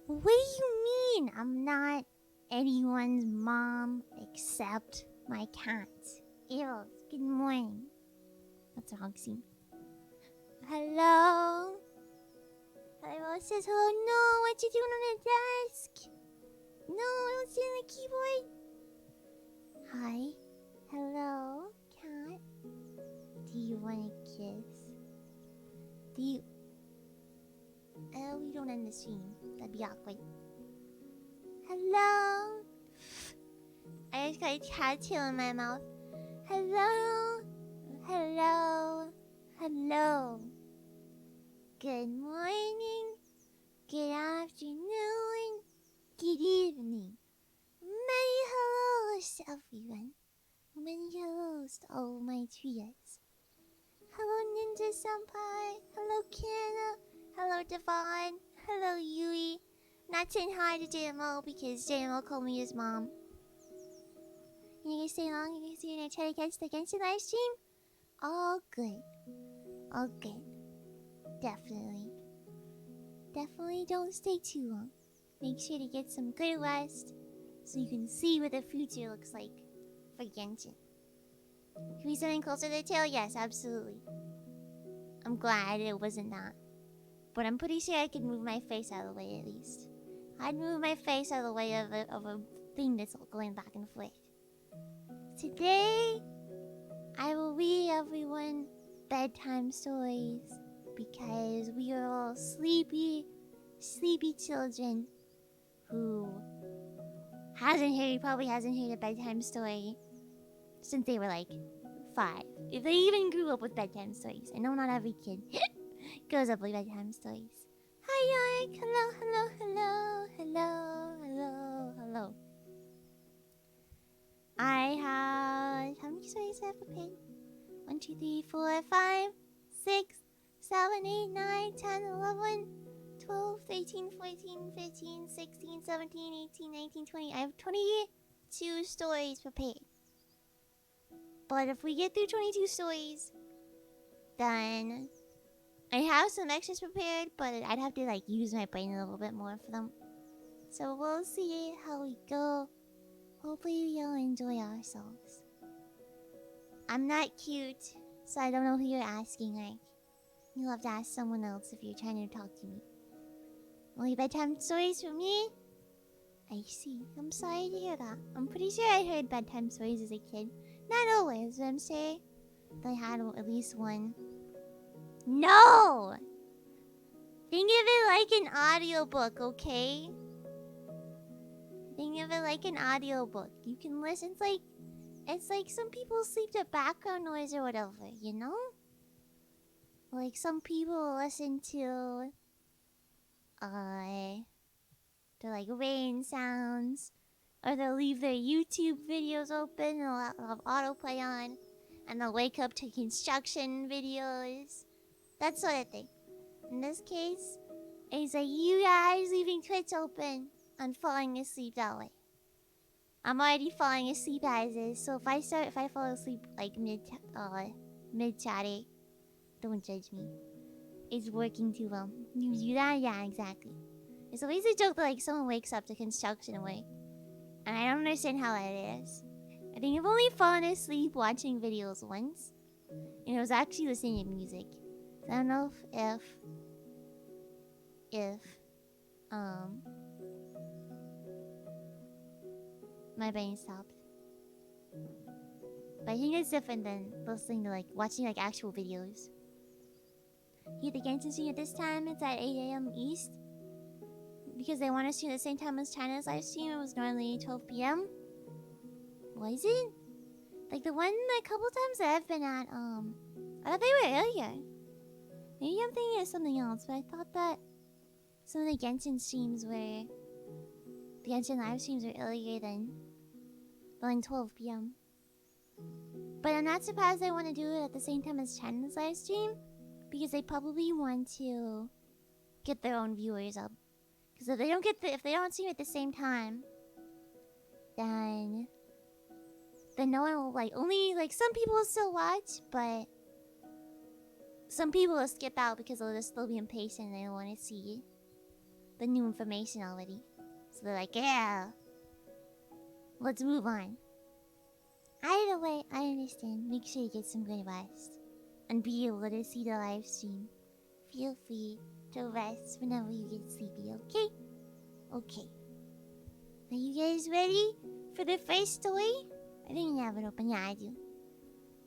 What do you mean? I'm not anyone's mom except my cat. Ew, good morning. That's Roxy. Hello? Hello says hello. No, what you doing on the desk? No, I don't sit on the keyboard. Hi. Hello, cat. Do you want a kiss? Do you... Oh, we don't end the stream. That'd be awkward. Hello? I just got a tattoo in my mouth. Hello? Hello? Hello? Good morning. Good afternoon. Good evening. Many hellos, everyone. Many hellos to all my trios. Hello, Ninja Senpai. Hello, Kiana. Hello, Devon. Hello, Yui. Not saying hi to JMO because JMO called me his mom. You gonna stay long? You gonna see when I try to catch the Genshin live stream? All good. All good. Definitely. Definitely don't stay too long. Make sure to get some good rest so you can see what the future looks like for Genshin. Can we something closer to the tail? Yes, absolutely. I'm glad it wasn't that. But I'm pretty sure I could move my face out of the way at least. I'd move my face out of the way of a thing that's going back and forth. Today, I will read everyone bedtime stories because we are all sleepy children who probably hasn't heard a bedtime story since they were like 5. If they even grew up with bedtime stories. I know not every kid grows up with bedtime stories. Hi, Yark. Hello, hello, hello, hello, hello, hello. I have... How many stories have I prepared? 1, 2, 3, 4, 5, 6, 7, 8, 9, 10, 11, 12, 13, 14, 15, 16, 17, 18, 19, 20. I have 22 stories prepared. But if we get through 22 stories, then I have some extras prepared, but I'd have to like use my brain a little bit more for them. So we'll see how we go. Hopefully we'll enjoy ourselves. I'm not cute, so I don't know who you're asking, right? You'll have to ask someone else if you're trying to talk to me. Only bedtime stories for me? I see. I'm sorry to hear that. I'm pretty sure I heard bedtime stories as a kid. Not always, but I'm sure that I had at least one. No! Think of it like an audiobook, okay? Think of it like an audiobook. You can listen. It's like some people sleep to background noise or whatever, you know? Like some people listen to like rain sounds, or they'll leave their YouTube videos open and they'll have autoplay on, and they'll wake up to construction videos, that sort of thing. In this case, it's like you guys leaving Twitch open and falling asleep that way. I'm already falling asleep as is, so if I fall asleep like mid chatting, don't judge me. It's working too well. You do that? Yeah, exactly. It's always a joke that like someone wakes up to construction away, and I don't understand how that is. I think I've only fallen asleep watching videos once, and it was actually listening to music. So I don't know if my brain stopped. But I think it's different than listening to like watching like actual videos. Here the Genshin stream at this time, it's at 8 AM East. Because they want us to at the same time as China's live stream. It was normally 12 PM. Was it? Like the one a couple times that I've been at, I thought they were earlier. Maybe I'm thinking of something else, but I thought that some of the Genshin streams were... The Genshin live streams were earlier than 12 PM. But I'm not surprised they want to do it at the same time as China's live stream, because they probably want to get their own viewers up. Because if they don't stream at the same time, then no one will only some people will still watch, but some people will skip out because they'll be impatient and they don't want to see the new information already. So they're like, yeah, let's move on. Either way, I understand. Make sure you get some good rest. And be able to see the live stream. Feel free to rest whenever you get sleepy, okay? Okay. Are you guys ready for the first story? I think you have it open. Yeah, I do.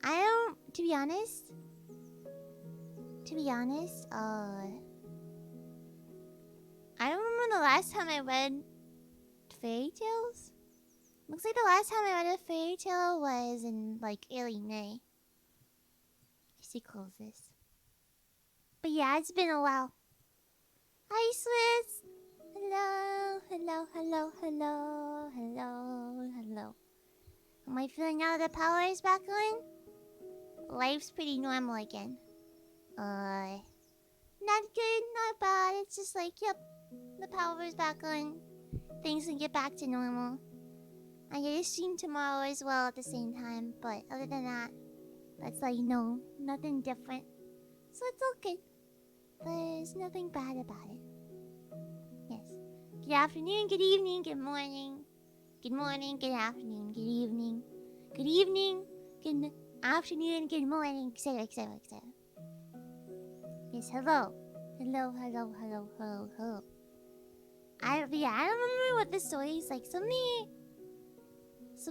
I don't, to be honest, I don't remember the last time I read fairy tales. Looks like the last time I read a fairy tale was in, like, early May. I see close this. But yeah, it's been a while. Hi, Swiss! Hello, hello, hello, hello, hello, hello. Am I feeling now that the power is back on? Life's pretty normal again. Not good, not bad. It's just like, yep, the power is back on. Things can get back to normal. I get a stream tomorrow as well at the same time, but other than that, that's like, no, nothing different. So it's all good. There's nothing bad about it. Yes. Good afternoon, good evening, good morning. Good morning, good afternoon, good evening. Good evening, good afternoon, good morning, etc, etc, etc. Yes, hello. Hello, hello, hello, hello, hello. I don't remember what the story is like. Some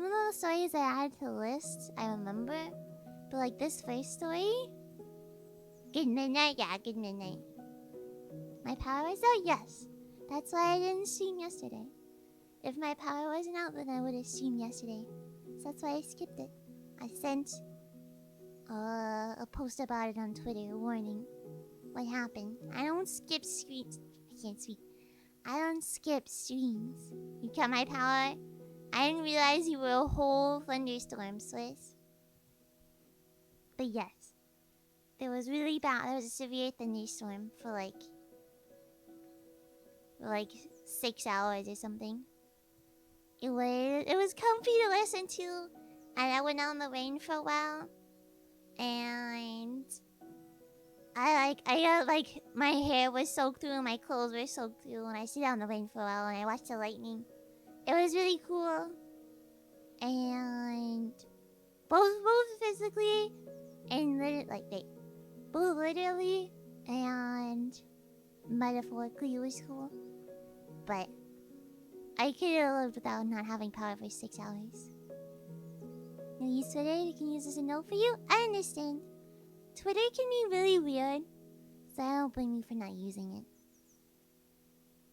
of the stories I added to the list, I remember. But like this first story... Good midnight, yeah, good midnight. My power was out? Yes. That's why I didn't stream yesterday. If my power wasn't out, then I would have streamed yesterday. So that's why I skipped it. I sent a post about it on Twitter, warning what happened. I don't skip streams. I can't speak. I don't skip streams. You cut my power. I didn't realize you were a whole thunderstorm, Swiss. But yes. There was really bad. There was a severe thunderstorm for like 6 hours or something. It was comfy to listen to, and I went out in the rain for a while, and I got like my hair was soaked through and my clothes were soaked through, and I stayed out in the rain for a while and I watched the lightning. It was really cool, and both physically and both literally and metaphorically it was cool. But I could have lived without not having power for 6 hours. You use Twitter? We can use this as a note for you? I understand. Twitter can be really weird, so I don't blame you for not using it.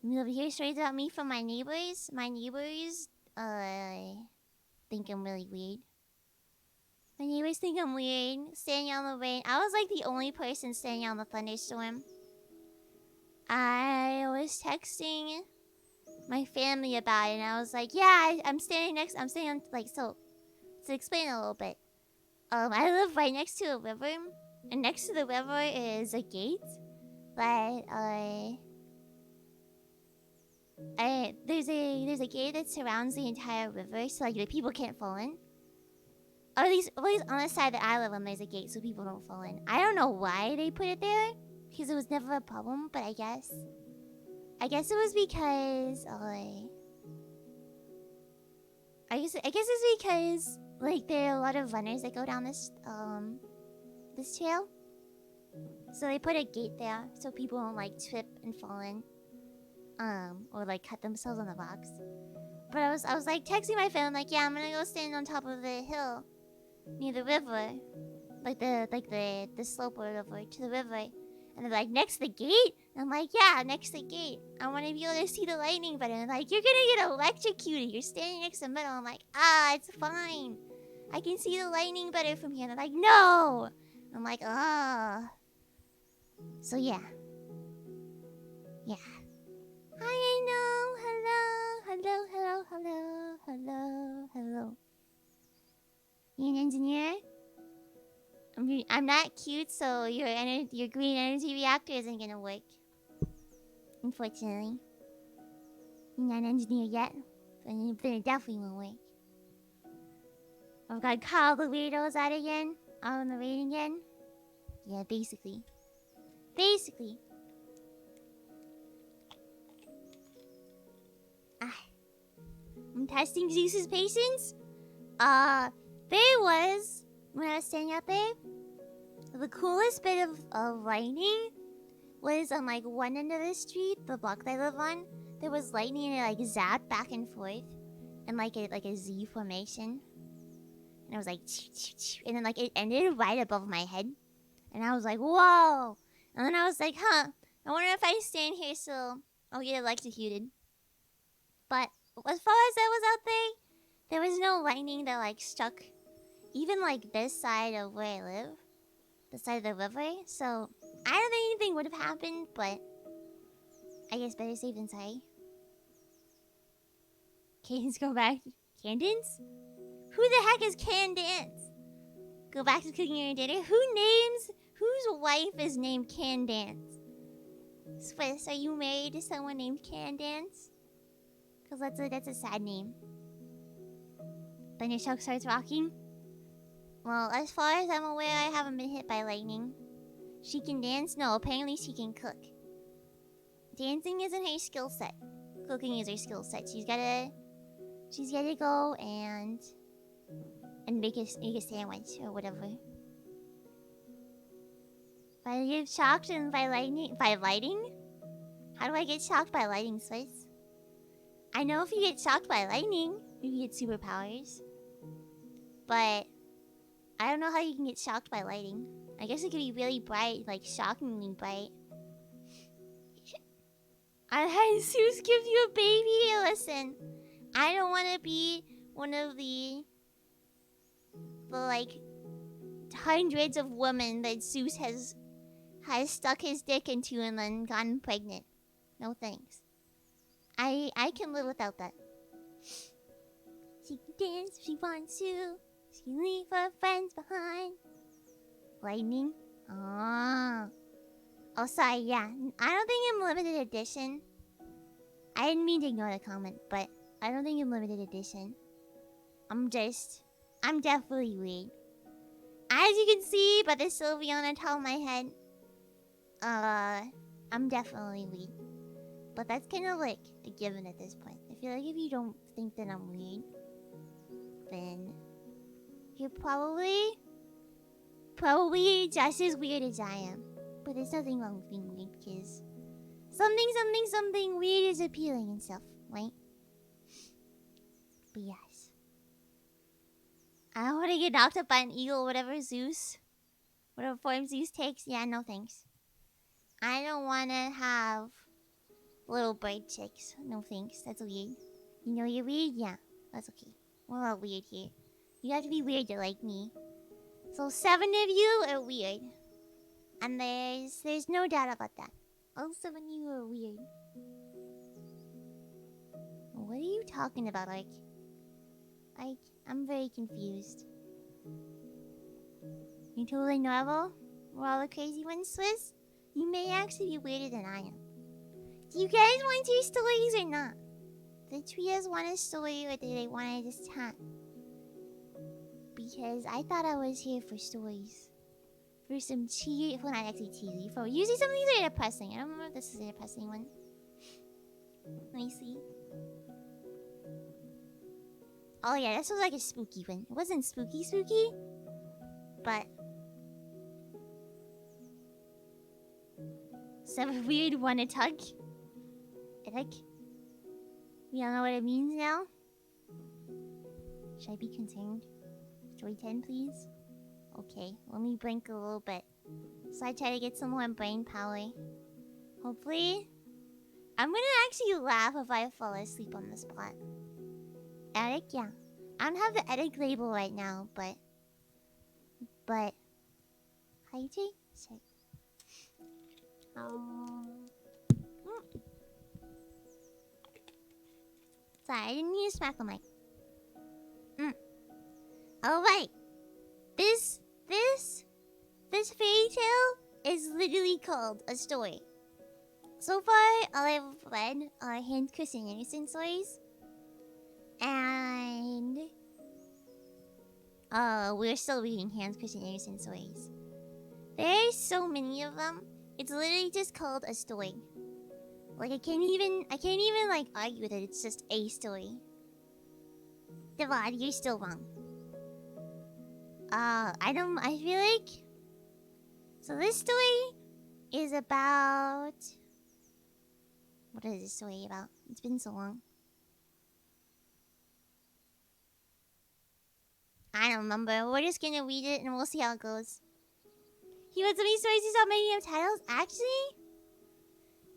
You ever hear stories about me from my neighbors? My neighbors, think I'm really weird. My neighbors think I'm weird, standing out in the rain. I was like the only person standing out in the thunderstorm. I was texting my family about it, and I was like, yeah, I'm standing on, like, so, to explain a little bit. I live right next to a river, and next to the river is a gate, but, there's a gate that surrounds the entire river, so, like, the people can't fall in. Or at least on the side that I live on, there's a gate so people don't fall in. I don't know why they put it there, because it was never a problem, but I guess it was because, I guess it's because, like, there are a lot of runners that go down this trail. So they put a gate there so people don't, like, trip and fall in. Or, like, cut themselves on the rocks. But I was like, texting my family, like, yeah, I'm gonna go stand on top of the hill near the river. Like the slope or whatever to the river. And they're like, next to the gate? And I'm like, yeah, next to the gate. I want to be able to see the lightning better. And like, you're gonna get electrocuted. You're standing next to the middle. I'm like, it's fine. I can see the lightning better from here. And they're like, no! I'm like, So yeah. Yeah. Hi, I know. Hello, hello, hello, hello, hello. You an engineer? I'm not cute, so your green energy reactor isn't gonna work. Unfortunately. You're not an engineer yet, but it definitely won't work. I've got to call the weirdos out again. On the raid again. Yeah, basically. I'm testing Zeus's patience. There was, when I was standing out there, the coolest bit of lightning was on like one end of the street, the block that I live on. There was lightning and it like zapped back and forth in like a Z formation. And I was like, and then like it ended right above my head. And I was like, whoa. And then I was like, huh, I wonder if I stand here so I'll get electrocuted. But as far as I was out there was no lightning that like struck even like this side of where I live. The side of the river. So I don't think anything would have happened, but I guess better safe than sorry. Cadence, go back. Cadence? Who the heck is Cadence? Go back to cooking your dinner? Whose wife is named Cadence? Swiss, are you married to someone named Cadence? Because that's a sad name. Then your shark starts rocking? Well, as far as I'm aware, I haven't been hit by lightning. She can dance? No, apparently she can cook. Dancing isn't her skill set. Cooking is her skill set. She's gotta go and make a sandwich or whatever. But I get shocked and by lighting? How do I get shocked by lightning, Swiss? I know if you get shocked by lightning, you get superpowers. But I don't know how you can get shocked by lighting. I guess it could be really bright, like shockingly bright. I had Zeus give you a baby. Listen, I don't want to be one of the like hundreds of women that Zeus has stuck his dick into and then gotten pregnant. No thanks. I can live without that. She can dance if she wants to. She can leave her friends behind. Lightning? Oh, sorry, yeah. I don't think I'm limited edition. I didn't mean to ignore the comment, but I don't think I'm limited edition. I'm definitely weird. As you can see by the Sylvia on the top of my head, I'm definitely weird. But that's kind of like a given at this point. I feel like if you don't think that I'm weird, then you're probably just as weird as I am. But there's nothing wrong with being weird because something weird is appealing and stuff, right? But yes. I don't want to get knocked up by an eagle, whatever form Zeus takes. Yeah, no thanks. I don't want to have little bird chicks. No thanks, that's weird. You know you're weird? Yeah, that's okay. We're all weird here. You have to be weird to like me. So 7 of you are weird. And there's no doubt about that. All 7 of you are weird. What are you talking about, Like, I'm very confused. You totally normal? We're all the crazy ones, Swiss? You may actually be weirder than I am. Do you guys want to hear stories or not? The trios want a story or do they want to just chat? Because I thought I was here for stories. For some well, not actually cheesy. For usually some of these are depressing. I don't remember if this is a depressing one. Let me see. Oh yeah, this was like a spooky one. It wasn't spooky, but some weird one to tug. We all know what it means now. Should I be concerned? Story 10, please. Okay, let me blink a little bit. So I try to get some more brain power. Hopefully, I'm gonna actually laugh if I fall asleep on the spot. Eric, yeah. I don't have the edit label right now, but hydrate? Sorry. Sorry, I didn't mean to smack the mic. Alright. This fairy tale is literally called a story. So far, all I've read are Hans Christian Andersen stories. And we're still reading Hans Christian Andersen stories. There's so many of them. It's literally just called a story. Like I can't even like argue that it's just a story. Devon, you're still wrong. I feel like... So this story is about... What is this story about? It's been so long. I don't remember. We're just gonna read it and we'll see how it goes. He wrote so many stories, he saw many of titles. Actually,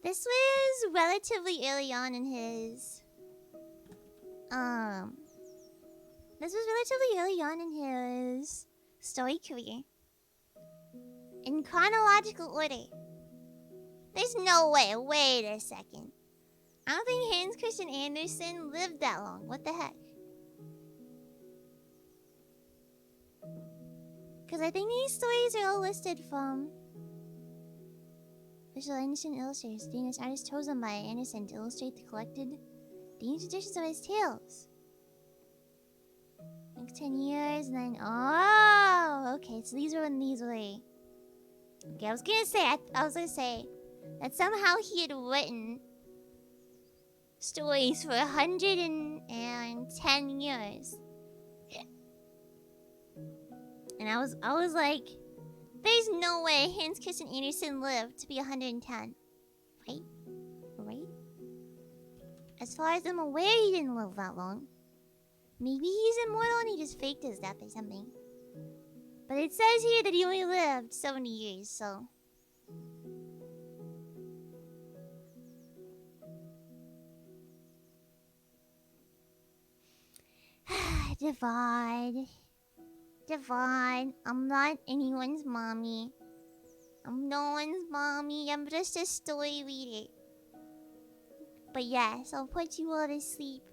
this was relatively early on in his... This was relatively early on in his story career. In chronological order. There's no way. Wait a second. I don't think Hans Christian Andersen lived that long. What the heck? Because I think these stories are all listed from Visual Anderson Illustrators. Danish artist chosen by Anderson to illustrate the collected Danish editions of his tales. Like 10 years and then... Oh! Okay, so these were when these were... Okay, I was gonna say that somehow he had written stories for 110 years. And I was like, there's no way Hans Christian Andersen lived to be 110. Right? Right? As far as I'm aware, he didn't live that long. Maybe he's immortal and he just faked his death or something. But it says here that he only lived 70 years, so... Divide. I'm not anyone's mommy. I'm no one's mommy. I'm just a story reader. But yes, I'll put you all to sleep.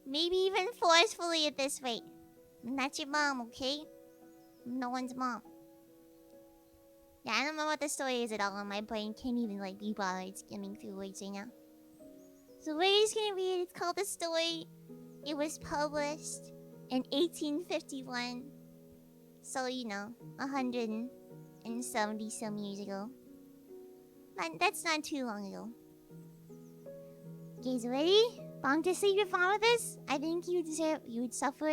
Maybe even forcefully at this rate. I'm not your mom, okay? I'm no one's mom. Yeah, I don't know what the story is at all, and my brain can't even like be bothered skimming through words right now. So we're just gonna read. It's called The Story. It was published in 1851. So, you know, 170 some years ago. That's not too long ago. Guys, ready? Bong to sleep your fun with this? I think you would suffer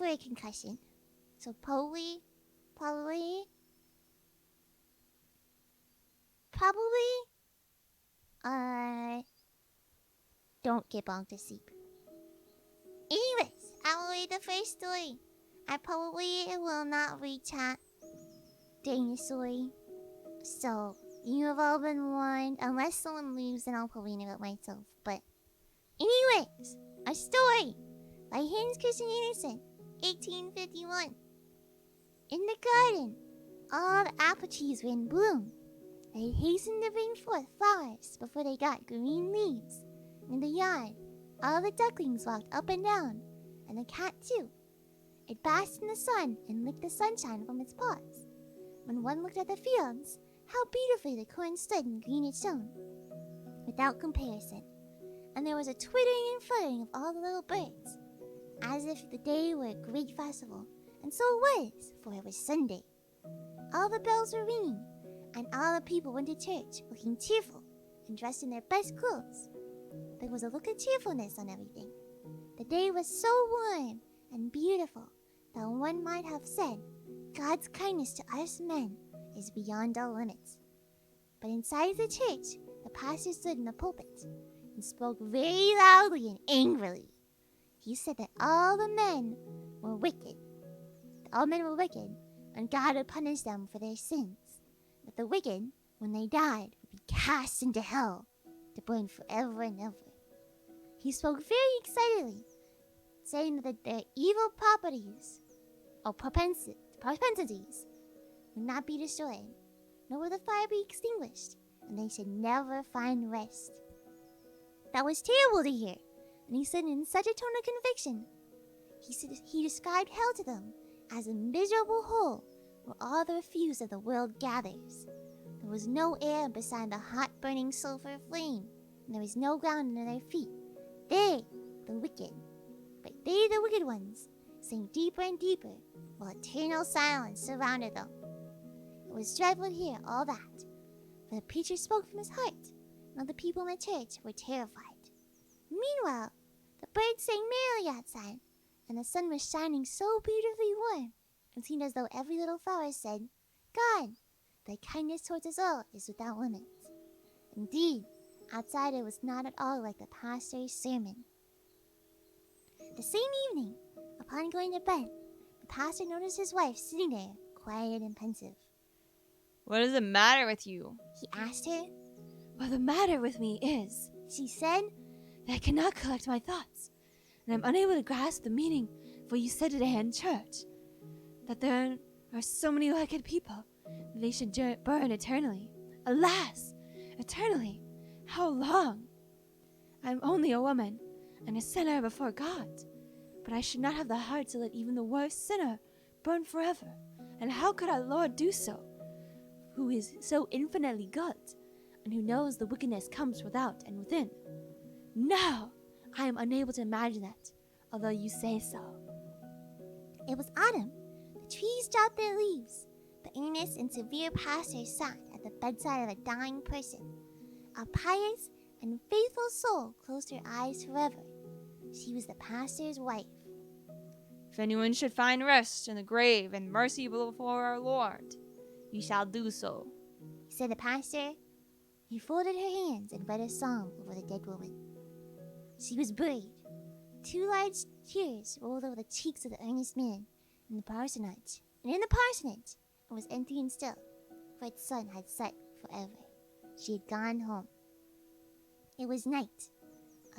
a concussion. So probably, don't get Bong to sleep. Anyways, I will read the first story. I probably will not read chat during the story. So, you have all been warned. Unless someone leaves, then I'll probably narrate myself. But, anyways, a story by Hans Christian Andersen, 1851. In the garden, all the apple trees were in bloom. They hastened to bring forth flowers before they got green leaves. In the yard, all the ducklings walked up and down, and the cat too. It basked in the sun and licked the sunshine from its paws. When one looked at the fields, how beautifully the corn stood in green it shone, without comparison. And there was a twittering and fluttering of all the little birds, as if the day were a great festival. And so it was, for it was Sunday. All the bells were ringing, and all the people went to church, looking cheerful and dressed in their best clothes. There was a look of cheerfulness on everything. The day was so warm and beautiful that one might have said, God's kindness to us men is beyond all limits. But inside the church, the pastor stood in the pulpit and spoke very loudly and angrily. He said that all men were wicked, and God would punish them for their sins. That the wicked, when they died, would be cast into hell to burn forever and ever. He spoke very excitedly, saying that their evil properties or propensities would not be destroyed, nor would the fire be extinguished, and they should never find rest. That was terrible to hear, and he said in such a tone of conviction. He described hell to them as a miserable hole where all the refuse of the world gathers. There was no air beside the hot burning sulfur flame, and there was no ground under their feet. They, the wicked ones, sank deeper and deeper, while eternal silence surrounded them. It was dreadful to hear all that, for the preacher spoke from his heart, and all the people in the church were terrified. Meanwhile, birds sang merrily outside, and the sun was shining so beautifully warm. It seemed as though every little flower said, God, thy kindness towards us all is without limits. Indeed, outside it was not at all like the pastor's sermon. The same evening, upon going to bed, the pastor noticed his wife sitting there, quiet and pensive. What does the matter with you? He asked her. What the matter with me is, She said, that I cannot collect my thoughts, and I'm unable to grasp the meaning of what you said today in church, that there are so many wicked people, that they should burn eternally. Alas, eternally, how long? I'm only a woman, and a sinner before God, but I should not have the heart to let even the worst sinner burn forever. And how could our Lord do so, who is so infinitely good, and who knows the wickedness comes without and within? No, I am unable to imagine that, although you say so. It was autumn. The trees dropped their leaves. The earnest and severe pastor sat at the bedside of a dying person. A pious and faithful soul closed her eyes forever. She was the pastor's wife. If anyone should find rest in the grave and mercy before our Lord, he shall do so, said the pastor. He folded her hands and read a psalm over the dead woman. She was buried. 2 large tears rolled over the cheeks of the earnest man in the parsonage. And in the parsonage, it was empty and still, for its sun had set forever. She had gone home. It was night.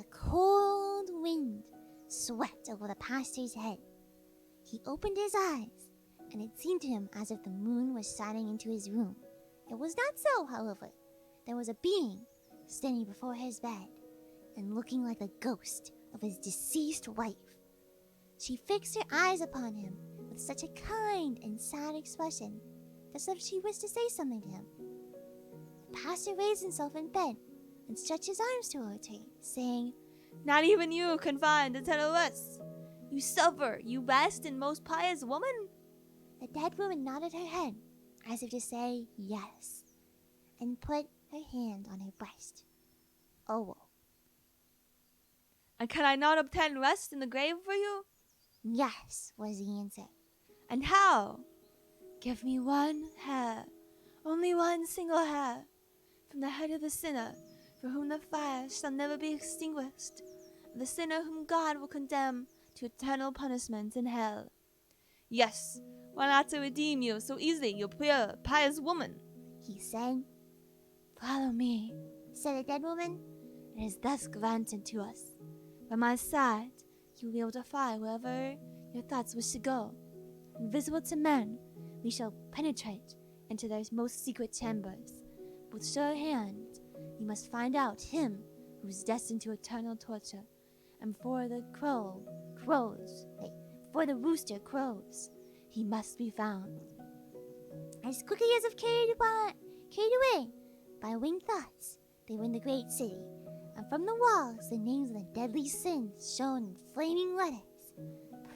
A cold wind swept over the pastor's head. He opened his eyes, and it seemed to him as if the moon was shining into his room. It was not so, however. There was a being standing before his bed and looking like the ghost of his deceased wife. She fixed her eyes upon him with such a kind and sad expression, as if she wished to say something to him. The pastor raised himself in bed and stretched his arms towards her, saying, Not even you can find eternal rest. You suffer, you best and most pious woman. The dead woman nodded her head, as if to say yes, and put her hand on her breast. Oh, And can I not obtain rest in the grave for you? yes, was the answer. And how? Give me one hair, only one single hair, from the head of the sinner, for whom the fire shall never be extinguished, the sinner whom God will condemn to eternal punishment in hell. Yes, why not to redeem you so easily, you pure, pious woman? He said. Follow me, said the dead woman. It is thus granted to us. By my side, you will be able to fly wherever your thoughts wish to go. Invisible to men, we shall penetrate into their most secret chambers. With sure hand, you must find out him who is destined to eternal torture. And before the rooster crows, he must be found. As quickly as if carried away by winged thoughts, they were in the great city, and from the walls the names of the deadly sins shone in flaming letters: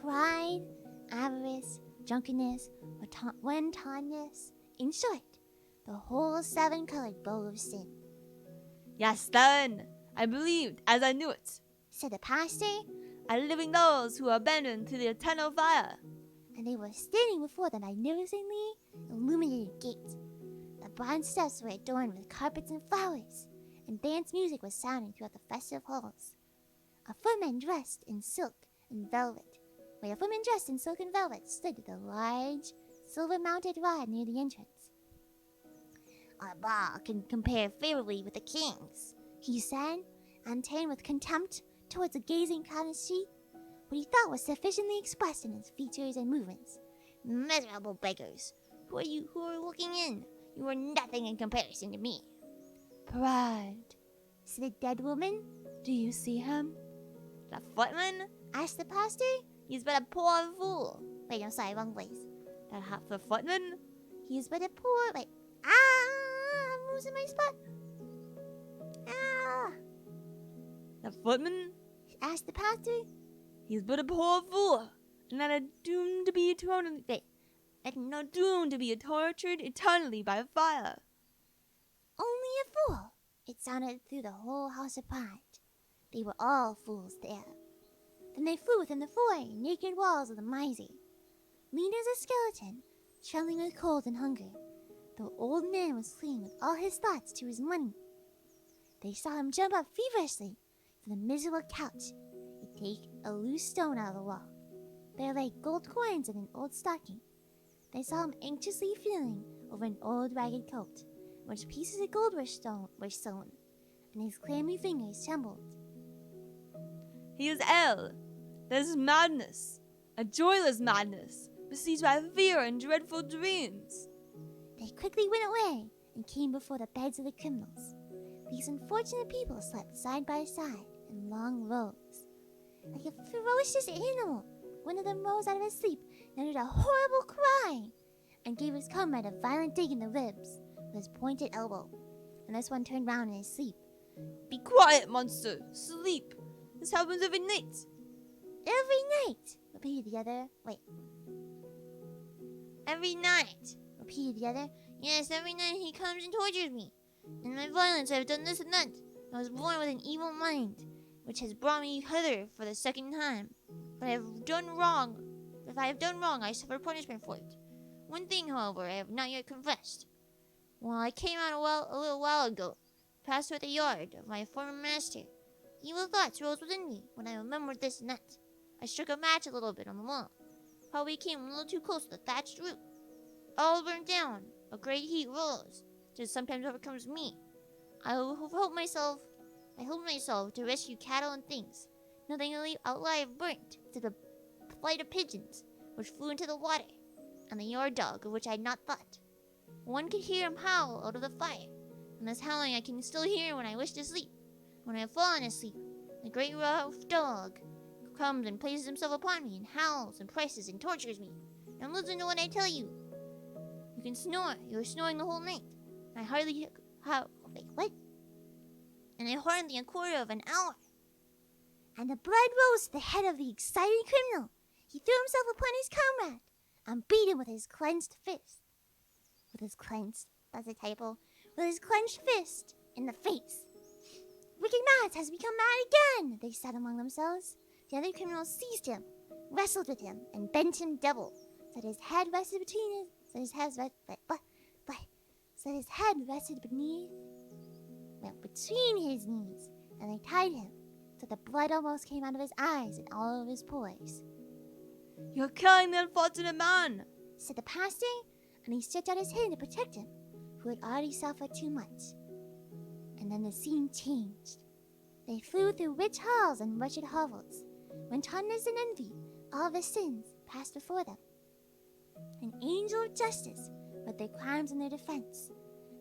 pride, avarice, drunkenness, wantonness, in short, the whole 7-colored bow of sin. Yes, then, I believed as I knew it, said the pastor, and living those who are abandoned to the eternal fire. And they were standing before the magnificently illuminated gate. The bronze steps were adorned with carpets and flowers, and dance music was sounding throughout the festive halls. A footman dressed in silk and velvet stood with a large silver-mounted rod near the entrance. Our ball can compare favorably with the king's, he said, and turned with contempt towards the gazing crowd and sheep. What he thought was sufficiently expressed in his features and movements. Miserable beggars! Who are looking in? You are nothing in comparison to me. Pride, said the dead woman. Do you see him? The footman? Asked the pastor. He's but a poor fool. Wait, I'm sorry, wrong place. The footman? He is but a poor... Wait. I'm losing my spot. The footman? Asked the pastor. He's but a poor fool, and not doomed to be tortured eternally by fire. Only a fool, it sounded through the whole house of pride. They were all fools there. Then they flew within the 4 naked walls of the miser. Lean as a skeleton, trembling with cold and hunger, the old man was clinging with all his thoughts to his money. They saw him jump up feverishly from the miserable couch and take a loose stone out of the wall. There lay gold coins in an old stocking. They saw him anxiously feeling over an old ragged coat, in which pieces of gold were sewn, and his clammy fingers trembled. He is ill. This is madness, a joyless madness, besieged by fear and dreadful dreams. They quickly went away and came before the beds of the criminals. These unfortunate people slept side by side in long rows. Like a ferocious animal, one of them rose out of his sleep and uttered a horrible cry, and gave his comrade a violent dig in the ribs with his pointed elbow. And this one turned round in his sleep. Be quiet, monster! Sleep! This happens every night! Every night, repeated the other. Wait. Every night, repeated the other. Yes, every night he comes and tortures me. In my violence I have done this and that. I was born with an evil mind, which has brought me hither for the second time. But I have done wrong. If I have done wrong, I suffer punishment for it. One thing, however, I have not yet confessed. While I came out a little while ago, passed through the yard of my former master, evil thoughts rose within me when I remembered this and that. I struck a match a little bit on the wall. Probably came a little too close to the thatched roof. All burned down. A great heat rose, just sometimes overcomes me. I hope myself to rescue cattle and things. Nothing alive burnt, except a flight of pigeons, which flew into the water, and the yard dog, of which I had not thought. One could hear him howl out of the fire, and this howling I can still hear when I wish to sleep. When I have fallen asleep, the great rough dog comes and places himself upon me, and howls and presses and tortures me. Now listen to what I tell you. You can snore. You were snoring the whole night. I hardly wait, what? And I hardly a quarter of an hour. And the blood rose to the head of the excited criminal. He threw himself upon his comrade and beat him with his clenched fist. That's a typo. With his clenched fist in the face. Wicked Mads has become mad again, they said among themselves. The other criminals seized him, wrestled with him, and bent him double, so that his head rested between his knees, and they tied him, so the blood almost came out of his eyes and all of his pores. You're killing the unfortunate man, said the pastor, and he stretched out his hand to protect him, who had already suffered too much. And then the scene changed. They flew through rich halls and wretched hovels, when Tonders and Envy, all their sins, passed before them. An angel of justice read their crimes in their defense.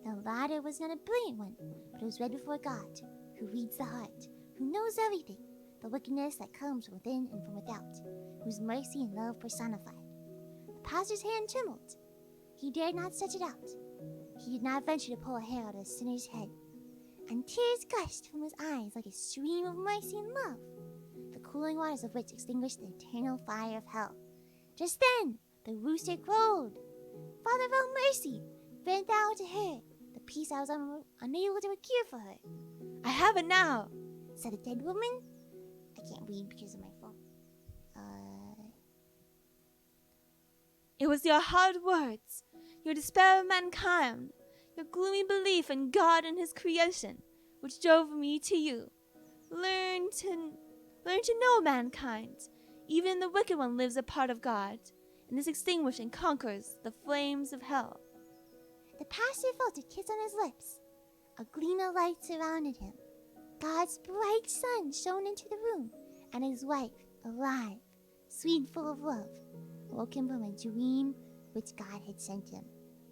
The latter was not a brilliant one, but it was read before God, who reads the heart, who knows everything, the wickedness that comes from within and from without, whose mercy and love personified. The pastor's hand trembled. He dared not stretch it out. He did not venture to pull a hair out of the sinner's head. And tears gushed from his eyes like a stream of mercy and love, the cooling waters of which extinguished the eternal fire of hell. Just then, the rooster crowed. Father of all mercy, grant thou to her the peace I was unable to procure for her. I have it now, said the dead woman. I can't read because of my phone. It was your hard words, your despair of mankind, your gloomy belief in God and His creation, which drove me to you. Learn to know mankind. Even the wicked one lives a part of God, and is extinguished and conquers the flames of hell. The pastor felt a kiss on his lips. A gleam of light surrounded him. God's bright sun shone into the room, and his wife, alive, sweet, full of love, woke him from a dream which God had sent him.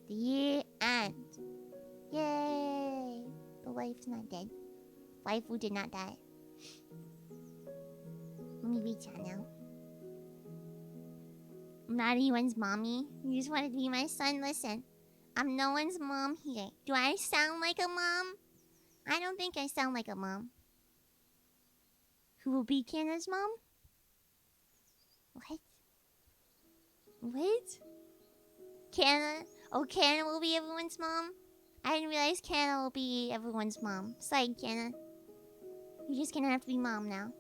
The year end. Yay! The wife's not dead. Waifu did not die. Let me read that now. I'm not anyone's mommy. You just want to be my son. Listen, I'm no one's mom here. Do I sound like a mom? I don't think I sound like a mom. Who will be Kanna's mom? What? What? Kanna? Oh, Kanna will be everyone's mom? I didn't realize Kanna will be everyone's mom. Sorry, Kanna. You're just gonna have to be mom now.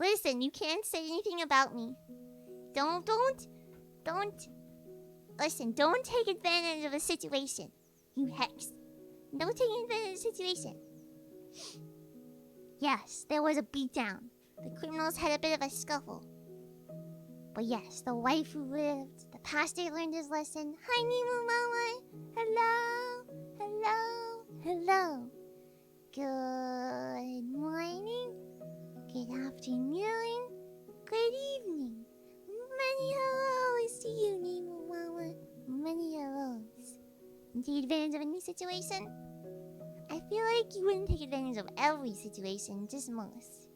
Listen, you can't say anything about me. Don't. Listen, don't take advantage of a situation. You hex. Don't take advantage of the situation. Yes, there was a beatdown. The criminals had a bit of a scuffle. But yes, the waifu lived. The pastor learned his lesson. Hi, Nemo Mama. Hello. Hello. Hello. Good morning. Good afternoon. Good evening. Many hellos to you, Nemo Mama. Many hellos. You take advantage of any situation? I feel like you wouldn't take advantage of every situation, just most.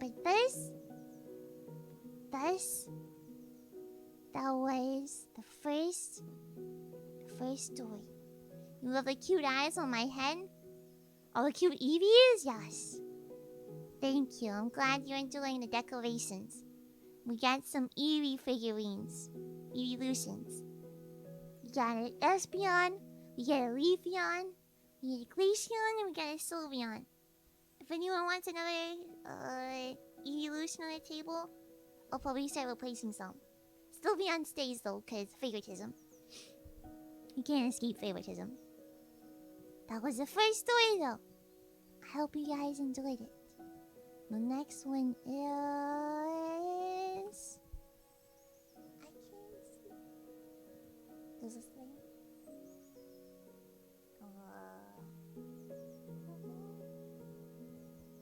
But this, that was the first story. You love the cute eyes on my head? All the cute Eevees? Yes. Thank you. I'm glad you're enjoying the decorations. We got some Eevee figurines. Eeveelutions. We got an Espeon. We got a Leafeon. We got a Glaceon. And we got a Sylveon. If anyone wants another Eeveelution on the table, I'll probably start replacing some. Sylveon stays though, because favoritism. You can't escape favoritism. That was the first story though. I hope you guys enjoyed it. The next one is... I can't see. Does this thing?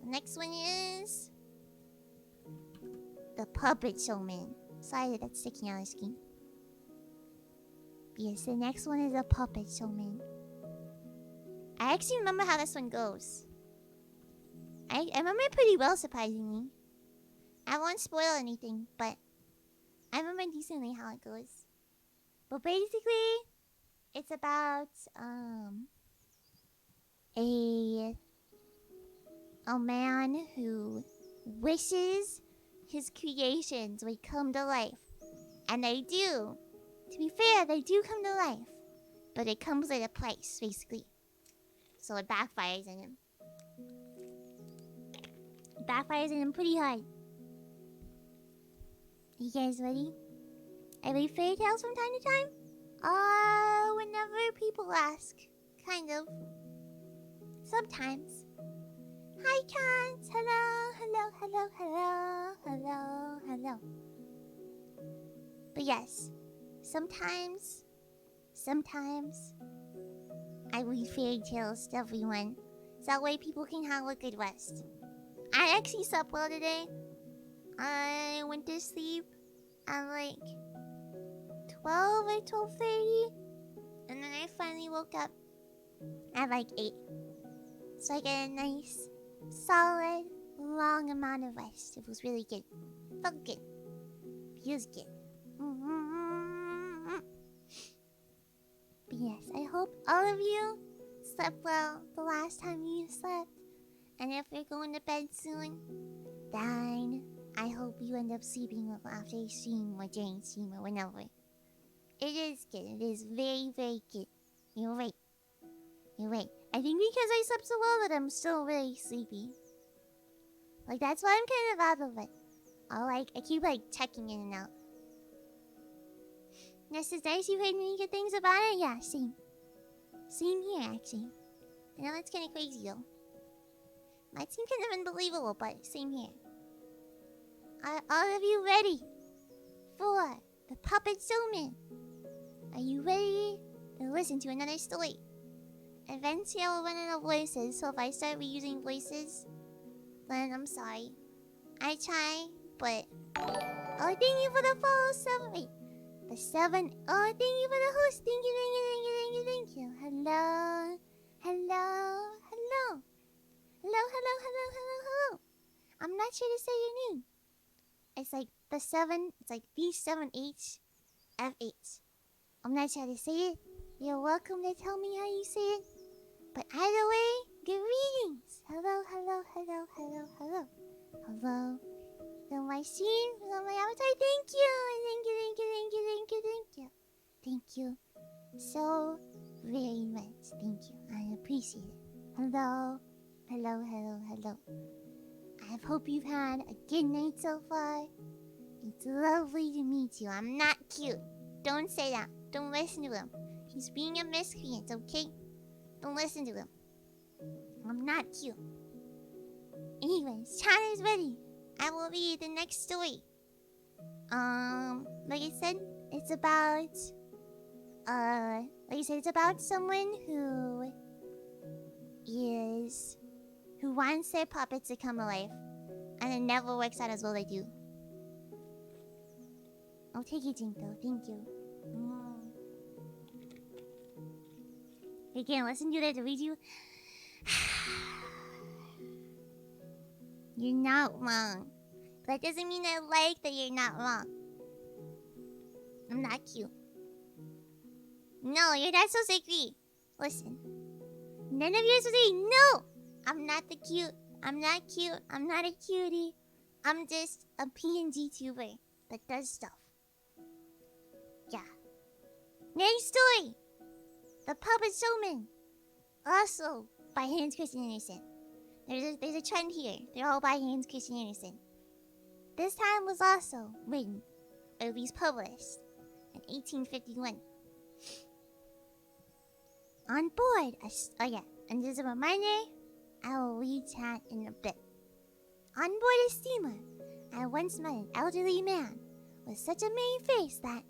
The next one is... The Puppet Showman. Sorry that's sticking out of the screen. Yes, the next one is a Puppet Showman. I actually remember how this one goes. I remember it pretty well, surprisingly. I won't spoil anything, but I remember decently how it goes. But basically, it's about a man who wishes his creations would come to life. And they do. To be fair, they do come to life. But it comes at a price, basically. So it backfires on him. It backfires on him pretty hard. You guys ready? I read fairy tales from time to time? Whenever people ask. Kind of. Sometimes. Hi, cats! Hello, hello, hello, hello, hello, hello. But yes, sometimes, I read fairy tales to everyone. So that way people can have a good rest. I actually slept well today. I went to sleep at like 12 or 12:30. And then I finally woke up at like 8. So I get a nice, solid, long amount of rest. It was really good. Felt good. Feels good. But yes, I hope all of you slept well the last time you slept. And if you're going to bed soon, then I hope you end up sleeping well after stream or during stream or whenever. It is good. It is very, very good. You're right. You're right. I think because I slept so well that I'm still really sleepy. Like, that's why I'm kind of out of it. I keep, like, checking in and out. This is nice. You heard many good things about it? Yeah, same. Same here, actually. I know that's kind of crazy, though. Might seem kind of unbelievable, but same here. Are all of you ready for the Puppet Showman? Are you ready to listen to another story? Eventually I will run out of voices, so if I start reusing voices, then I'm sorry. I try, but... Oh, thank you for the follow, 7. Wait. The 7... Oh, thank you for the host. Thank you. Hello. Hello. I'm not sure to say your name. It's like the 7... It's like B7HF8. I'm not sure to say it. You're welcome to tell me how you say it. But either way, greetings. Hello. From my stream, from my avatar, thank you. Thank you so very much. Thank you. I appreciate it. Hello. I I hope you've had a good night so far. It's lovely to meet you. I'm not cute. Don't say that. Don't listen to him. He's being a miscreant, okay? Don't listen to him. I'm not cute. Anyways, chat is ready. I will read the next story. Like I said, it's about it's about someone who wants their puppets to come alive, and it never works out as well they do. I'll take your drink though, thank you. You can't listen to that to read you. You're not wrong. But that doesn't mean I like that you're not wrong. I'm not cute. No, you're not supposed to agree. Listen. None of you are supposed to say no! I'm not the cute. I'm not cute. I'm not a cutie. I'm just a PNG tuber that does stuff. Yeah. Next story. The Puppet Showman. Also by Hans Christian Andersen. There's a trend here. They're all by Hans Christian Andersen. This time was also written, or at least published, in 1851. On board, and as a reminder, I will read chat in a bit. On board a steamer, I once met an elderly man with such a merry face that,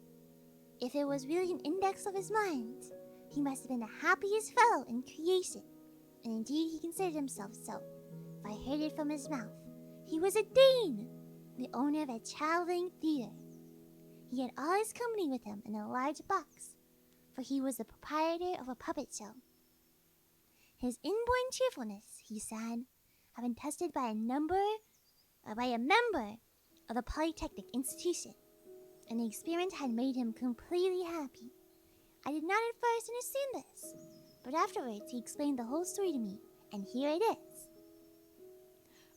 if it was really an index of his mind, he must have been the happiest fellow in creation, and indeed he considered himself so, if I heard it from his mouth. He was a Dane, the owner of a traveling theater. He had all his company with him in a large box, for he was the proprietor of a puppet show. His inborn cheerfulness, he said, had been tested by a member of the Polytechnic Institution, and the experiment had made him completely happy. I did not at first understand this, but afterwards he explained the whole story to me, and here it is.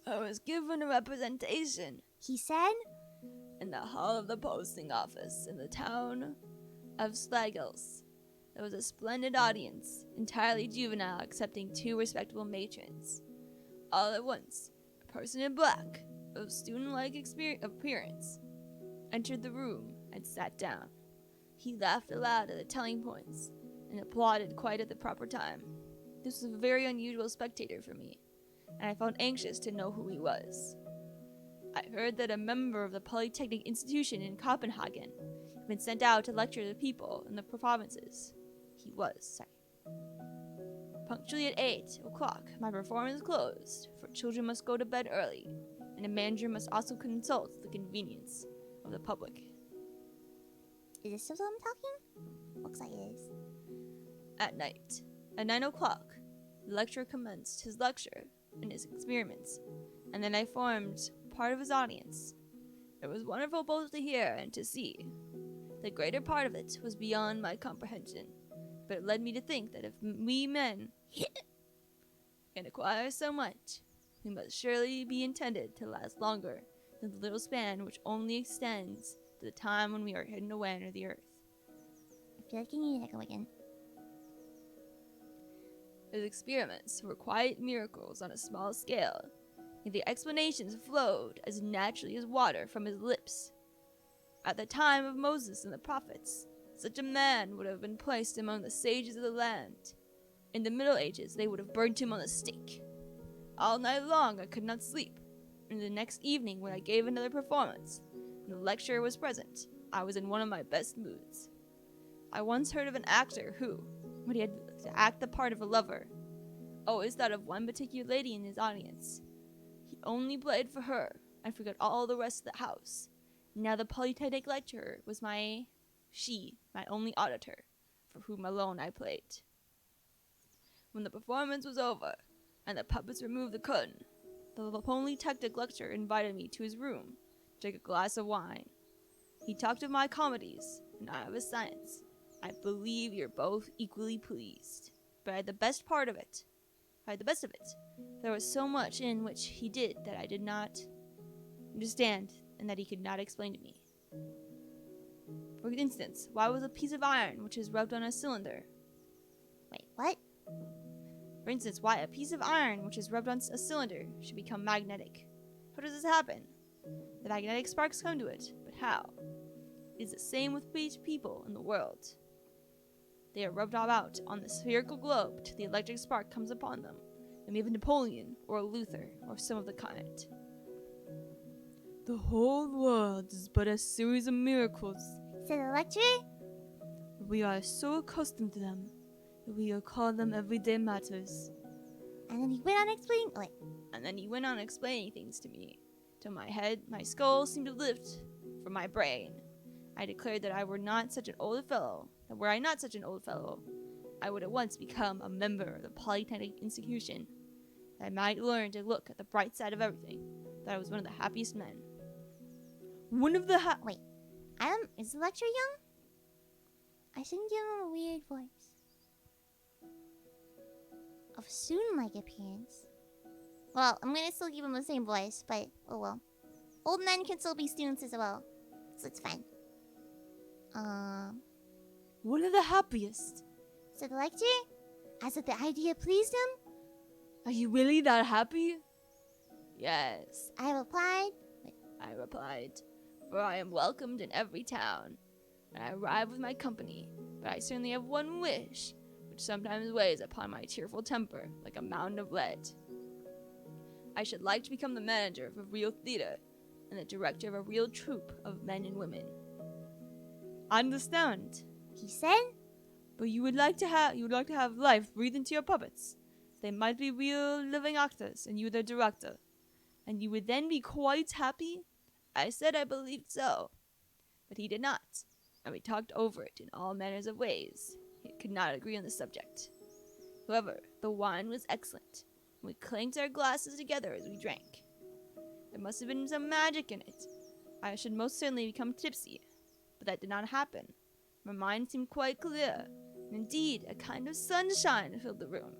I was given a representation, he said, in the hall of the posting office in the town of Slagels. There was a splendid audience, entirely juvenile excepting two respectable matrons. All at once, a person in black, of student-like appearance, entered the room and sat down. He laughed aloud at the telling points, and applauded quite at the proper time. This was a very unusual spectator for me, and I felt anxious to know who he was. I heard that a member of the Polytechnic Institution in Copenhagen had been sent out to lecture the people in the provinces. Punctually at 8 o'clock, my performance closed, for children must go to bed early, and a manager must also consult the convenience of the public. Is this still I'm talking? Looks like it is. At night, at 9 o'clock, the lecturer commenced his lecture and his experiments, and then I formed part of his audience. It was wonderful both to hear and to see. The greater part of it was beyond my comprehension, but it led me to think that if we men can acquire so much, we must surely be intended to last longer than the little span which only extends to the time when we are hidden away under the earth. I feel like you need to echo again. His experiments were quite miracles on a small scale, and the explanations flowed as naturally as water from his lips. At the time of Moses and the prophets, such a man would have been placed among the sages of the land. In the Middle Ages, they would have burnt him on the stake. All night long I could not sleep, and the next evening when I gave another performance, and the lecturer was present, I was in one of my best moods. I once heard of an actor who, when he had to act the part of a lover, always thought of one particular lady in his audience. He only played for her, and forgot all the rest of the house. Now the Polytechnic lecturer was my only auditor, for whom alone I played. When the performance was over, and the puppets removed the curtain, the Polytechnic lecturer invited me to his room to take a glass of wine. He talked of my comedies, and I of his science. I believe you're both equally pleased, but I had the best of it. There was so much in which he did that I did not understand, and that he could not explain to me. For instance, why was a piece of iron which is rubbed on a cylinder? Wait, what? For instance, why a piece of iron which is rubbed on a cylinder should become magnetic. How does this happen? The magnetic sparks come to it, but how? It is the same with each people in the world. They are rubbed about on the spherical globe till the electric spark comes upon them. And we have a Napoleon, or a Luther, or some of the kind. The whole world is but a series of miracles. Said the lecturer. We are so accustomed to them that we call them everyday matters. And then he went on explaining. Wait. And then he went on explaining things to me, till my skull seemed to lift from my brain. I declared that were I not such an old fellow, I would at once become a member of the Polytechnic institution, that I might learn to look at the bright side of everything, that I was one of the happiest men. Wait. Is the lecturer young? I shouldn't give him a weird voice. Of student-like appearance. Well, I'm gonna still give him the same voice, but oh well. Old men can still be students as well, so it's fine. One of the happiest. So the lecturer, as if the idea pleased him, Are you really that happy? Yes, I replied, I replied, for I am welcomed in every town, and I arrive with my company, but I certainly have one wish, which sometimes weighs upon my cheerful temper like a mountain of lead. I should like to become the manager of a real theater, and the director of a real troupe of men and women. I understand, he said. but you would like to have life breathed into your puppets. They might be real living actors, and you their director, and you would then be quite happy? I said I believed so, but he did not, and we talked over it in all manners of ways. He could not agree on the subject. However, the wine was excellent, and we clanked our glasses together as we drank. There must have been some magic in it. I should most certainly become tipsy, but that did not happen. My mind seemed quite clear, and indeed a kind of sunshine filled the room,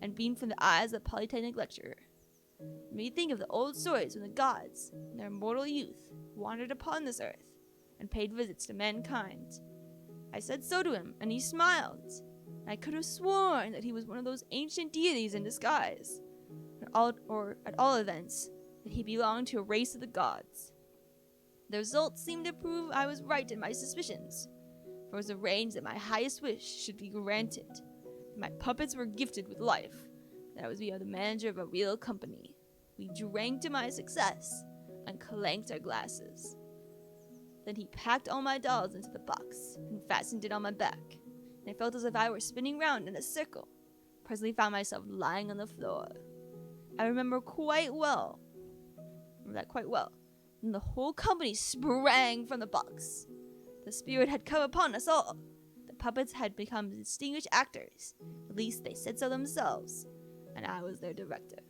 and beamed from the eyes of the Polytechnic lecturer. It made me think of the old stories when the gods, in their mortal youth, wandered upon this earth, and paid visits to mankind. I said so to him, and he smiled. I could have sworn that he was one of those ancient deities in disguise, or at all events, that he belonged to a race of the gods. The results seemed to prove I was right in my suspicions, for it was arranged that my highest wish should be granted, that my puppets were gifted with life, that I was the manager of a real company. We drank to my success, and clanked our glasses. Then he packed all my dolls into the box, and fastened it on my back, and I felt as if I were spinning round in a circle. Presently found myself lying on the floor. I remember that quite well. And the whole company sprang from the box. The spirit had come upon us all. The puppets had become distinguished actors. At least they said so themselves, and I was their director.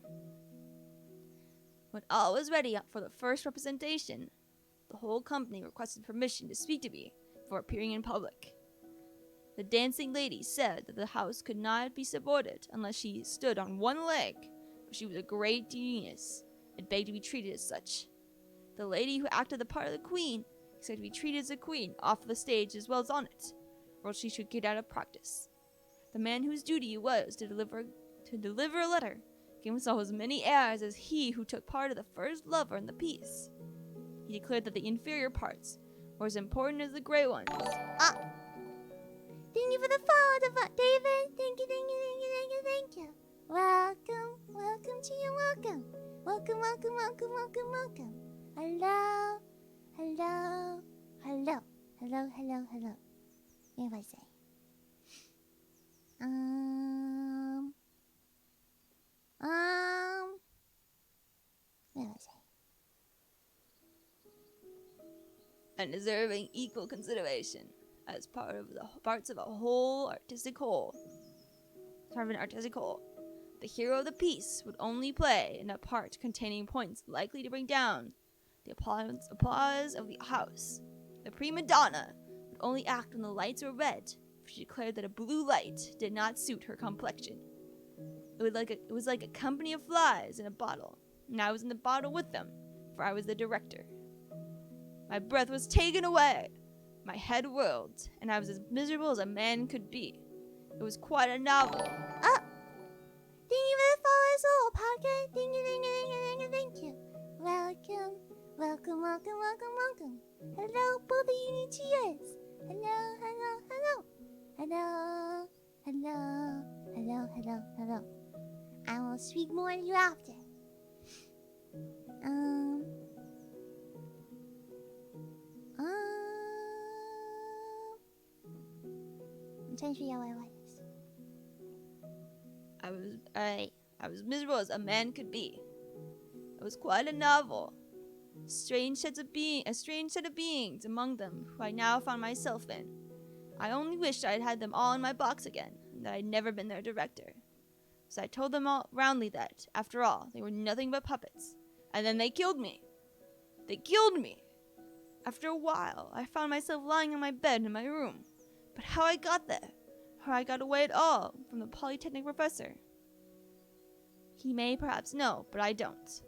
When all was ready for the first representation, the whole company requested permission to speak to me before appearing in public. The dancing lady said that the house could not be supported unless she stood on one leg, for she was a great genius, and begged to be treated as such. The lady who acted the part of the queen expected to be treated as a queen off the stage as well as on it, or else she should get out of practice. The man whose duty it was to deliver a letter gave himself as many airs as he who took part of the first lover in the piece. He declared that the inferior parts were as important as the great ones. Thank you for the follow, David. Thank you. Welcome to your welcome. Welcome. Hello. What do I say? What do I say? And deserving equal consideration as part of the parts of a whole artistic whole. The hero of the piece would only play in a part containing points likely to bring down the applause of the house. The prima donna would only act when the lights were red, for she declared that a blue light did not suit her complexion. It was like a company of flies in a bottle, and I was in the bottle with them, for I was the director. My breath was taken away, my head whirled, and I was as miserable as a man could be. It was quite a novel. Thank you for the follow, soul podcast. Thank you. welcome, welcome, welcome, welcome, welcome. Hello, both of you new cheers. Hello, hello, hello. Hello, hello, hello, hello, hello. I will speak more to you after. I'm trying to figure out what I want this. I was miserable as a man could be. It was quite a novel. A strange set of beings among them who I now found myself in. I only wished I had had them all in my box again, and that I'd never been their director. So I told them all roundly that, after all, they were nothing but puppets. And then they killed me. They killed me! After a while, I found myself lying on my bed in my room. But how I got there, how I got away at all from the Polytechnic professor. He may perhaps know, but I don't.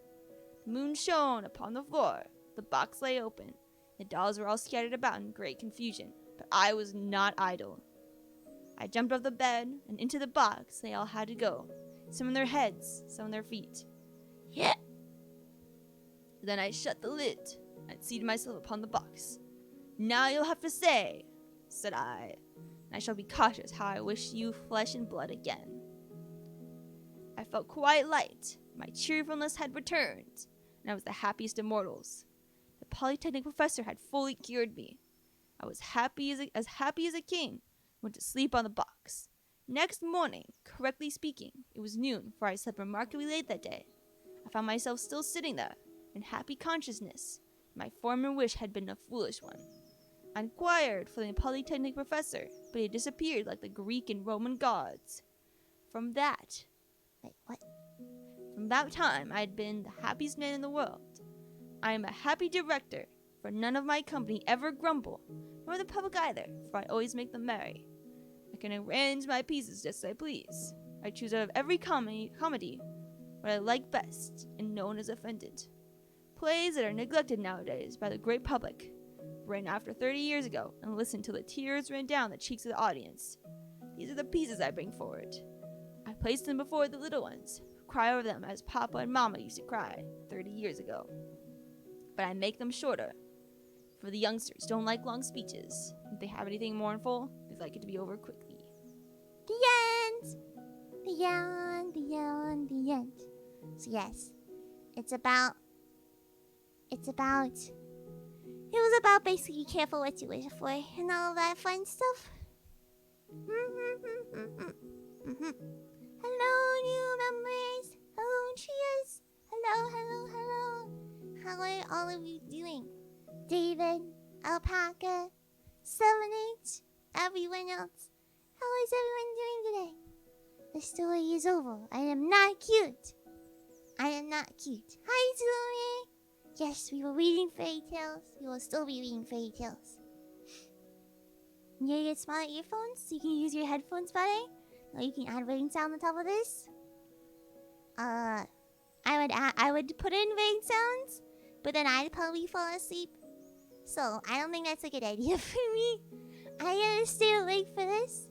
The moon shone upon the floor, the box lay open, the dolls were all scattered about in great confusion, but I was not idle. I jumped off the bed, and into the box they all had to go, some on their heads, some on their feet. Yeah. Then I shut the lid, and seated myself upon the box. Now you'll have to say, said I, and I shall be cautious how I wish you flesh and blood again. I felt quite light, my cheerfulness had returned, and I was the happiest of mortals. The Polytechnic professor had fully cured me. I was happy as a king, went to sleep on the box. Next morning, correctly speaking, it was noon, for I slept remarkably late that day. I found myself still sitting there, in happy consciousness. My former wish had been a foolish one. I inquired for the Polytechnic professor, but he had disappeared like the Greek and Roman gods. From that time, I had been the happiest man in the world. I am a happy director, for none of my company ever grumble, nor the public either, for I always make them merry. I can arrange my pieces just as I please. I choose out of every comedy what I like best, and no one is offended. Plays that are neglected nowadays by the great public ran after 30 years ago and listened till the tears ran down the cheeks of the audience. These are the pieces I bring forward. I place them before the little ones, who cry over them as Papa and Mama used to cry 30 years ago. But I make them shorter, for the youngsters don't like long speeches. If they have anything mournful, they like it to be over quickly. The end! The end, the end, the end. So yes, it was about basically careful what you wish for and all that fun stuff. Hello, new members. Hello, cheers. Hello, hello, hello. How are all of you doing? David, Alpaca, 7H, everyone else. How is everyone doing today? The story is over. I am not cute. I am not cute. Hi, Zoe. Yes, we were reading fairy tales. We will still be reading fairy tales. You get smaller earphones so you can use your headphones better. Or you can add rain sound on top of this. I would put in rain sounds, but then I'd probably fall asleep. So I don't think that's a good idea for me. I gotta stay awake for this.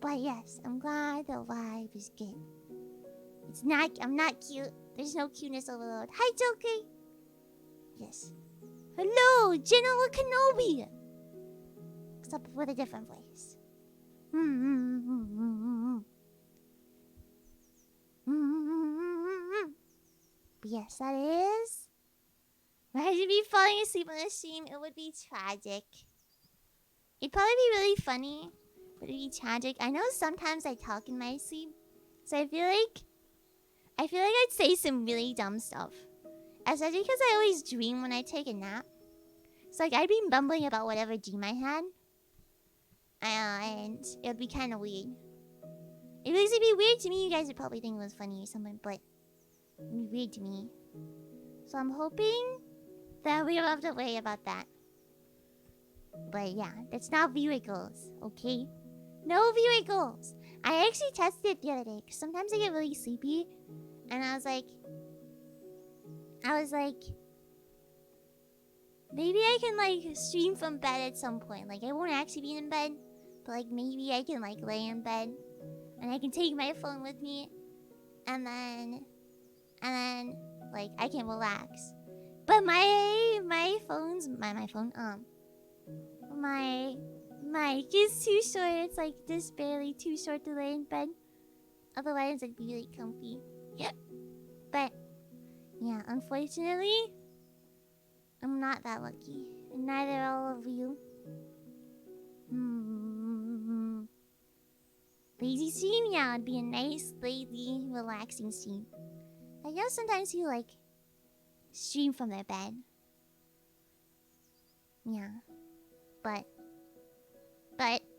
But yes, I'm glad the vibe is good. I'm not cute. There's no cuteness overload. Hi, Joker. Yes. Hello, General Kenobi. Except with a different voice. But yes, that is. Imagine me falling asleep on a stream. It would be tragic. It'd probably be really funny, but it'd be tragic. I know sometimes I talk in my sleep, so I feel like I'd say some really dumb stuff. Especially because I always dream when I take a nap. So like I'd be mumbling about whatever dream I had. And it would be kind of weird. It would be weird to me. You guys would probably think it was funny or something, but it would be weird to me. So I'm hoping that we don't have to worry about that. But yeah, that's not viewer goals, okay? No viewer goals. I actually tested it the other day, because sometimes I get really sleepy. And I was like, maybe I can like stream from bed at some point. Like I won't actually be in bed, but like maybe I can like lay in bed and I can take my phone with me, and then like I can relax. But my phone, my mic is too short. It's like just barely too short to lay in bed. Otherwise, I'd be really comfy. Yep. But yeah, unfortunately, I'm not that lucky, and neither are all of you. Lazy stream, yeah, it'd be a nice, lazy, relaxing stream. I know sometimes you like stream from their bed. Yeah, but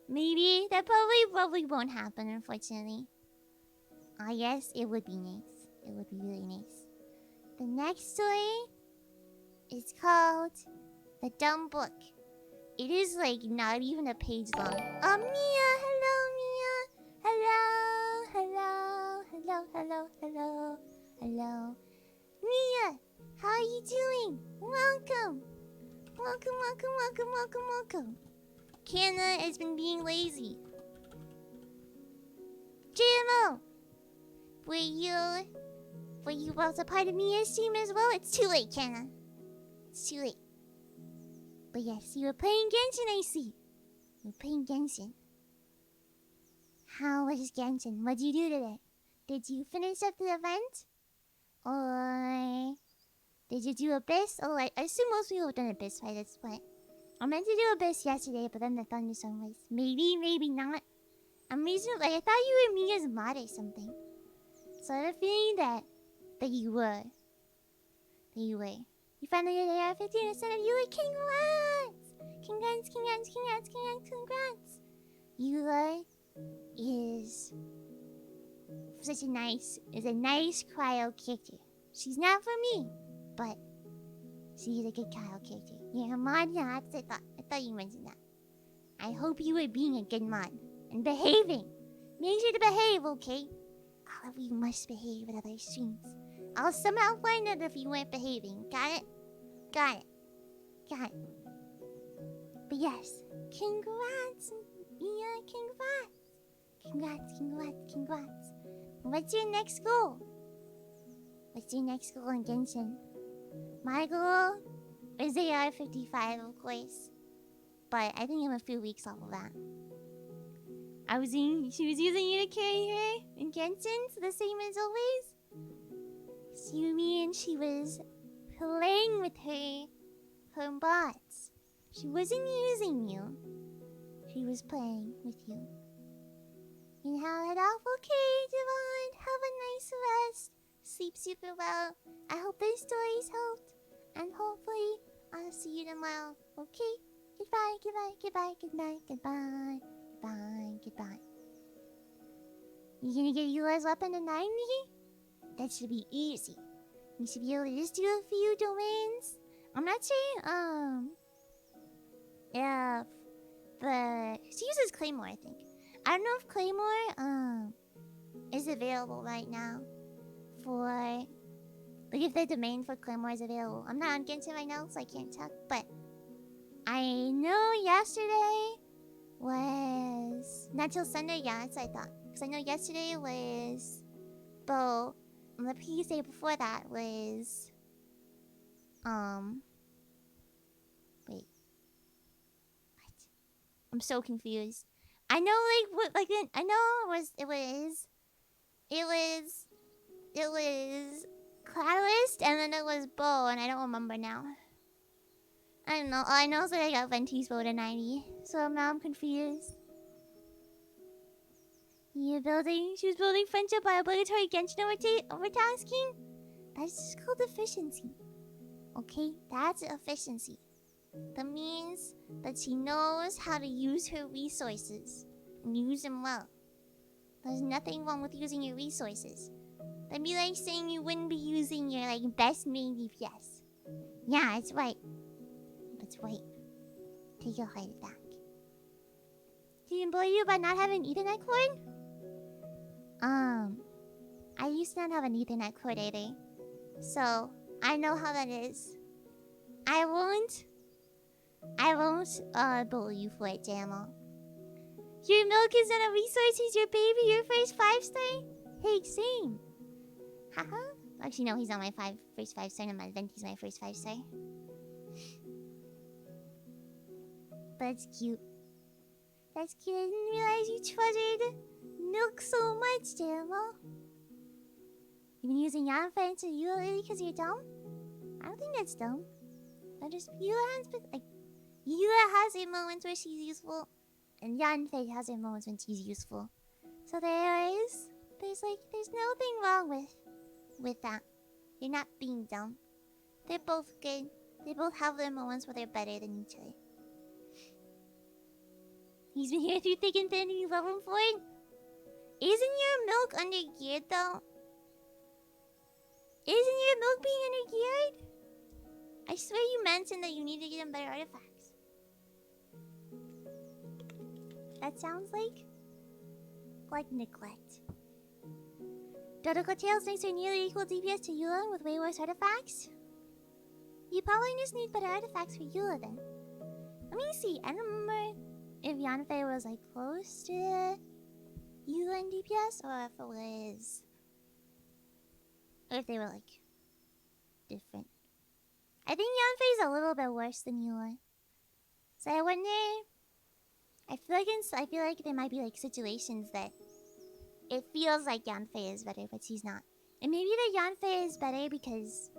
maybe that probably won't happen, unfortunately. Yes, it would be nice. It would be really nice. The next story is called The Dumb Book. It is like not even a page long. Mia, hello, Mia. Hello. Mia, how are you doing? Welcome. Kanna has been being lazy. JMO, were you also part of Mia's stream as well? It's too late, Kanna. It's too late. But yes, you were playing Genshin, I see. You were playing Genshin. How was Genshin? What'd you do today? Did you finish up the event? Or did you do Abyss? Oh, I assume most people have done Abyss by this point. I meant to do Abyss yesterday, but then the thunderstorm was maybe not. I'm reasonably, I thought you were Mia's mod or something. So I have a feeling that you were. You finally did AR-15 instead of you. Congrats! Congrats! Eula is a nice cryo character. She's not for me, but she's a good cryo character. Yeah, mod, yeah, I thought you mentioned that. I hope you were being a good mod and behaving. Make sure to behave, okay? All of you must behave at other streams. I'll somehow find out if you weren't behaving. Got it. But yes, congrats, Mia, congrats. What's your next goal? In Genshin? My goal is AR-55, of course. But I think I'm a few weeks off of that. She was using you to carry her in Genshin, so the same as always. She was playing with her bots. She wasn't using you. She was playing with you. You have it off, okay, Devon. Have a nice rest. Sleep super well. I hope these stories helped. And hopefully, I'll see you tomorrow. Okay? Goodbye. You gonna get yours up in the 90? That should be easy. You should be able to just do a few domains. I'm not saying, if she uses Claymore, I think. I don't know if Claymore, is available right now for, like, if the domain for Claymore is available. I'm not on Genshin right now, so I can't check, but I know yesterday was, not till Sunday, yeah, that's what I thought. Because I know yesterday was Bow, and the previous day before that was, wait. What? I'm so confused. I know, I know it was Catalyst, and then it was Bow, and I don't remember now. I don't know. All I know is that I got Venti's Bow to 90, so now I'm confused. She was building friendship by obligatory Genshin overtasking? That's just called efficiency. Okay? That's efficiency. That means that she knows how to use her resources and use them well. There's nothing wrong with using your resources. That'd be like saying you wouldn't be using your best main DPS. Yeah, it's right. Take your heart back. Did it bore you about not having Ethernet cord? I used to not have an Ethernet cord either. So, I know how that is. I won't bully you for it, JMO. Your milk is not a resource, he's your baby, your first 5-star? Hey, same. Haha, Actually, no, he's not my first 5-star. No, my Venti's my first 5-star. That's cute. That's cute. I didn't realize you treasured milk so much, Demo. You've been using Yanfei into Eula because you're dumb? I don't think that's dumb. I just Eula has her moments where she's useful, and Yanfei has her moments when she's useful. So there's nothing wrong with that. You're not being dumb. They're both good. They both have their moments where they're better than each other. He's been here through thick and thin and you love him for it? Isn't your milk under-geared though? Isn't your milk being under-geared? I swear you mentioned that you need to get him better artifacts. That sounds like neglect. Dodoko Tails makes her nearly equal DPS to Eula with way worse artifacts? You probably just need better artifacts for Eula then. Let me see, I don't remember if Yanfei was like close to Eula in DPS or if it was... or if they were like different. I think Yanfei's a little bit worse than Eula. So I wonder... I feel like there might be like situations that it feels like Yanfei is better, but she's not. And maybe the Yanfei is better because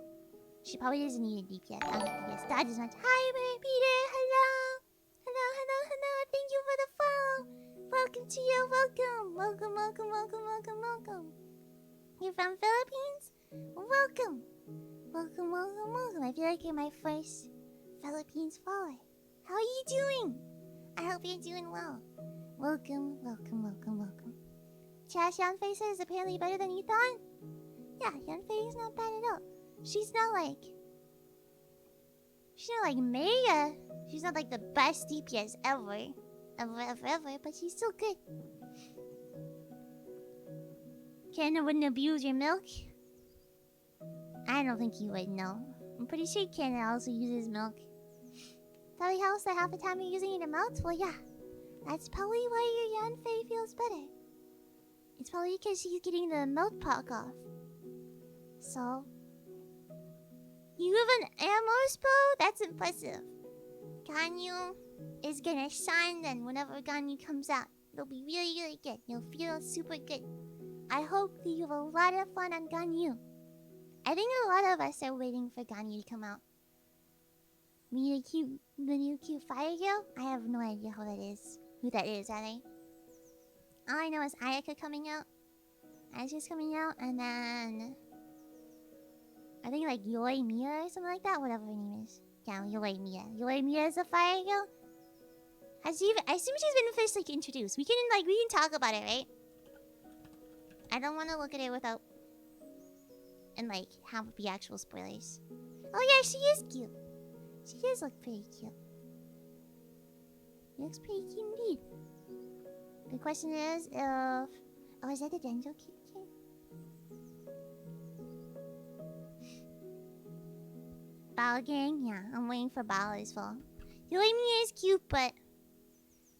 she probably doesn't need a DPS. DPS dodge as much. Hi, Peter. Hello. Hello. Thank you for the follow. Welcome to you. Welcome. You're from Philippines? Welcome. I feel like you're my first Philippines follower. How are you doing? I hope you're doing well. Welcome. Trash Yanfei says apparently better than you thought? Yeah, Yanfei is not bad at all. She's not like mega. She's not like the best DPS ever, but she's still good. Kenna wouldn't abuse your milk? I don't think you would, no. I'm pretty sure Kenna also uses milk. Probably helps that half the time you're using it to melt? Well, yeah. That's probably why your Yanfei feels better. It's probably because she's getting the melt puck off. So... you have an Amos bow? That's impressive. Ganyu is gonna shine then whenever Ganyu comes out. It'll be really, really good. You'll feel super good. I hope that you have a lot of fun on Ganyu. I think a lot of us are waiting for Ganyu to come out. The new cute fire girl? I have no idea who that is, are they? All I know is Ayaka coming out. Ayaka's coming out, and then... I think like Yoi Mia or something like that, whatever her name is. Yeah, Yoi Mia. Yoi Mia is a fire girl? I assume she's been officially introduced. We can talk about it, right? I don't want to look at it without... and like, have it be actual spoilers. Oh yeah, she is cute. She does look pretty cute. She looks pretty cute indeed. The question is if... oh, is that the Denjo kid? Bal gang? Yeah, I'm waiting for Bal as well. Yoimiya is cute, but...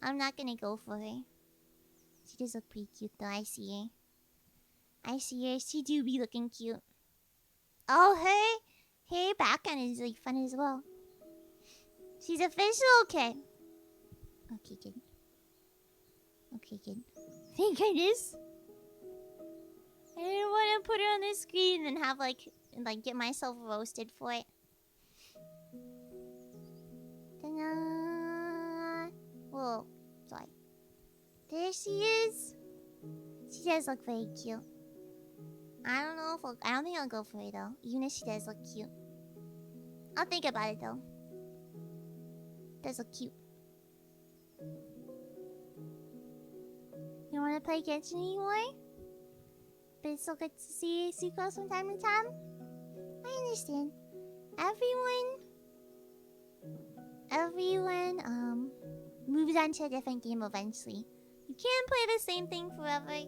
I'm not gonna go for her. She does look pretty cute though, I see her. She do be looking cute. Oh, her background is like fun as well. She's official? Okay. Okay, good. Thank goodness. I didn't want to put her on the screen and have and get myself roasted for it. Ta-da! Whoa, sorry. There she is. She does look very cute. I don't think I'll go for her though, even if she does look cute. I'll think about it though. Does look cute. You don't want to play Genshin anymore? But it's so good to see Suko from time to time? I understand. Everyone moves on to a different game eventually. You can't play the same thing forever,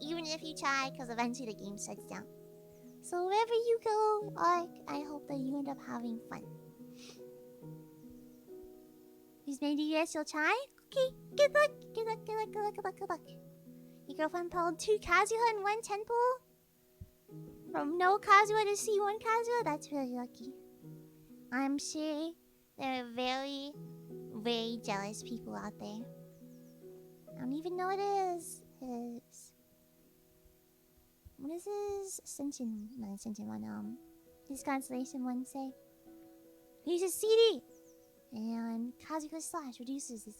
even if you try, because eventually the game shuts down. So wherever you go, Ark, I hope that you end up having fun. Who's made yes, you'll try? Okay, good luck. Your girlfriend pulled 2 Kazuha and 1 Tenpool? From no Kazuha to C1 Kazuha, that's really lucky. I'm sure there are very, very jealous people out there. I don't even know what it is. What is his Ascension? Not Ascension one. His Constellation one say. He's a CD! And Kazuha Slash reduces this.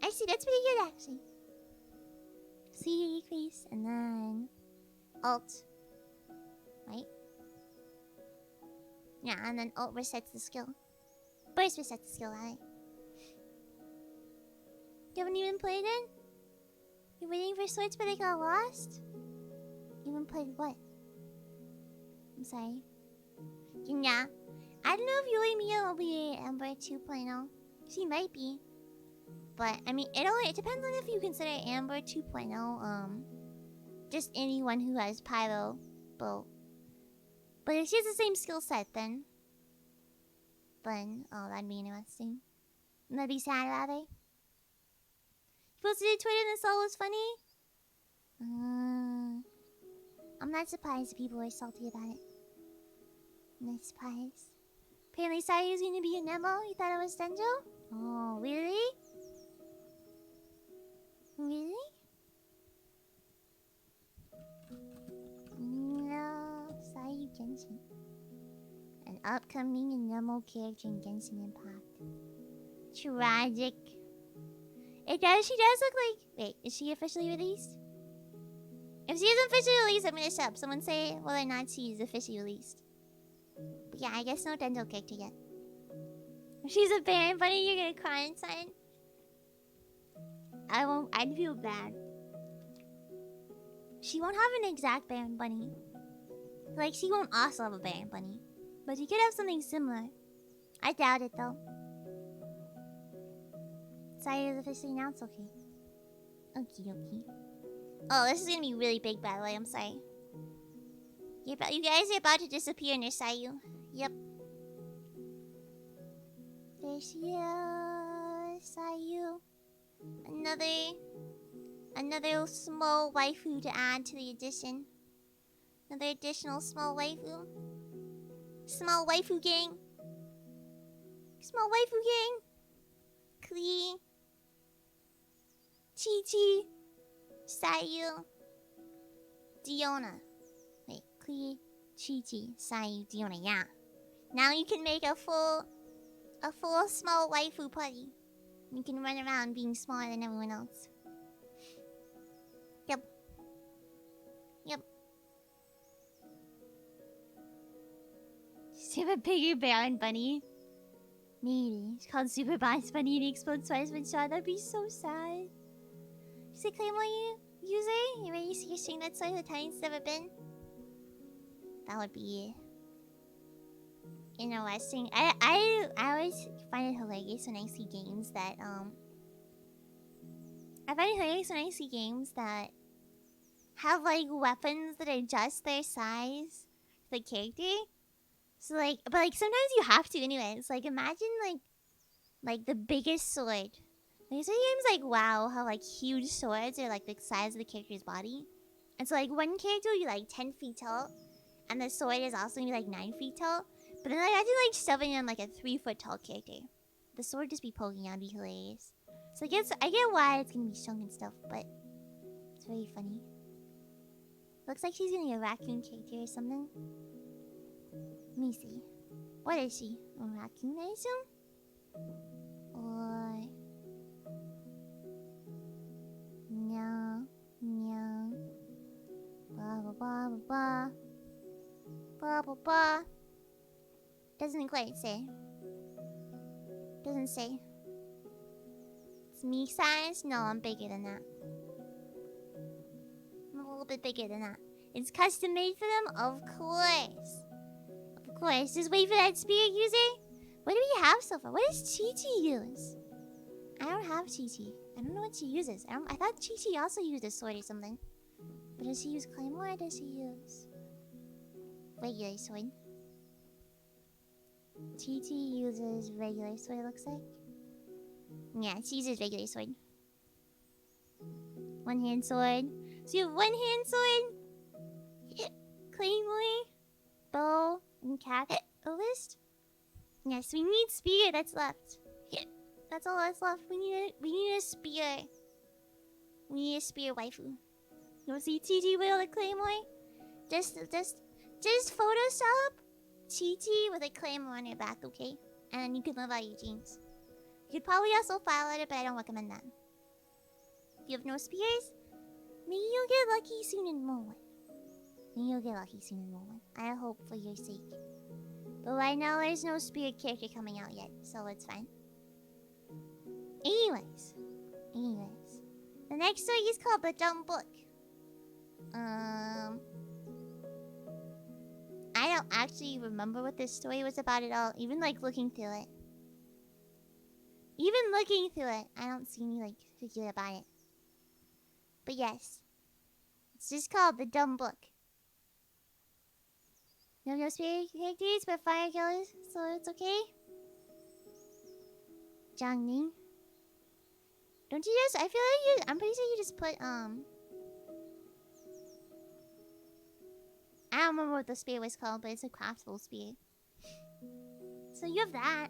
Actually, that's pretty good, actually. CD decrease, and then Alt. Right? Yeah, and then Alt resets the skill. Burst resets the skill, right? You haven't even played it? You're waiting for Swords but they got lost? You haven't played what? I'm sorry. Yeah. I don't know if Yui Mia will be Amber 2.0. She might be. But, I mean, it depends on if you consider Amber 2.0, just anyone who has Pyro bow. But if she has the same skill set, then, oh, that'd be interesting. That'd be sad, rather. Supposed to do Twitter and the soul was funny? I'm not surprised people are salty about it. I'm not surprised. Apparently Sayu's gonna be a Nemo? You thought it was Denjo? Oh, really? Really? No, Sayu Genshin. An upcoming Nemo character in Genshin Impact. Tragic. She does look like... Wait, is she officially released? If she isn't officially released, I'm gonna sub. Someone say whether or not she is officially released. But yeah, I guess no Dental character yet. If she's a Baron Bunny, you're gonna cry inside. I won't. I'd feel bad. She won't have an exact Baron Bunny. Like, she won't also have a Baron Bunny. But she could have something similar. I doubt it, though. Sorry, it was officially announced. Okay. Okie dokie. Oh, this is gonna be really big, by the way. I'm sorry. You guys are about to disappear near Sayu. Yep. There she is. Sayu. Another small waifu to add to the addition. Another additional small waifu. Small waifu gang. Small waifu gang. Klee. Chi-Chi. Sayu. Diona. Wait, Klee, Chi-Chi, Sayu, Diona, yeah. Now you can make a full small waifu party. You can run around being smaller than everyone else. Yep. Super Piggy Baron Bunny. Maybe. It's called Super Boss Bunny and he explodes twice when shot. That'd be so sad. Is it Claymore user? You ready to see your string that's like the tiniest it's ever been? That would be interesting. I always find it hilarious when I see games that have like weapons that are just their size, the character. So like, but like sometimes you have to anyway. It's like imagine like the biggest sword. These are games like WoW have like huge swords are like the size of the character's body. And so like one character will be like 10 feet tall. And the sword is also gonna be like 9 feet tall. But then like, I think like shoving in like a 3 foot tall character. The sword just be poking out, be hilarious. So I get why it's gonna be strong and stuff, but it's very funny. Looks like she's gonna be a raccoon character or something. Let me see. What is she? A raccoon, I assume? Or... No. Blah, blah, blah, blah, blah, blah, blah. Doesn't quite say. Doesn't say. It's me size? No, I'm bigger than that. I'm a little bit bigger than that. It's custom made for them? Of course. Of course. Just wait for that spirit user. What do we have so far? What does Chi-Chi use? I don't have Chi-Chi. I don't know what she uses. I thought Chi-Chi also used a sword or something. But does she use Claymore or does she use regular sword? Chi-Chi uses regular sword, it looks like. Yeah, she uses regular sword. One hand sword. So you have one hand sword? claymore, bow, and catalyst. Yes, we need spear that's left. Yeah, that's all that's left. We need a spear. We need a spear waifu. You see TT with a claymore? Just Photoshop TT with a claymore on your back, okay? And then you can live out your dreams. You could probably also file it, but I don't recommend that. If you have no spears, maybe you'll get lucky soon in Moonlight. Maybe you'll get lucky soon in Moonlight. I hope for your sake. But right now, there's no spirit character coming out yet, so it's fine. Anyways. The next story is called The Dumb Book. I don't actually remember what this story was about at all, even like looking through it. I don't see any like figure about it. But yes, it's just called The Dumb Book. No spirit characters, but fire killers, so it's okay. Jiangning. Don't you just? I feel like I'm pretty sure you just put I don't remember what the spear was called, but it's a craftable spear. So you have that,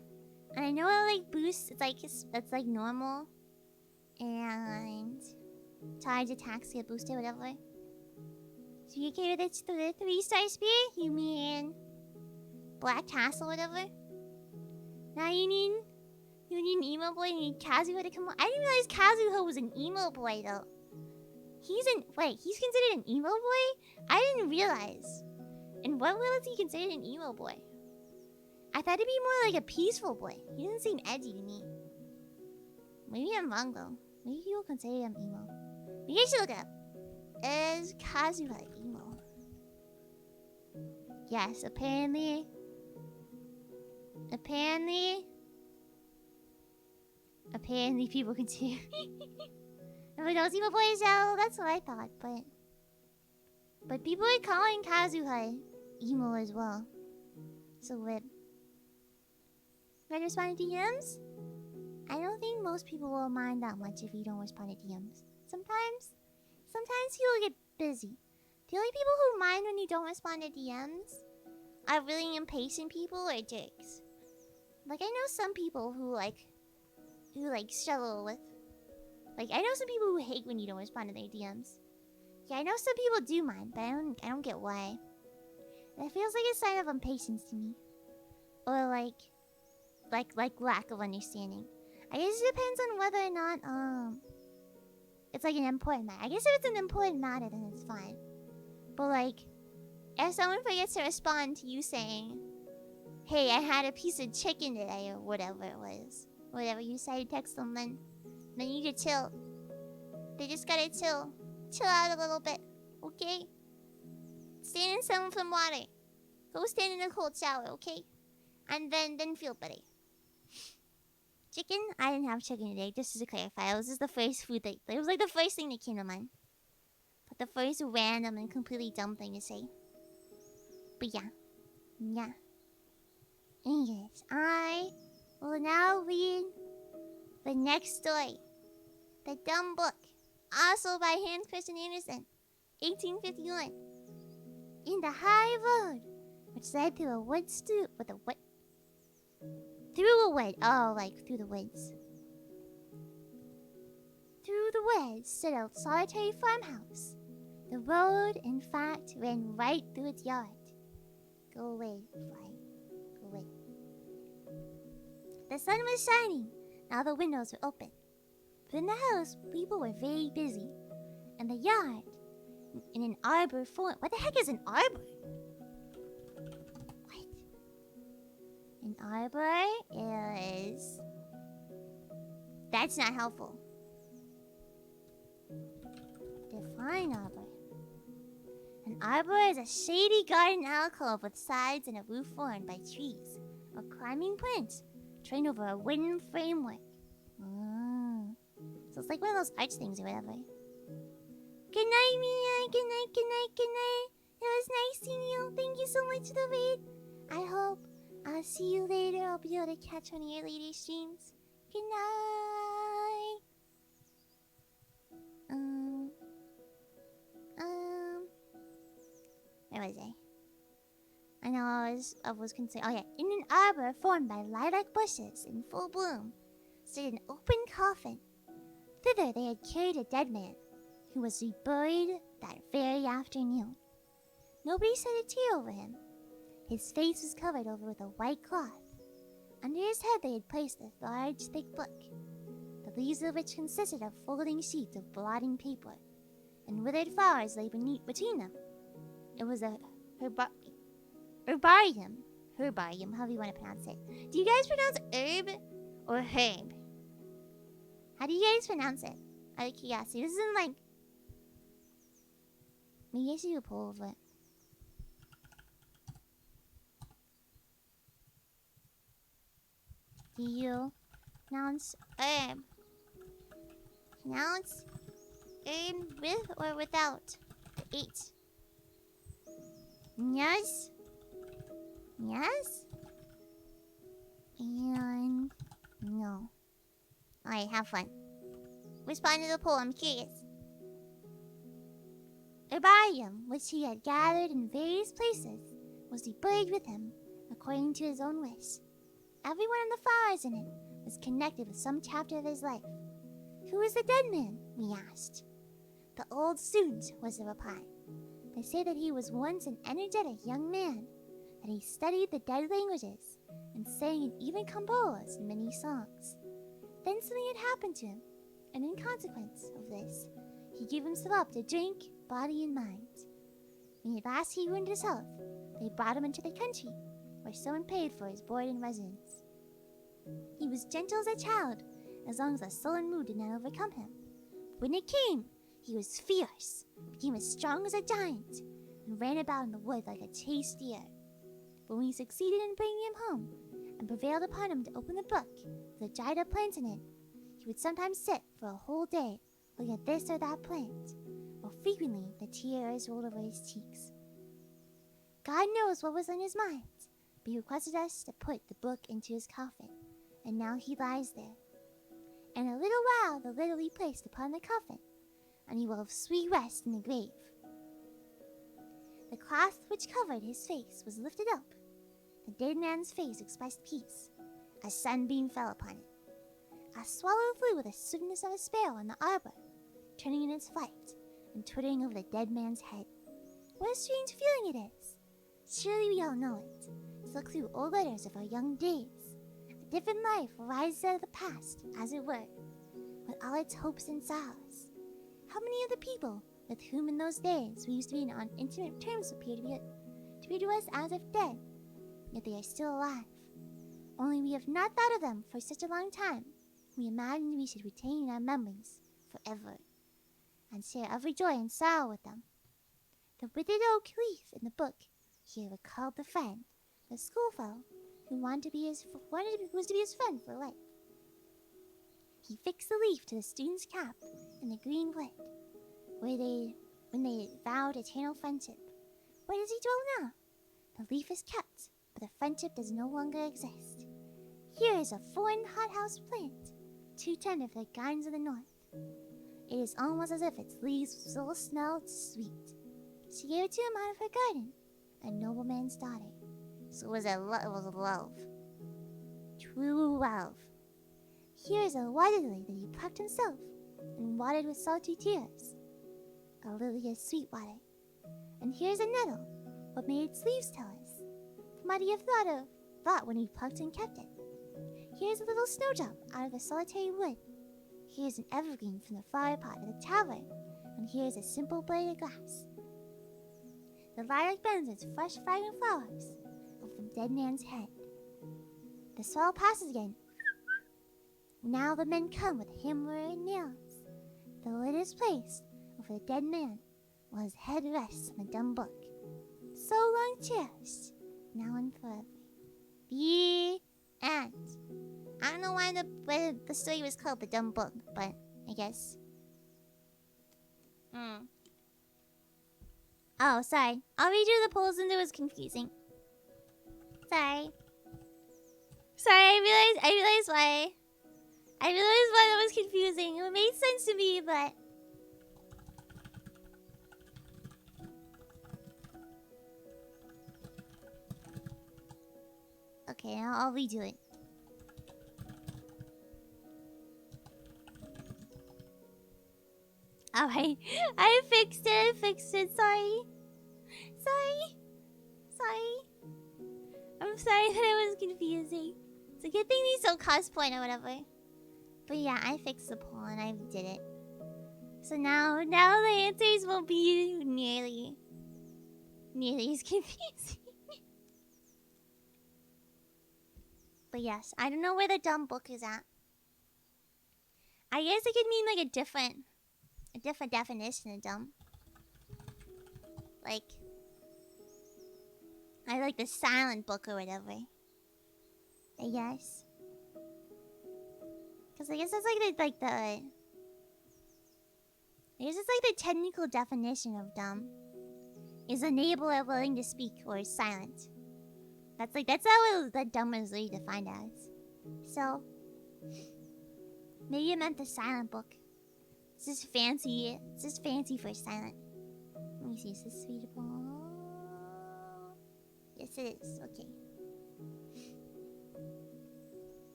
and I know it like boosts. It's like normal, and charge attacks get boosted, whatever. So you okay with it? The 3-star spear? You mean Black Castle, whatever? Now you need an emo boy. You need Kazuha to come on. I didn't realize Kazuha was an emo boy though. He's considered an emo boy? I didn't realize. In what way is he considered an emo boy? I thought he'd be more like a peaceful boy. He doesn't seem edgy to me. Maybe I'm wrong though. Maybe people consider him emo. You guys should look it up. Is Kazuha emo? Yes, apparently people consider Everyone knows emo boys, so that's what I thought, but people are calling Kazuha emo as well. So what? Ready to respond to DMs? I don't think most people will mind that much if you don't respond to DMs. Sometimes people get busy. The only people who mind when you don't respond to DMs are really impatient people or jerks. Like I know some people who struggle with. Like I know some people who hate when you don't respond to their DMs. Yeah, I know some people do mind, but I don't get why. That feels like a sign of impatience to me, or like lack of understanding. I guess it depends on whether or not it's like an important matter. I guess if it's an important matter, then it's fine. But like, if someone forgets to respond to you saying, "Hey, I had a piece of chicken today," or whatever it was, whatever you say, text them, then you need to chill. They just gotta chill out a little bit, okay? Stand in some water. Go stand in a cold shower, okay? And then feel better. Chicken? I didn't have chicken today, just to clarify. This is the first food that... It was like the first thing that came to mind. But the first random and completely dumb thing to say. But yeah. Anyways, I will now read the next story. The Dumb Book. Also by Hans Christian Andersen. 1851. In the high road, which led through a wood with a what? Through a wood. Oh, like through the woods. Through the woods stood a solitary farmhouse. The road, in fact, ran right through its yard. Go away, fly. Go away. The sun was shining. Now the windows were open. But in the house, people were very busy. In the yard, in an arbor form. What the heck is an arbor? What? An arbor is... That's not helpful. Define arbor. An arbor is a shady garden alcove with sides and a roof formed by trees or climbing plants trained over a wooden framework. So it's like one of those arch things or whatever. Good night, Mia. Good night. It was nice seeing you. Thank you so much for the read. I hope I'll see you later. I'll be able to catch one of your later streams. Good night. Where was I? I know I was considering. Oh yeah, in an arbor formed by lilac bushes in full bloom, stood an open coffin. Thither they had carried a dead man, who was to be buried that very afternoon. Nobody shed a tear over him. His face was covered over with a white cloth. Under his head they had placed a large, thick book, the leaves of which consisted of folding sheets of blotting paper, and withered flowers lay between them. It was a herbarium, however you want to pronounce it. Do you guys pronounce herb or herb? How do you guys pronounce it? Out of curiosity. This isn't like... Maybe I should do a poll of it. Do you pronounce herb? Pronounce herb with or without the H? Yes? Yes? And no. Alright, have fun. Respond to the poll, I'm curious. Herbarium, which he had gathered in various places, was to be buried with him, according to his own wish. Every one of the flowers in it was connected with some chapter of his life. Who was the dead man? We asked. The old student was the reply. They say that he was once an energetic young man, that he studied the dead languages, and sang and even composed many songs. Then something had happened to him, and in consequence of this, he gave himself up to drink, body and mind. When at last he ruined his health, they brought him into the country, where someone paid for his board and residence. He was gentle as a child, as long as the sullen mood did not overcome him. But when it came, he was fierce, became as strong as a giant, and ran about in the wood like a chased deer. But when we succeeded in bringing him home, and prevailed upon him to open the book with a dried up plant in it, he would sometimes sit for a whole day looking at this or that plant, while frequently the tears rolled over his cheeks. God knows what was in his mind, but he requested us to put the book into his coffin, and now he lies there. In a little while the lid will be placed upon the coffin, and he will have sweet rest in the grave. The cloth which covered his face was lifted up. The dead man's face expressed peace. A sunbeam fell upon it. A swallow flew with the swiftness of a sparrow in the arbor, turning in its flight and twittering over the dead man's head. What a strange feeling it is! Surely we all know it. To look through old letters of our young days. A different life arises out of the past, as it were, with all its hopes and sorrows. How many of the people with whom in those days we used to be on intimate terms appear to us as if dead, yet they are still alive. Only we have not thought of them for such a long time. We imagined we should retain our memories forever, and share every joy and sorrow with them. The withered oak leaf in the book here recalled the friend, the schoolfellow, who was to be his friend for life. He fixed the leaf to the student's cap in the green wood, when they vowed eternal friendship. Where does he dwell now? The leaf is kept, but the friendship does no longer exist. Here is a foreign hothouse plant, too tender for the gardens of the north. It is almost as if its leaves still smelled sweet. She gave it to him out of her garden, a nobleman's daughter. So it was love. True love. Here is a water lily that he plucked himself and watered with salty tears. A lily of sweet water. And here's a nettle, what may its leaves tell us? What might he have thought when he plucked and kept it? Here's a little snowdrop out of the solitary wood. Here's an evergreen from the flower pot of the tavern, and here's a simple blade of grass. The lilac bends its fresh fragrant flowers over the dead man's head. The swallow passes again. Now the men come with hammer and nails. The lid is placed over the dead man, while his head rests on the dumb book, so long cherished, now and forever. The end. I don't know why the story was called The Dumb Book, but I guess. Oh, sorry. I'll redo the polls and it was confusing. Sorry. I realized why. I realized why that was confusing. It made sense to me, but... Okay, I'll redo it. Alright. I fixed it. Sorry. I'm sorry that it was confusing. It's a good thing these don't cost point or whatever. But yeah, I fixed the poll and I did it. So now the answers won't be nearly as confusing. But yes, I don't know where the dumb book is at. I guess it could mean like a different definition of dumb. Like, I like the silent book or whatever. I guess. Cause I guess that's like the I guess it's like the technical definition of dumb is unable or willing to speak or silent. That's how the dumb is really defined as. So maybe it meant the silent book. It's just fancy. It's just fancy for silent. Let me see. Is this readable? Yes, it is. Okay.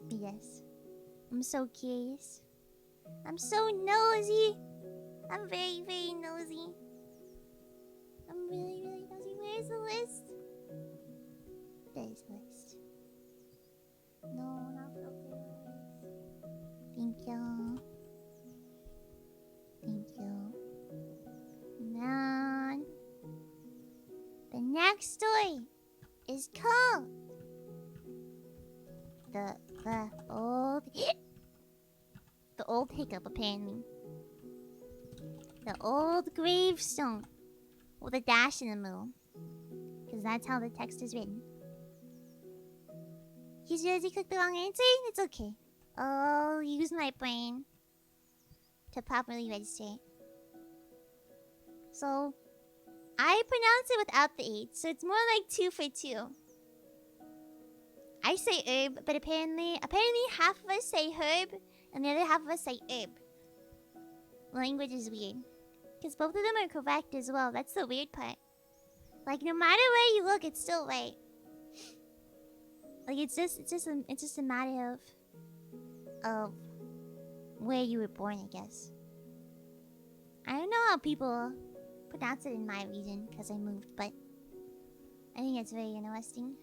Yes. I'm so curious. I'm so nosy. I'm very, very nosy. I'm really, really nosy. Where's the list? There's the list. No, not focus. Thank you. Thank you. And the next story is called the old hiccup, apparently. The Old Gravestone with a dash in the middle, because that's how the text is written. He's realized he clicked the wrong answer. It's okay. I'll use my brain to properly register it. So I pronounce it without the H, so it's more like 2 for 2. I say herb, but apparently half of us say herb, and the other half of us say herb. Language is weird, because both of them are correct as well. That's the weird part. Like, no matter where you look, it's still right. Like, it's just a matter of where you were born, I guess. I don't know how people pronounce it in my region, because I moved, but I think it's very interesting.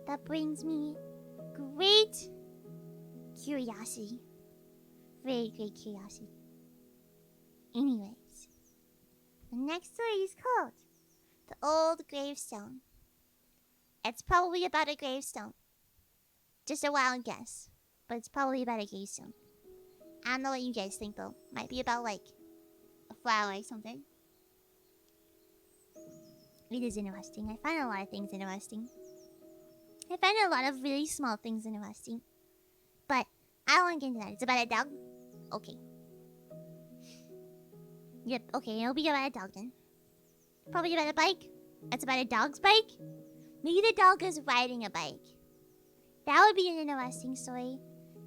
That brings me great curiosity. Very great curiosity. Anyways, the next story is called The Old Gravestone. It's probably about a gravestone. Just a wild guess, but it's probably about a gravestone. I don't know what you guys think though. Might be about like a flower or something. It is interesting. I find a lot of things interesting. I find a lot of really small things interesting. But I don't want to get into that. It's about a dog? Okay. Yep, okay, it'll be about a dog then. Probably about a bike. It's about a dog's bike. Maybe the dog is riding a bike. That would be an interesting story.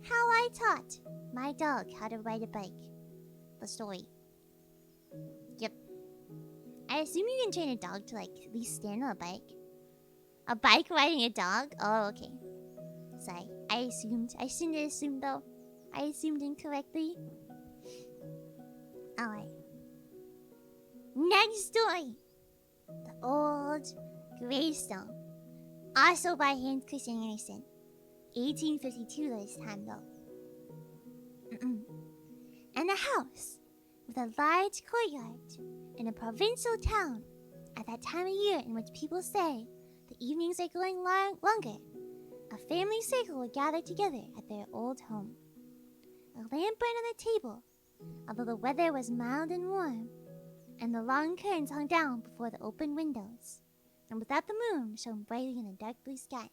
How I taught my dog how to ride a bike. The story. Yep. I assume you can train a dog to like at least stand on a bike. A bike riding a dog? Oh, okay. Sorry. I shouldn't have assumed though. I assumed incorrectly. Alright. Next story. The Old Gravestone. Also by Hans Christian Andersen. 1852 this time though. And a house with a large courtyard in a provincial town at that time of year in which people say the evenings are growing longer. A family circle would gather together at their old home. A lamp burned on the table, although the weather was mild and warm, and the long curtains hung down before the open windows, and without the moon shone brightly in the dark blue sky.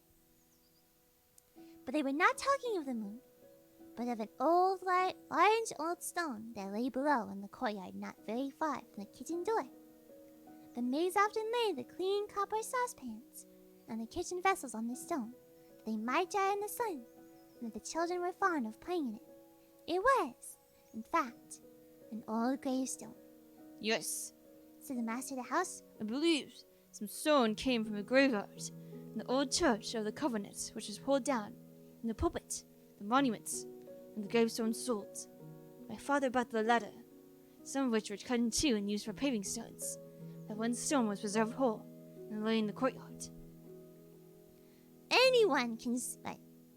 But they were not talking of the moon, but of an large old stone that lay below in the courtyard not very far from the kitchen door. The maids often laid the clean copper saucepans and the kitchen vessels on the stone, that they might dry in the sun, and that the children were fond of playing in it. It was, in fact, an old gravestone. Yes, said the master of the house. I believe some stone came from a graveyard in the old church of the Covenant, which was pulled down, and the pulpit, the monuments, and the gravestone sold. My father bought the latter, some of which were cut in two and used for paving stones. That one stone was preserved whole and lay in the courtyard. Anyone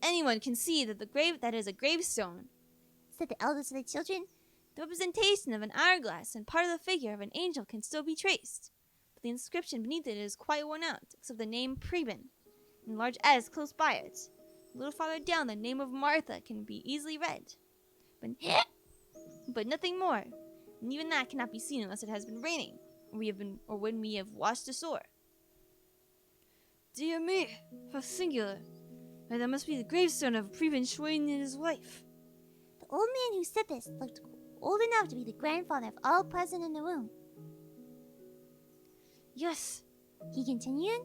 Anyone can see that that is a gravestone. said the eldest of the children. The representation of an hourglass and part of the figure of an angel can still be traced, but the inscription beneath it is quite worn out, except the name Preben, and large S close by it. A little farther down, the name of Martha can be easily read, but nothing more, and even that cannot be seen unless it has been raining, or when we have washed ashore. Dear me, how singular! Why, that must be the gravestone of Preben Schwein and his wife. The old man who said this looked old enough to be the grandfather of all present in the room. Yes, He continued.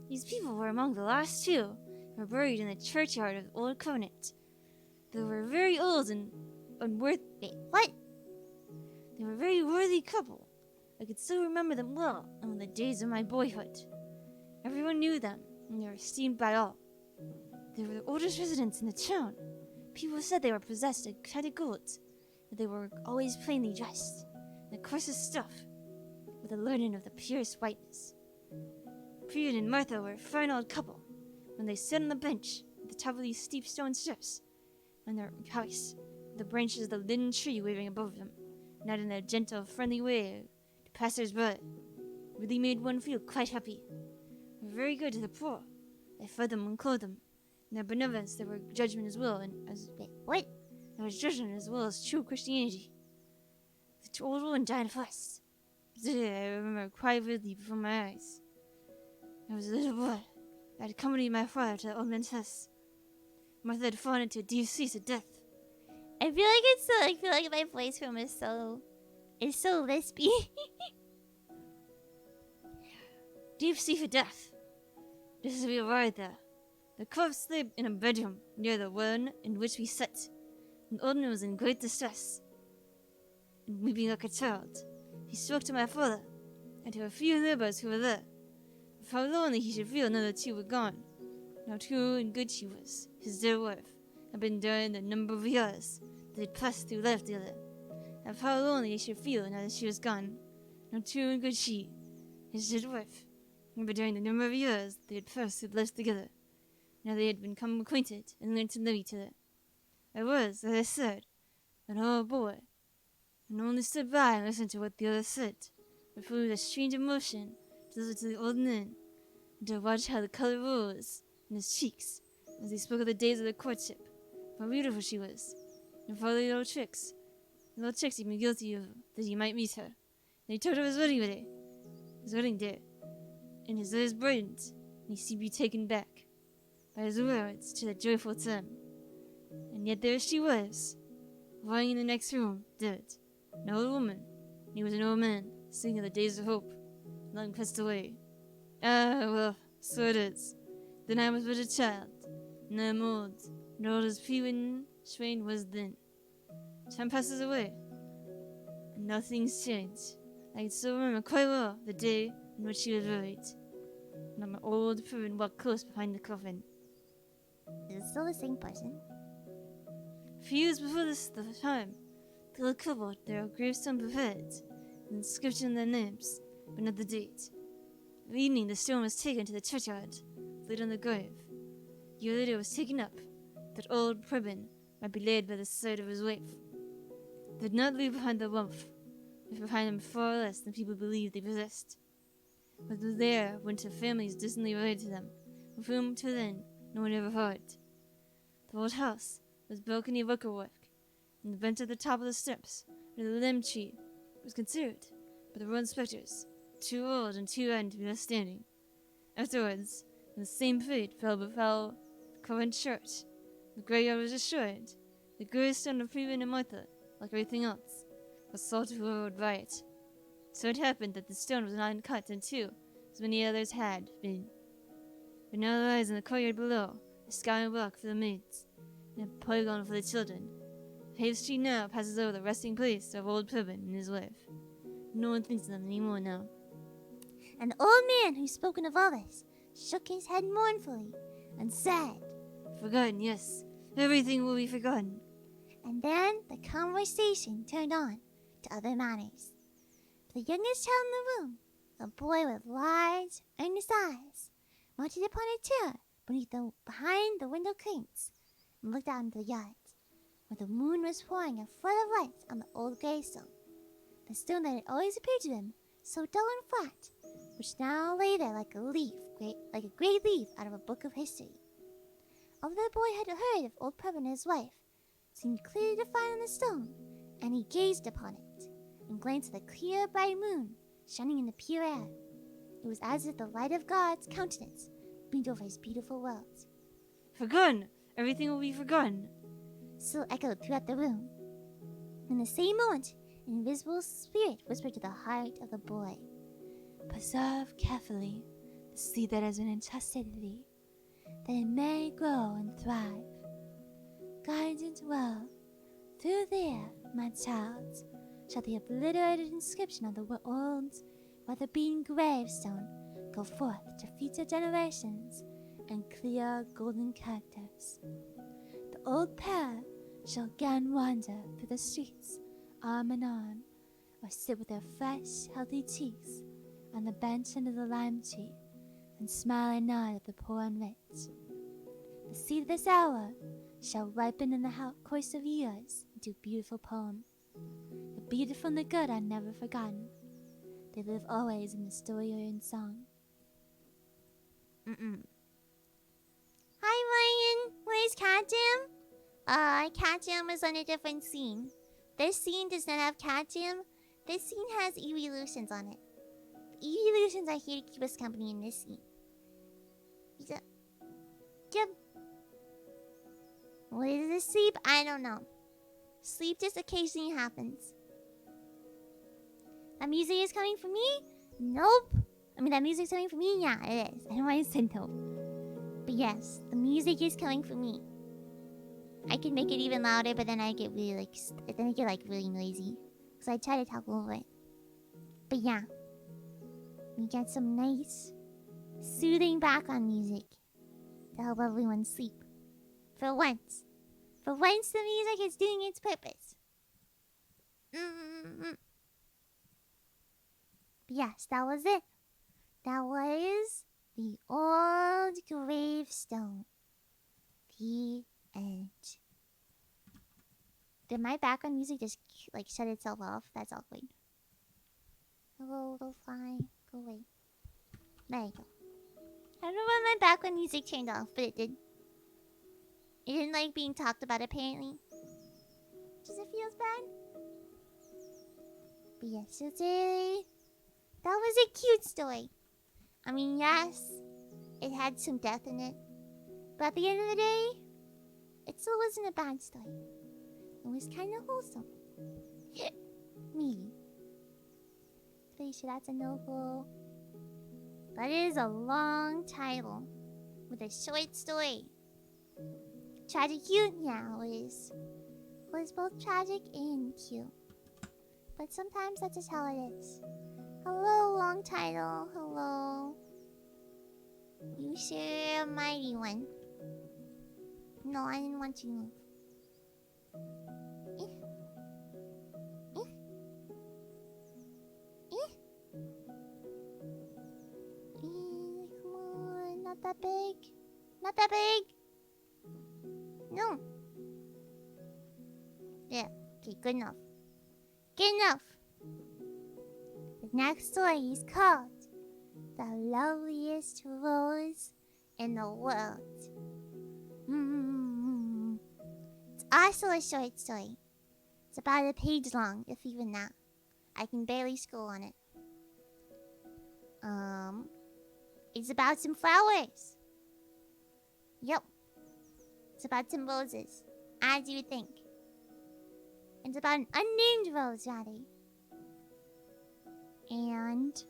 these people were among the last two, and were buried in the churchyard of the Old Covenant. They were very old and Wait, what? They were a very worthy couple. I could still remember them well in the days of my boyhood. Everyone knew them, and they were esteemed by all. They were the oldest residents in the town. People said they were possessed of cutted gold, that they were always plainly dressed, in the coarsest stuff, with a learning of the purest whiteness. Preben and Martha were a fine old couple, when they stood on the bench at the top of these steep stone steps, on their house, with the branches of the linden tree waving above them, not in a gentle, friendly way to passers-by. Really made one feel quite happy. They were very good to the poor. They fed them and clothed them. In their benevolence there were judgment as well, What? there was judgment as well as true Christianity. The old woman died first. I remember quite vividly before my eyes. I was a little boy. I had accompanied my father to the old man's house. Martha had fallen into a deep sleep of death. I feel like my voice film is so lispy. Deep sleep of death. Just as we arrived there, the corpse lay in a bedroom near the one in which we sat. And the old man was in great distress, and weeping like a child. He spoke to my father, and to a few neighbors who were there, of how lonely he should feel now that she were gone, and how true and good she was, his dear wife, had been during the number of years that they had passed through life together, and of how lonely he should feel now that she was gone, and how true and good she, his dear wife, had been during the number of years they had passed through life together. Now they had become acquainted and learned to love each other. I was, as I said, an old boy, and only stood by and listened to what the other said, but filled with a strange emotion to listen to the old man, and to watch how the color rose in his cheeks as he spoke of the days of their courtship, how beautiful she was, and of all the little tricks he'd been guilty of that he might meet her. And he told her his wedding day, and his eyes brightened, and he seemed to be taken back by his words to that joyful time. And yet there she was, lying in the next room, dead. An old woman, and he was an old man, singing of the days of hope, long passed away. Ah, well, so it is. Then I was but a child, and I am old, and old as Preben Schwein was then. Time passes away, and now things change. I can still remember quite well the day in which she was buried. And my old Preben walked close behind the coffin. Is it still the same person? A few years before the time, the little couple had their gravestone prepared, the inscription on their names, but not the date. The evening the stone was taken to the churchyard, laid on the grave. The year later it was taken up, that old Preben might be laid by the side of his wife. They did not leave behind the wealth, left behind them far less than people believed they possessed. But there went to families distantly related to them, of whom till then no one ever heard. The old house was built in wickerwork, and the bench at the top of the steps, under the limb tree, was considered by the royal inspectors too old and too rotten to be left standing. Afterwards, when the same fate befell the Covent Church, the graveyard was destroyed. The gravestone of Preben and Martha, like everything else, was sold to whoever would buy it. So it happened that the stone was not cut in two, as many others had been. But now lies in the courtyard below, a skyline block for the maids, and a playground for the children. Paved street now passes over the resting place of old Preben and his wife. No one thinks of them anymore now. And the old man who's spoken of all this shook his head mournfully, and said, Forgotten, yes. Everything will be forgotten. and then the conversation turned on to other matters. The youngest child in the room, a boy with large, earnest eyes, mounted upon a chair behind the window curtains and looked out into the yard, where the moon was pouring a flood of light on the old gravestone, the stone that had always appeared to him so dull and flat, which now lay there like a great leaf out of a book of history. Although the boy had heard of old Pep and his wife, it seemed clearly defined on the stone, and he gazed upon it, and glanced at the clear, bright moon shining in the pure air. It was as if the light of God's countenance beamed over his beautiful world. Forgotten. Everything will be forgotten. Still echoed throughout the room. In the same moment, an invisible spirit whispered to the heart of the boy, Preserve carefully the seed that has been entrusted to thee, that it may grow and thrive. Guide it well. Through there, my child, shall the obliterated inscription of the old weather-beaten gravestone go forth to future generations in clear golden characters. The old pair shall again wander through the streets, arm in arm, or sit with their fresh, healthy cheeks on the bench under the lime tree, and smile and nod at the poor and rich. The seed of this hour shall ripen in the course of years into a beautiful poem. The beautiful and the good are never forgotten. They live always in the story or in song. Hi, Ryan. Where's Cat Jam? Cat Jam is on a different scene. This scene does not have Cat Jam. This scene has evolutions on it. The evolutions are here to keep us company in this scene. Yep. What is this sleep? I don't know. Sleep just occasionally happens. That music is coming from me? Nope. I mean, that music's coming from me? Yeah, it is. I know I said no. But yes, the music is coming from me. I can make it even louder, but then I get really really noisy. So I try to talk over it. But yeah. We get some nice, soothing background music to help everyone sleep. For once. For once, the music is doing its purpose. But yes, that was it. That was the Old Gravestone. The end. Did my background music just shut itself off? That's awkward. Hello, little fly. Go away. There you go. I don't know why my background music turned off, but it did. It didn't like being talked about, apparently. Does it feel bad? But yes, that was a cute story. I mean, yes, it had some death in it. But at the end of the day, it still wasn't a bad story. It was kind of wholesome. Maybe. Pretty sure that's a no-go. That is a long title with a short story. Tragic cute? Yeah, it was both tragic and cute. But sometimes that's just how it is. Hello, long title. Hello. You sure a mighty one. No, I didn't want you to move. Come on, not that big. Not that big. No. Yeah, okay, good enough. Good enough. The next story is called The Loveliest Rose in the World. It's also a short story. It's about a page long, if even that. I can barely scroll on it. It's about some flowers. Yep. It's about some roses, as you would think. It's about an unnamed rose, rather. And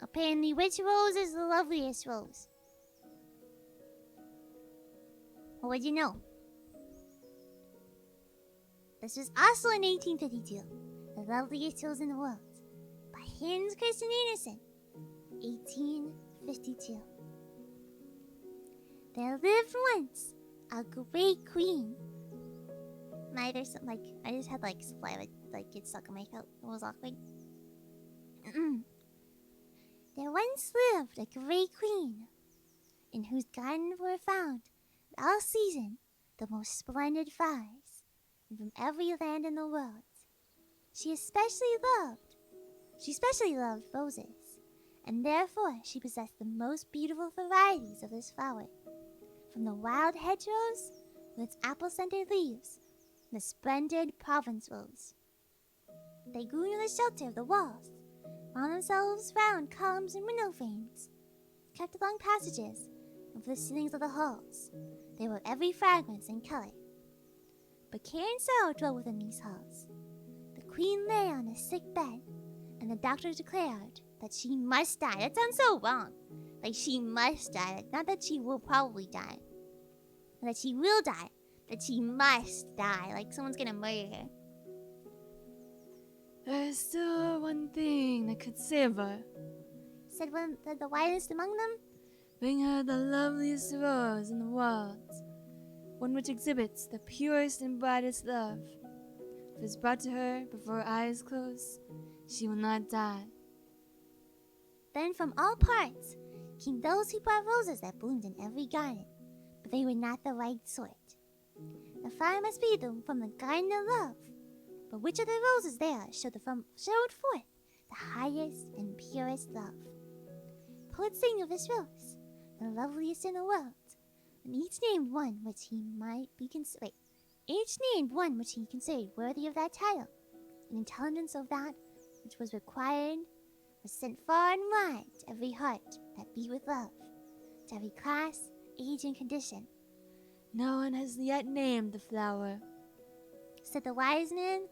apparently, which rose is the loveliest rose? What would you know? This was also in 1852, The Loveliest Rose in the World, by Hans Christian Andersen, 1852. There lived once a great queen. There's some, I just had saliva get stuck in my throat. It was awkward. There once lived a great queen, in whose garden were found, all season, the most splendid flowers, and from every land in the world. She especially loved roses, and therefore she possessed the most beautiful varieties of this flower, from the wild hedgerows with its apple-scented leaves, and the splendid Provence rose. They grew near the shelter of the walls, wound themselves round columns and window frames, kept along passages, and for the ceilings of the halls. They were every fragrance and color. But care and sorrow dwelt within these halls. The queen lay on a sick bed, and the doctor declared that she must die. That sounds so wrong. She must die. Not that she will probably die. That she will die. That she must die. Someone's gonna murder her. There's still one thing that could save her. Said the wisest among them. Bring her the loveliest rose in the world, one which exhibits the purest and brightest love. If it is brought to her before her eyes close, she will not die. Then from all parts came those who brought roses that bloomed in every garden, but they were not the right sort. The flower must be from the garden of love, but which of the roses there showed forth the highest and purest love? Poets sing of this rose, the loveliest in the world, and each named one which he considered worthy of that title, and intelligence of that which was required was sent far and wide to every heart that beat with love, to every class, age, and condition. No one has yet named the flower, said the wise man.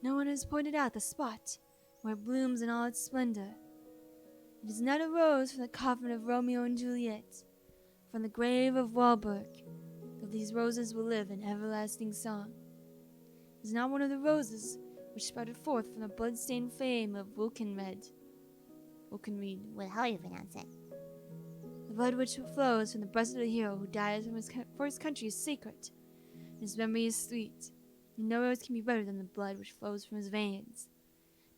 No one has pointed out the spot where it blooms in all its splendor. It is not a rose from the coffin of Romeo and Juliet, from the grave of Walberg, though these roses will live in everlasting song. It is not one of the roses which sprouted forth from the blood-stained fame of Wilkenried. How do you pronounce it? The blood which flows from the breast of the hero who dies for his country is sacred, and his memory is sweet. And no rose can be better than the blood which flows from his veins.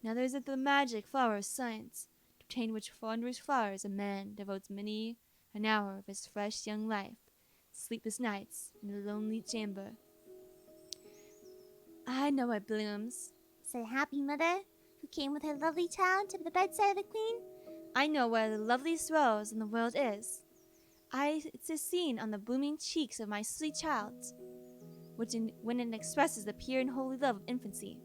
Now there is the magic flower of science, to obtain which wondrous flowers a man devotes many an hour of his fresh young life, sleepless nights, in a lonely chamber. I know it blooms, said happy mother, who came with her lovely child to the bedside of the queen. I know where the loveliest rose in the world is. It is seen on the blooming cheeks of my sweet child, when it expresses the pure and holy love of infancy.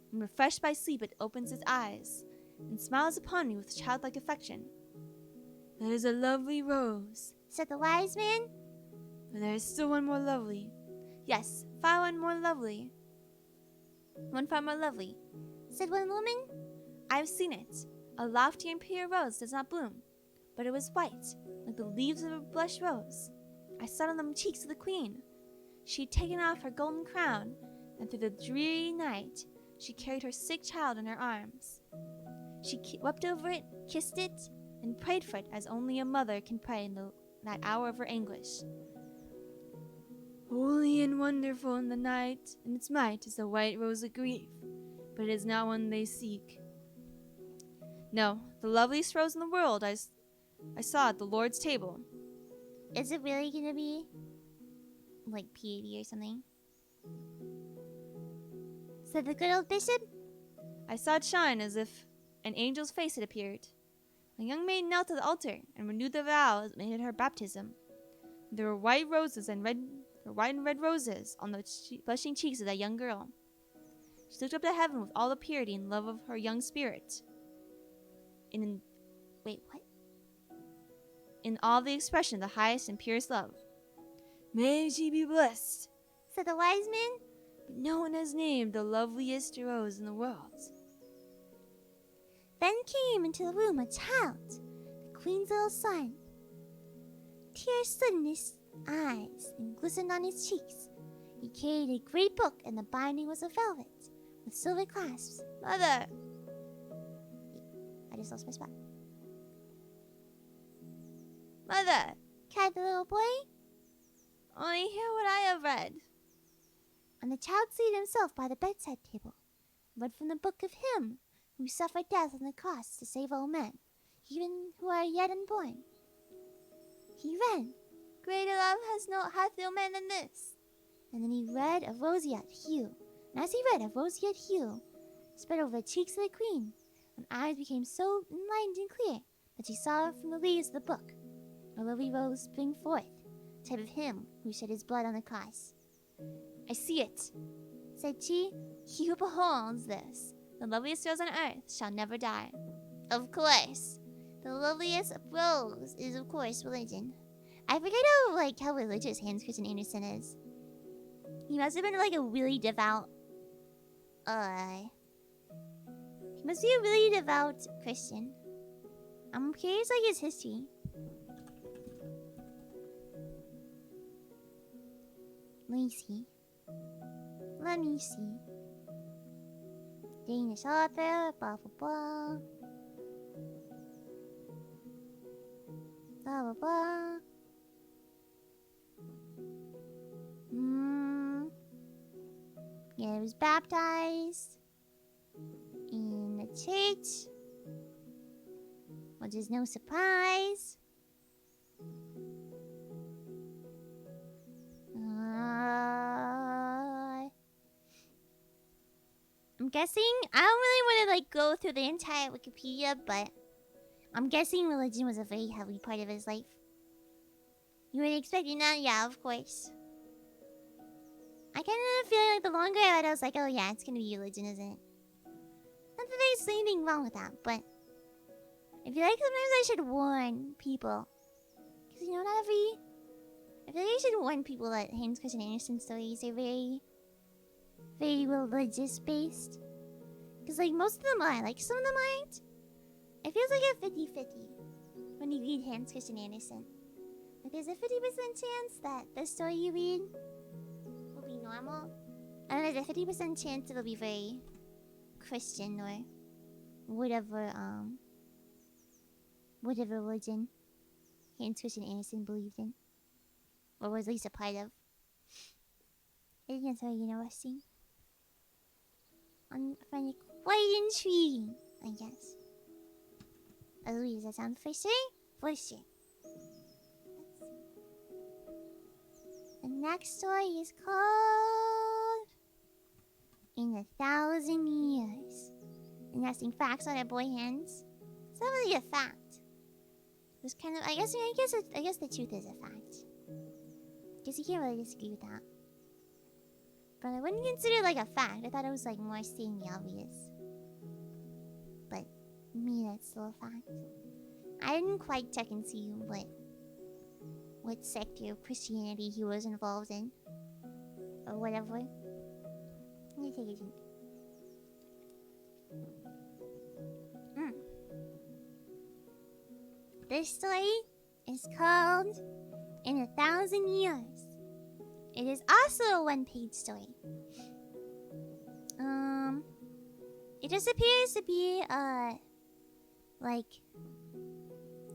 When refreshed by sleep, it opens its eyes, and smiles upon me with childlike affection. That is a lovely rose, said the wise man. But there is still one more lovely. Yes, one far more lovely, said one woman. I have seen it. A lofty and pure rose does not bloom, but it was white, like the leaves of a blush rose. I saw it on the cheeks of the queen. She had taken off her golden crown, and through the dreary night she carried her sick child in her arms. She wept over it, kissed it, and prayed for it as only a mother can pray in that hour of her anguish. Holy and wonderful in the night, in its might, is the white rose of grief, but it is not one they seek. No, the loveliest rose in the world I saw at the Lord's table. Is it really gonna be piety or something? Said the good old bishop. I saw it shine as if an angel's face had appeared. A young maid knelt at the altar and renewed the vow made at her baptism. There were white and red roses on the blushing cheeks of that young girl. She looked up to heaven with all the purity and love of her young spirit. In all the expression of the highest and purest love. May she be blessed, said the wise man. But no one has named the loveliest rose in the world. Then came into the room a child, the queen's little son. Tears stood in his eyes and glistened on his cheeks. He carried a great book, and the binding was of velvet, with silver clasps. Mother! I just lost my spot. Mother! cried the little boy. Only hear what I have read. And the child seated himself by the bedside table, and read from the book of him who suffered death on the cross to save all men, even who are yet unborn. He read, Greater love hath no man than this. and then he read of roseate hue. And as he read, a roseate hue spread over the cheeks of the queen, and eyes became so enlightened and clear that she saw from the leaves of the book a lovely rose spring forth, type of him who shed his blood on the cross. I see it, Said she, he who beholds this, the loveliest rose on earth, shall never die. Of course, the loveliest rose is of course religion. I forget how religious Hans Christian Andersen is. He must have been like a really devout he must be a really devout Christian. I'm curious like his history. Let me see. Danish author, blah blah blah. Blah blah blah. Yeah, he was baptized in the church, which is no surprise. I'm guessing, I don't really want to like go through the entire Wikipedia, but I'm guessing religion was a very heavy part of his life. You weren't expecting that? Yeah, of course. I kind of feel like the longer I read, I was like, oh yeah, it's gonna be religion, isn't it? Not that there's anything wrong with that, but I feel like sometimes I should warn people. Because, you know, not every... I feel like I should warn people that Hans Christian Andersen stories are very religious based. Because, like, most of them are. Like, some of them aren't. It feels like a 50-50 when you read Hans Christian Andersen. Like, there's a 50% chance that the story you read will be normal. And there's a 50% chance it'll be very Christian or whatever religion Hans Christian Andersen believed in. Or was at least a part of. I think that's very interesting. I find it quite intriguing, I guess. Oh, does that sound fishy? For sure. The next story is called In 1,000 Years. Interesting facts on our boy hands. It's not really a fact. It's kind of, I guess the truth is a fact. Guess you can't really disagree with that. But I wouldn't consider it like a fact. I thought it was like more stating the obvious. But me, that's still a fact. I didn't quite check and see what sector of Christianity he was involved in. Or whatever. Let me take a drink. This story is called In 1,000 Years. It is also a one-page story. It just appears to be like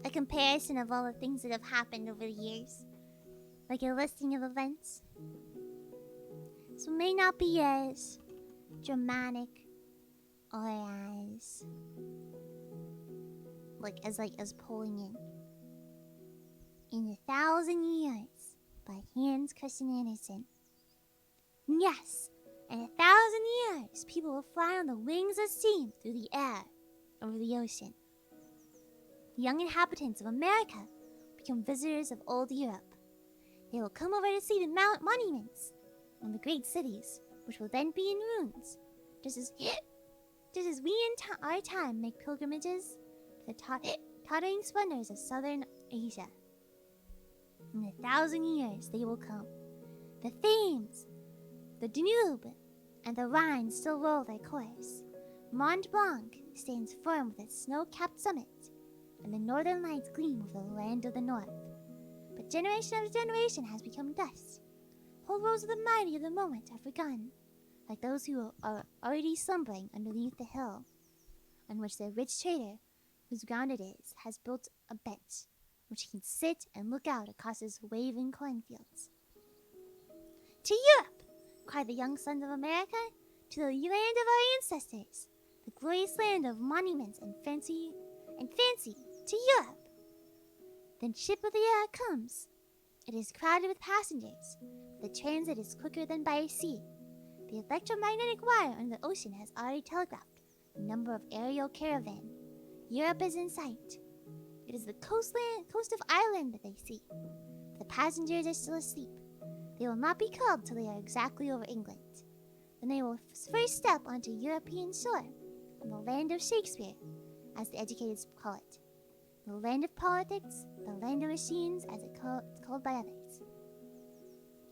a comparison of all the things that have happened over the years, like a listing of events. So it may not be as dramatic or as pulling in. In 1,000 Years by Hans Christian Andersen. Yes, in 1,000 years, people will fly on the wings of steam through the air over the ocean. The young inhabitants of America become visitors of old Europe. They will come over to see the monuments and the great cities, which will then be in ruins, just as we in our time make pilgrimages to the tottering splendors of southern Asia. In 1,000 years they will come. The Thames, the Danube, and the Rhine still roll their course. Mont Blanc stands firm with its snow-capped summit, and the northern lights gleam over the land of the north. But generation after generation has become dust. Whole rows of the mighty of the moment are forgotten, like those who are already slumbering underneath the hill on which the rich trader, whose ground it is, has built a bench which he can sit and look out across his waving cornfields. To Europe! Cried the young sons of America. To the land of our ancestors, the glorious land of monuments and fancy, to Europe! Then ship of the air comes. It is crowded with passengers. The transit is quicker than by sea. The electromagnetic wire under the ocean has already telegraphed the number of aerial caravan. Europe is in sight. It is the coast of Ireland that they see. The passengers are still asleep. They will not be called till they are exactly over England. Then they will first step onto European shore, on the land of Shakespeare, as the educated call it. The land of politics, the land of machines, as it's called by others.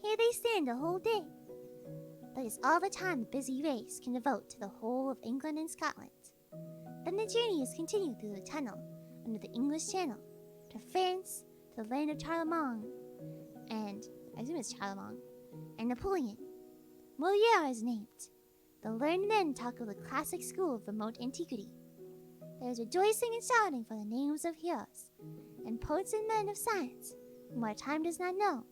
Here they stand a whole day. That is all the time the busy race can devote to the whole of England and Scotland. Then the journey is continued through the tunnel under the English Channel, to France, to the land of Charlemagne, and I assume it's Charlemagne, and Napoleon. Molière is named. The learned men talk of the classic school of remote antiquity. There is rejoicing and shouting for the names of heroes, and poets and men of science, whom our time does not know,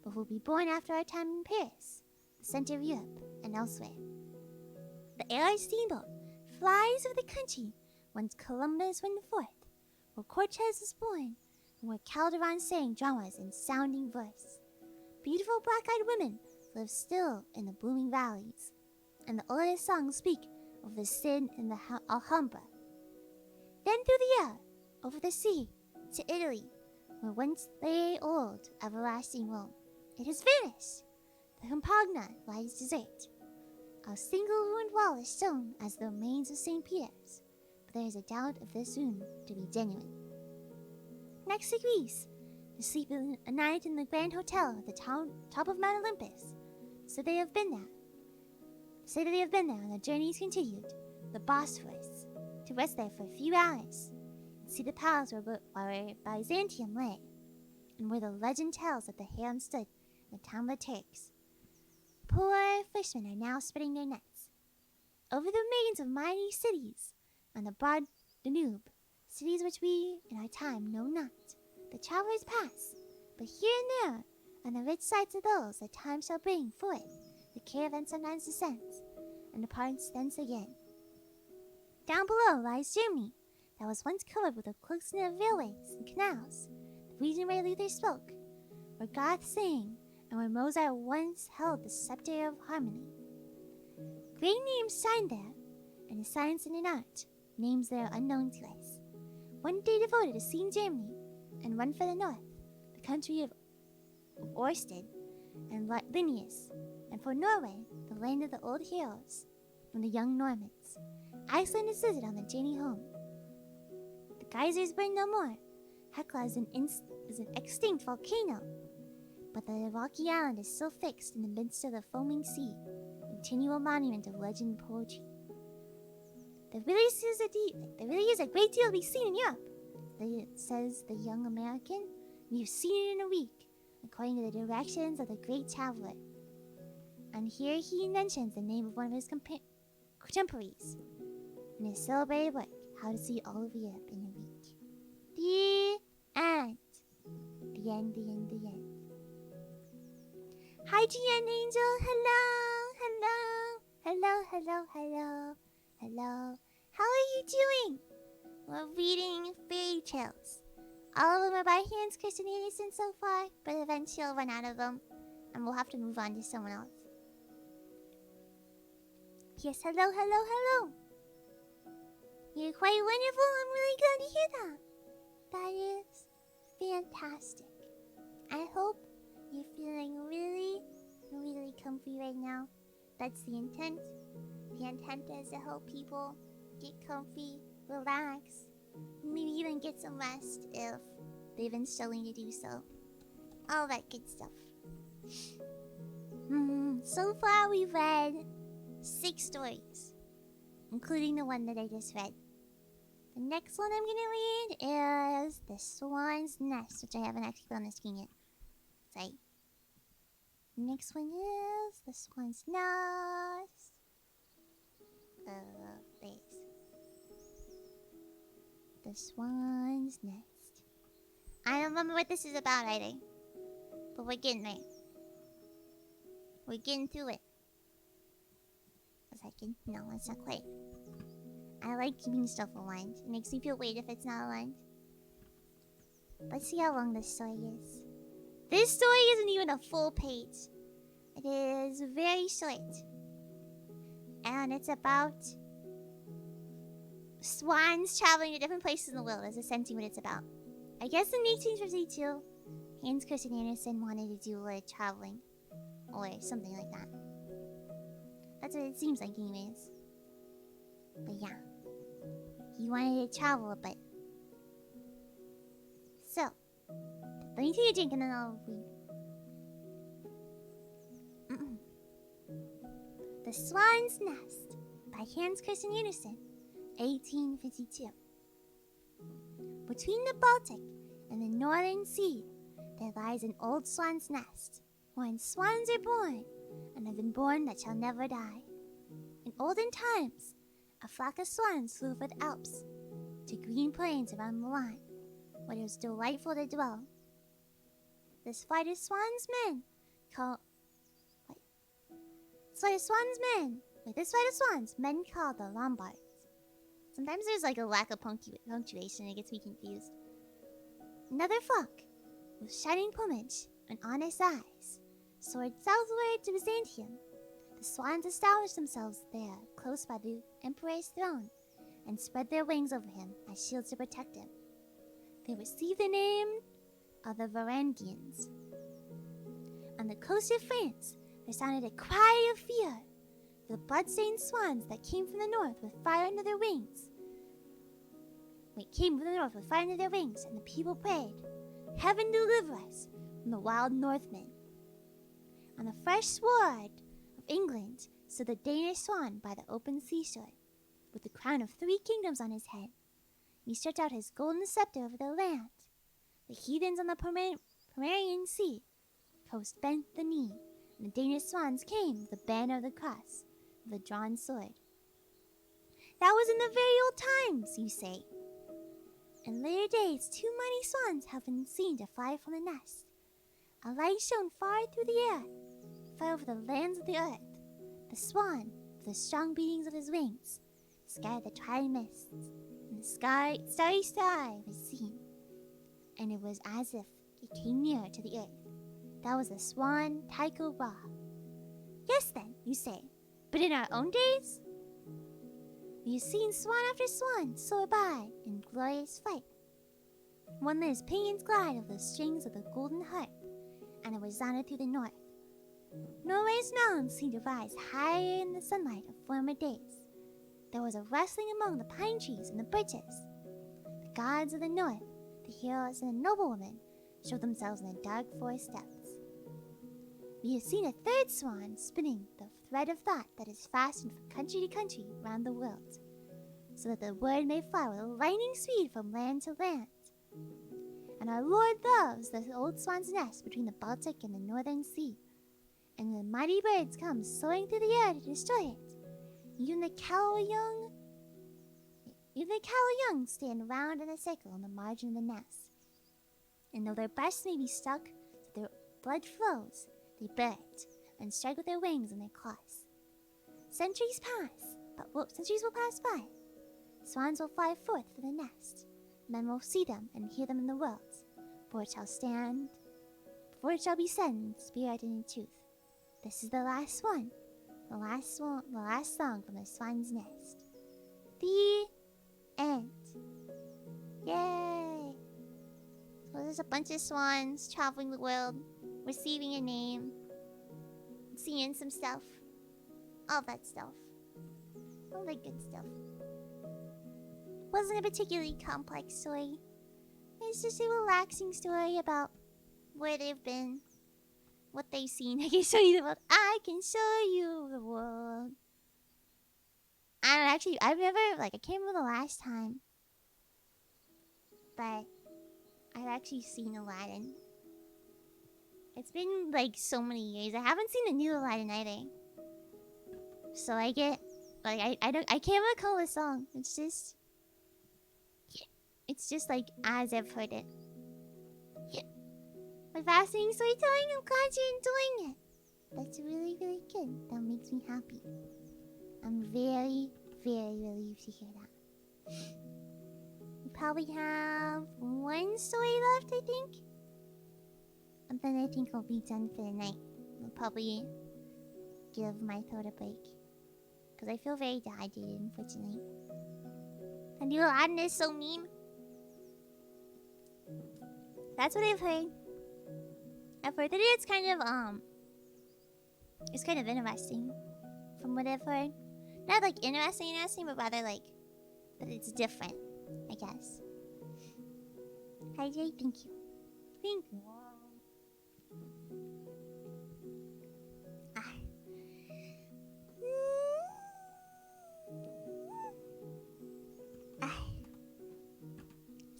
but who will be born after our time in Paris, the center of Europe, and elsewhere. The air steamboat flies over the country whence Columbus went forth, where Cortez was born, and where Calderon sang dramas in sounding verse. Beautiful black-eyed women live still in the blooming valleys, and the oldest songs speak of the Cid and the Alhambra. Then through the air, over the sea, to Italy, where once lay old, everlasting Rome. It is vanished. The Campagna lies desert. A single ruined wall is shown as the remains of St. Peter's, but there is a doubt of this ruin to be genuine. Next to Greece, to sleep a night in the Grand Hotel at the top of Mount Olympus. So they have been there. And the journey is continued. The Bosphorus, to rest there for a few hours, and see the palace where Byzantium lay, and where the legend tells that the harem stood in the town of the Turks. Poor fishermen are now spreading their nets. Over the remains of mighty cities, on the broad Danube, cities which we, in our time, know not. The travelers pass, but here and there, on the rich sites of those that time shall bring forth, the caravan sometimes descends, and departs thence again. Down below lies Germany, that was once covered with a close net of railways and canals, the region where Luther spoke, where Goethe sang, and where Mozart once held the scepter of harmony. Great names shine there, and in science and in art, names that are unknown to us. One day devoted to seeing Germany, and one for the north, the country of Orsted and Linnaeus, and for Norway, the land of the old heroes and the young Normans. Iceland is visited on the journey home. The geysers burn no more. Hekla is an extinct volcano, but the rocky island is still fixed in the midst of the foaming sea, a continual monument of legend and poetry. There really is a great deal to be seen in Europe, says the young American. We have seen it in a week, according to the directions of the great traveler. And here he mentions the name of one of his contemporaries in his celebrated work, How to See All of Europe in a Week. The end. The end, the end, the end. Hi, GN Angel. Hello. How are you doing? We're reading fairy tales. All of them are by Hans Christian Andersen so far, but eventually I'll run out of them, and we'll have to move on to someone else. Yes, hello. You're quite wonderful. I'm really glad to hear that. That is fantastic. I hope you're feeling really, really comfy right now. That's the intent. The intent is to help people get comfy, relax, maybe even get some rest if they've been struggling to do so. All that good stuff. So far we've read 6 stories, including the one that I just read. The next one I'm gonna read is The Swan's Nest, which I haven't actually put on the screen yet. Sorry. The next one is The Swan's Nest. The Swan's Nest. I don't remember what this is about either. But we're getting there. We're getting through it. A second. No, it's not quite. I like keeping stuff aligned. It makes me feel weird if it's not aligned. Let's see how long this story is. This story isn't even a full page. It is very short. And it's about swans traveling to different places in the world. That's essentially what it's about. I guess in 1852, Hans Christian Andersen wanted to do traveling. Or something like that. That's what it seems like anyways. But yeah. He wanted to travel a bit. So, let me take a drink and then I'll read. The Swan's Nest by Hans Christian Andersen, 1852. Between the Baltic and the Northern Sea, there lies an old swan's nest, wherein swans are born, and have been born that shall never die. In olden times, a flock of swans flew over the Alps to green plains around Milan, where it was delightful to dwell. This flight of swans men called men called the Lombards. Sometimes there's like a lack of punctuation, it gets me confused. Another flock, with shining plumage and honest eyes, soared southward to Byzantium. The swans established themselves there, close by the emperor's throne, and spread their wings over him as shields to protect him. They received the name of the Varangians. On the coast of France, there sounded a cry of fear. The blood-stained swans that came from the north with fire under their wings. And the people prayed, "Heaven deliver us from the wild Northmen." On the fresh sward of England stood the Danish swan by the open seashore, with the crown of 3 kingdoms on his head. He stretched out his golden scepter over the land. The heathens on the Pomerian Sea coast bent the knee, and the Danish swans came with the banner of the cross, with a drawn sword. That was in the very old times, you say. In later days, 2 mighty swans have been seen to fly from the nest. A light shone far through the air, far over the lands of the earth. The swan, with the strong beatings of his wings, scattered the twilight mists, and the starry sky was seen. And it was as if it came near to the earth. That was the swan Tycho Brahe. Yes then, you say, but in our own days? We have seen swan after swan soar by in glorious flight. One let his pinions glide over the strings of the golden harp, and it resounded through the north. Norway's mountains seemed to rise higher in the sunlight of former days. There was a rustling among the pine trees and the birches. The gods of the north, the heroes and the noblewomen, showed themselves in the dark forest depths. We have seen a third swan spinning the thread of thought that is fastened from country to country round the world, so that the word may fly with lightning speed from land to land. And our Lord loves the old swan's nest between the Baltic and the Northern Sea, and the mighty birds come soaring through the air to destroy it. Even the callow young stand round in a circle on the margin of the nest, and though their breasts may be stuck so their blood flows, they bear it and strike with their wings and their claws. Centuries will pass by. Swans will fly forth for the nest. Men will see them and hear them in the world, before it shall be said in spirit and in truth. This is the last one, the last song from the swan's nest. The end. Yay! So there's a bunch of swans traveling the world, receiving a name, seeing some stuff. All that stuff. All the good stuff. Wasn't a particularly complex story. It's just a relaxing story about where they've been, what they've seen. I can show you the world. I can show you the world. I can't remember the last time, but I've actually seen Aladdin. It's been like so many years. I haven't seen the new Aladdin either. So I can't recall the song. It's just like as I've heard it. my fascinating storytelling. I'm glad you're enjoying it. That's really, really good. That makes me happy. I'm very, very relieved to hear that. We probably have one story left, I think. And then I think I'll be done for the night. I'll probably give my throat a break. Because I feel very dehydrated, unfortunately. And you Aladdin is so mean. That's what I've heard. I've heard that it's kind of interesting. From what I've heard. Not like interesting, but rather like that it's different, I guess. Hi Jay, thank you. Thank you.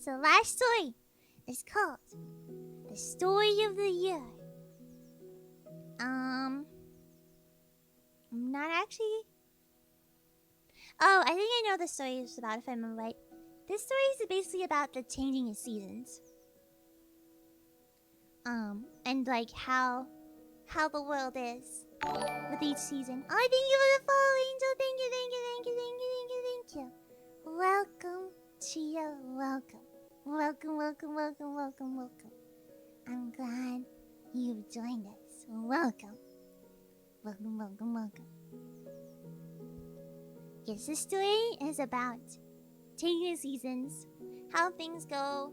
So last story is called The Story of the Year. I'm not actually... Oh, I think I know the story is about, if I remember right. This story is basically about the changing of seasons. And like how the world is with each season. Oh, thank you for the follow, Angel. Thank you. Welcome, Chia. Welcome. I'm glad you've joined us. Welcome. Yes, this story is about changing the seasons, how things go,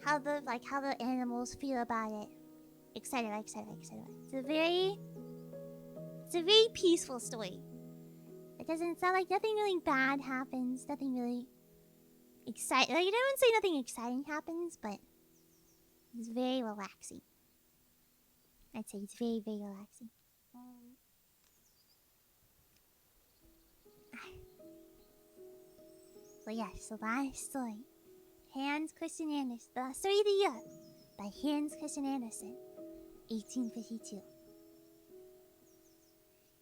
how the animals feel about it, etc. It's a very peaceful story. It doesn't sound like nothing really bad happens, nothing really exciting. Like, I don't say nothing exciting happens, but it's very relaxing. I'd say it's very, very relaxing. So yes, the last story. Hans Christian Andersen. The Story of the Year by Hans Christian Andersen, 1852.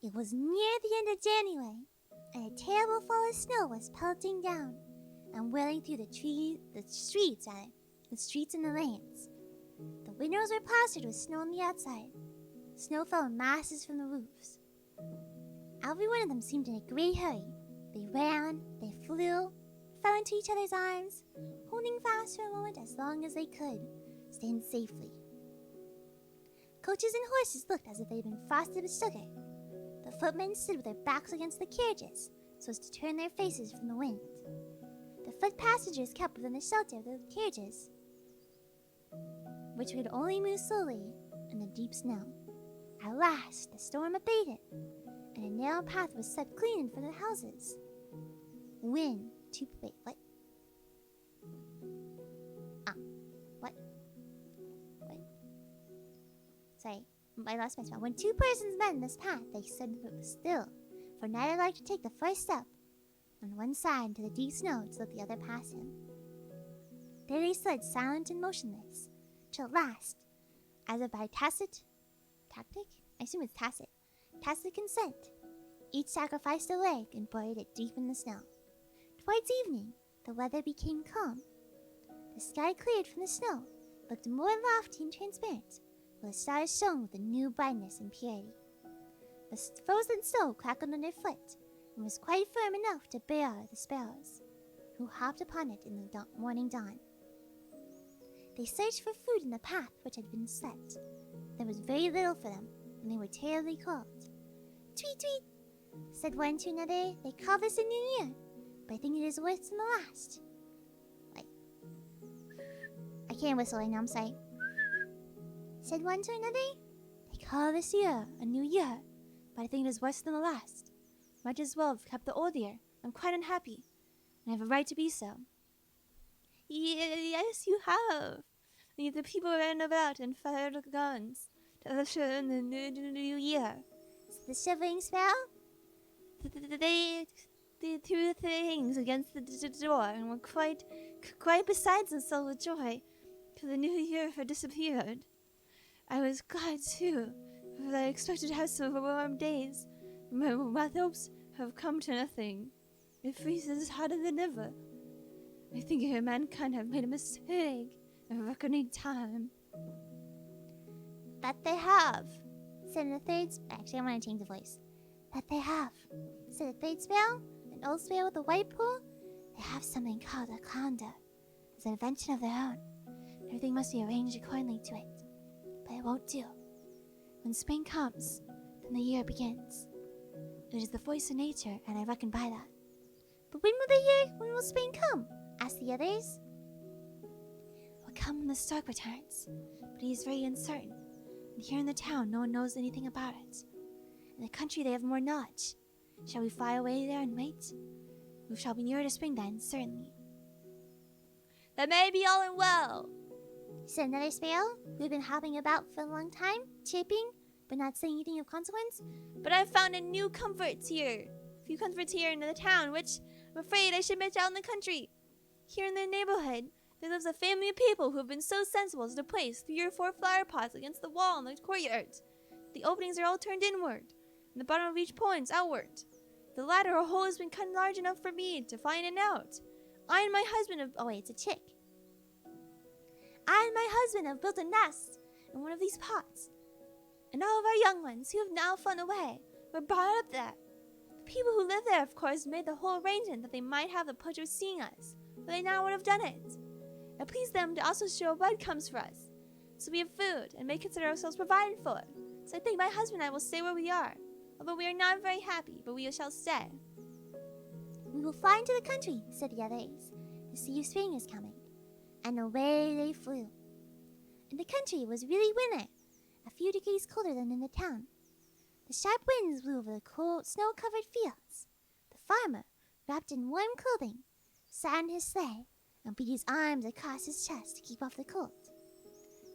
It was near the end of January, and a terrible fall of snow was pelting down and whirling through the streets and the lanes. The windows were plastered with snow on the outside. Snow fell in masses from the roofs. Every one of them seemed in a great hurry. They ran, they flew, fell into each other's arms, holding fast for a moment as long as they could, staying safely. Coaches and horses looked as if they had been frosted with sugar. The footmen stood with their backs against the carriages, so as to turn their faces from the wind. The foot passengers kept within the shelter of the carriages, which could only move slowly in the deep snow. At last, the storm abated, and a narrow path was swept clean in front of the houses. What? Sorry, I lost my spell. When two persons met in this path, they stood still, for neither liked to take the first step on one side into the deep snow to let the other pass him. There they stood, silent and motionless, till at last, as if by tacit consent, each sacrificed a leg and buried it deep in the snow. Towards evening, the weather became calm. The sky cleared from the snow, looked more lofty and transparent, while the stars shone with a new brightness and purity. The frozen snow crackled underfoot, and was quite firm enough to bear the sparrows, who hopped upon it in the morning dawn. They searched for food in the path which had been set. There was very little for them, and they were terribly cold. "Tweet, tweet," said one to another. "They call this a new year, but I think it is worse than the last." I can't whistle right now, I'm sorry. Said one to another. "They call this year a new year, but I think it is worse than the last. Might as well have kept the old year. I'm quite unhappy, and I have a right to be so." "Yes, you have. The people ran about and fired guns to usher in the new year." Said the shivering sparrow. They threw things against the door and were quite beside themselves with joy, till the new year had disappeared. I was glad too, for I expected to have some warm days. My hopes have come to nothing. It freezes harder than ever. I think mankind have made a mistake of reckoning time. That they have, said the third. Actually, I'm gonna change the voice. That they have, said the third spell. An old spell with a white pool. They have something called a calendar. It's an invention of their own. Everything must be arranged accordingly to it. But it won't do. When spring comes, then the year begins. It is the voice of nature, and I reckon by that. But when will spring come? Asked the others. It will come when the stork returns, but he is very uncertain. And here in the town, no one knows anything about it. In the country, they have more knowledge. Shall we fly away there and wait? We shall be nearer to spring then, certainly. That may be all and well, said another sparrow, who had been hopping about for a long time, chirping, but not saying anything of consequence. but I found a new comfort here. A few comforts here in the town, which I'm afraid I should miss out in the country. Here in the neighborhood, there lives a family of people who have been so sensible as to place 3 or 4 flower pots against the wall in the courtyard. The openings are all turned inward, and the bottom of each points outward. The latter hole has been cut large enough for me to fly in and out. I and my husband have... Oh wait, it's a chick. I and my husband have built a nest in one of these pots. And all of our young ones, who have now flown away, were brought up there. The people who live there, of course, made the whole arrangement that they might have the pleasure of seeing us, but they now would have done it. It pleased them to also show what comes for us, so we have food and may consider ourselves provided for. So I think my husband and I will stay where we are, although we are not very happy, but we shall stay. We will fly into the country, said the others, to see if spring is coming. And away they flew. In the country it was really winter, a few degrees colder than in the town. The sharp winds blew over the cold, snow-covered fields. The farmer, wrapped in warm clothing, sat in his sleigh and beat his arms across his chest to keep off the cold.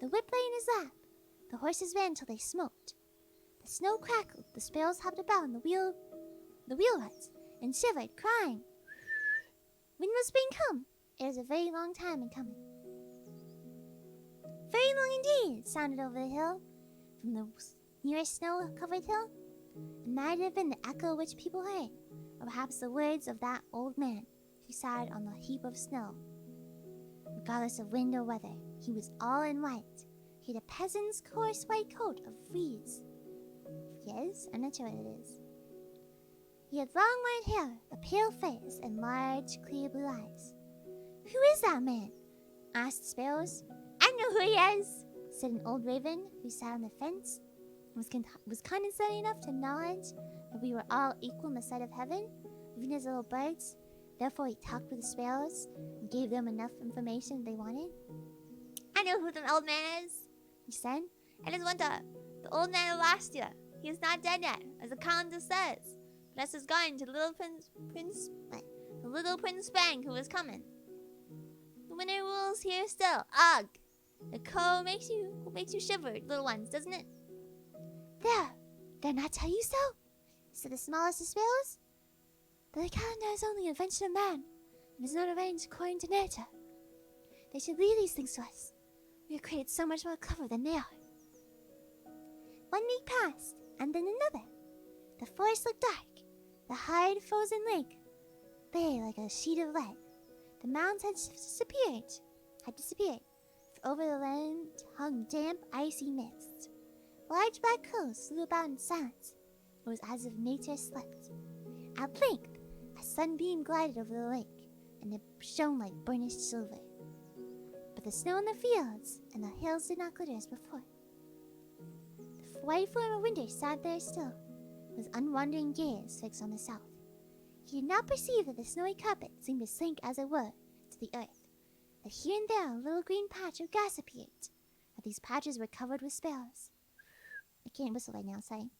The whip lay in his lap. The horses ran till they smoked. The snow crackled. The sparrows hopped about in the wheelruts and shivered, crying, "When will spring come?" It was a very long time in coming. Very long indeed, it sounded over the hill, from the nearest snow-covered hill. It might have been the echo which people heard, or perhaps the words of that old man who sat on the heap of snow. Regardless of wind or weather, he was all in white. He had a peasant's coarse white coat of frieze. Yes, I'm not sure what it is. He had long white hair, a pale face, and large, clear blue eyes. "Who is that man?" asked the sparrows. "I know who he is," said an old raven who sat on the fence and was condescending enough to acknowledge that we were all equal in the sight of heaven, even as little birds. Therefore he talked with the sparrows and gave them enough information they wanted. "I know who the old man is," he said. "It is Winter, the old man of last year. He is not dead yet, as the calendar says, but has gone to the little Prince Bang who is coming. The winter rules here still. Ugh! The cold makes you shiver, little ones, doesn't it?" "There! Did I not tell you so?" said the smallest of sparrows. "That the calendar is only an invention of man, and is not arranged according to nature. They should leave these things to us. We are created so much more clever than they are." 1 week passed, and then another. The forest looked dark. The hard, frozen lake lay like a sheet of lead. The mountains had disappeared, for over the land hung damp, icy mists. Large black crows flew about in silence. It was as if nature slept. At length, a sunbeam glided over the lake, and it shone like burnished silver. But the snow in the fields and the hills did not glitter as before. The white form of Winter sat there still, with unwandering gaze fixed on the south. He did not perceive that the snowy carpet seemed to sink, as it were, to the earth, that here and there a little green patch of grass appeared, that these patches were covered with sparrows. I can't whistle right now, sorry.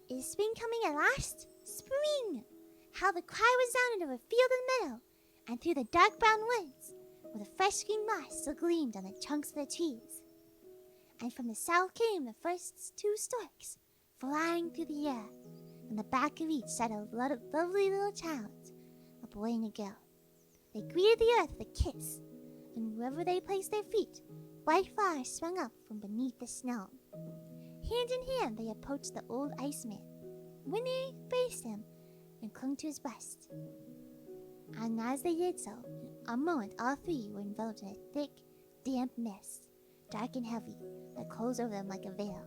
"Is spring coming at last? Spring!" How the cry resounded over field and meadow, and through the dark brown woods, where the fresh green moss still gleamed on the trunks of the trees. And from the south came the first 2 storks, flying through the air. On the back of each sat a lovely little child, a boy and a girl. They greeted the earth with a kiss, and wherever they placed their feet, white flowers sprung up from beneath the snow. Hand in hand they approached the old iceman. Winter embraced him and clung to his breast. And as they did so, in a moment all 3 were enveloped in a thick, damp mist, dark and heavy, that closed over them like a veil.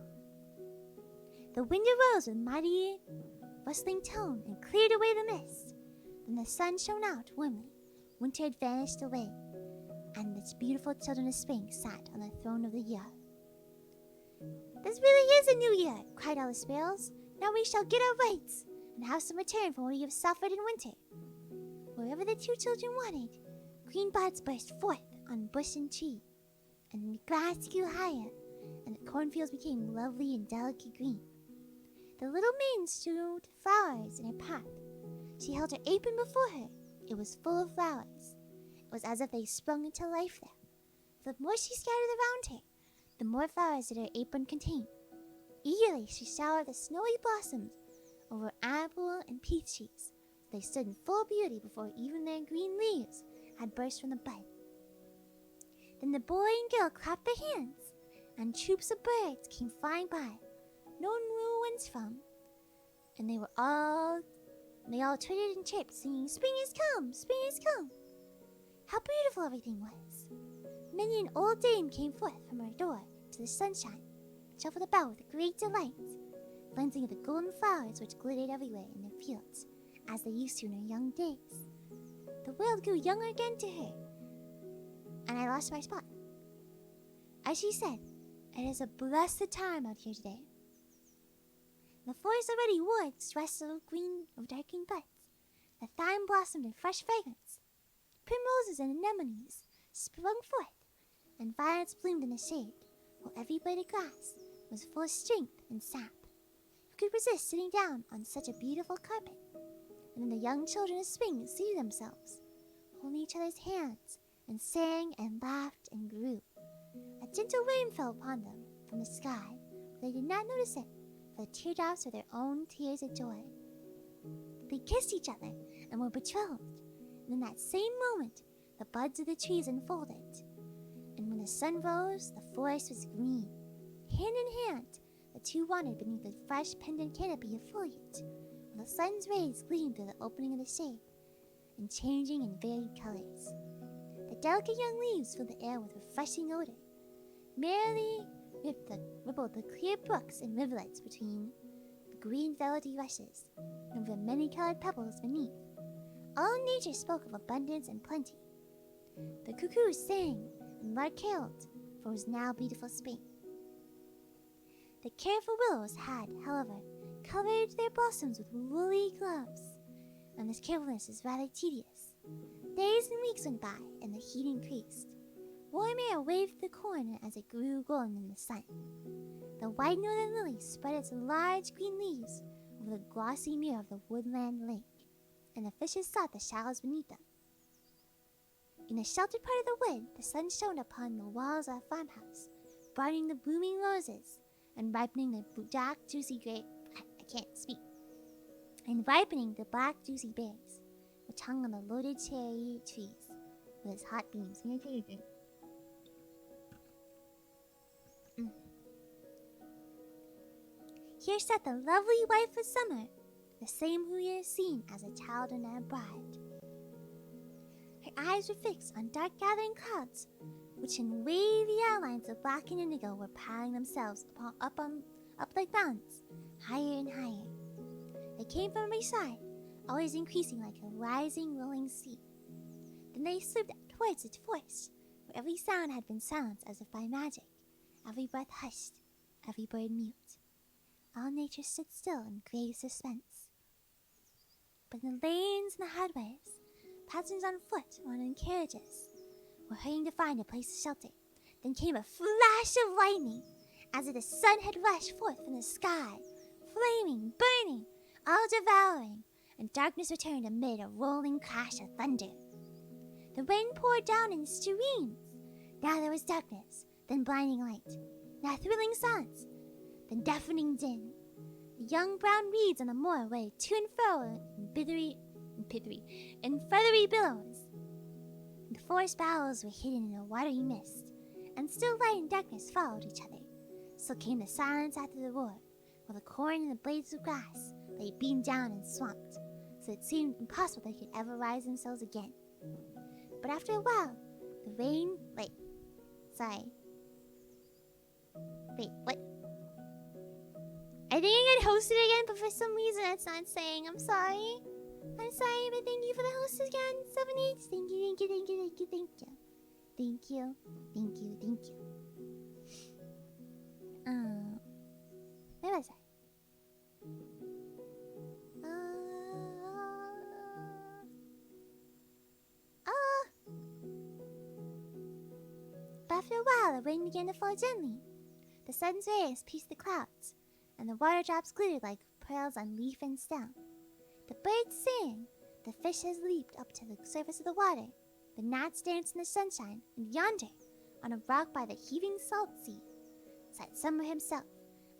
The wind arose with mighty rustling tone and cleared away the mist. Then the sun shone out warmly. Winter had vanished away, and its beautiful children of spring sat on the throne of the year. "This really is a new year," cried all the sparrows. "Now we shall get our rights, and have some return for what we have suffered in winter." Wherever the two children wanted, green buds burst forth on bush and tree, and the grass grew higher, and the cornfields became lovely and delicate green. The little maiden strewed flowers in her path. She held her apron before her. It was full of flowers. It was as if they sprung into life there. The more she scattered around her, the more flowers did her apron contain. Eagerly she showered the snowy blossoms over apple and peach trees. They stood in full beauty before even their green leaves had burst from the bud. Then the boy and girl clapped their hands, and troops of birds came flying by, no one knew whence from, and they all twittered and chirped, singing, "Spring has come! Spring has come!" How beautiful everything was! Many an old dame came forth from her door to the sunshine, and shuffled about with great delight, glancing at the golden flowers which glittered everywhere in their fields, as they used to in her young days. The world grew younger again to her, and I lost my spot. As she said, "It is a blessed time out here today." The forest already wore its dress of green of darkening buds. The thyme blossomed in fresh fragrance. Primroses and anemones sprung forth, and violets bloomed in the shade, while every blade of grass was full of strength and sap. Who could resist sitting down on such a beautiful carpet? And then the young children of spring seated themselves, holding each other's hands, and sang and laughed and grew. A gentle rain fell upon them from the sky, but they did not notice it, for the teardrops were their own tears of joy. They kissed each other and were betrothed, and in that same moment the buds of the trees unfolded, and when the sun rose, the forest was green. Hand in hand, the two wandered beneath the fresh pendant canopy of foliage, while the sun's rays gleamed through the opening of the shade, and changing in varied colors. The delicate young leaves filled the air with refreshing odor. Merrily rippled the clear brooks and rivulets between the green velvety rushes, and over the many-colored pebbles beneath. All nature spoke of abundance and plenty. The cuckoos sang, and lark caroled, for it was now beautiful spring. The careful willows had, however, covered their blossoms with woolly gloves, and this carefulness is rather tedious. Days and weeks went by, and the heat increased. Warm air waved the corn as it grew golden in the sun. The white northern lily spread its large green leaves over the glossy mirror of the woodland lake, and the fishes sought the shallows beneath them. In the sheltered part of the wood, the sun shone upon the walls of a farmhouse, brightening the blooming roses, and ripening the black juicy black juicy berries, which hung on the loaded cherry trees with its hot beams. Let me tell you a thing. Here sat the lovely wife of summer, the same who we have seen as a child and a bride. Her eyes were fixed on dark gathering clouds, which in wavy outlines of black and indigo were piling themselves up like mountains, higher and higher. They came from every side, always increasing like a rising, rolling sea. Then they slipped towards the forest, where every sound had been silenced as if by magic, every breath hushed, every bird mute. All nature stood still in grave suspense. But in the lanes and the highways, passengers on foot or in carriages were hurrying to find a place to shelter. Then came a flash of lightning, as if the sun had rushed forth from the sky, flaming, burning, all devouring, and darkness returned amid a rolling crash of thunder. The rain poured down in streams. Now there was darkness, then blinding light, now thrilling silence, then deafening din. The young brown reeds on the moor waved to and fro in feathery billows. The forest boughs were hidden in a watery mist, and still light and darkness followed each other. So came the silence after the roar, while the corn and the blades of grass lay beaten down and swamped, so it seemed impossible they could ever rise themselves again. But after a while, the rain Sorry. Wait, what? I think I got hosted again, but for some reason it's not saying. I'm sorry. I'm sorry, but thank you for the host again. 7-8. Thank you, thank you, thank you, thank you, thank you. Thank you, thank you, thank you. Where was I? But after a while, the rain began to fall gently. The sun's rays pierced the clouds, and the water drops glittered like pearls on leaf and stem. The birds sang, the fishes leaped up to the surface of the water, the gnats danced in the sunshine, and yonder, on a rock by the heaving salt sea, sat Summer himself,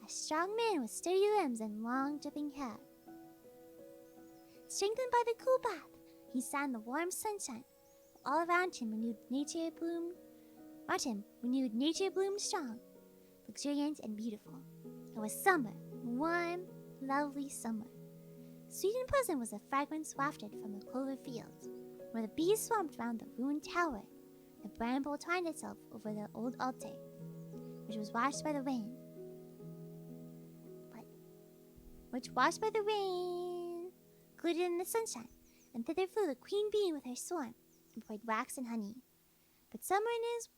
a strong man with sturdy limbs and long dripping hair. Strengthened by the cool bath, he sat in the warm sunshine, while all around him renewed nature bloomed strong, luxuriant and beautiful. It was summer, warm, lovely summer. Sweet and pleasant was the fragrance wafted from the clover fields, where the bees swarmed round the ruined tower. The bramble twined itself over the old altar, which was washed by the rain. Glittered in the sunshine, and thither flew the queen bee with her swarm, and poured wax and honey. But Summer and his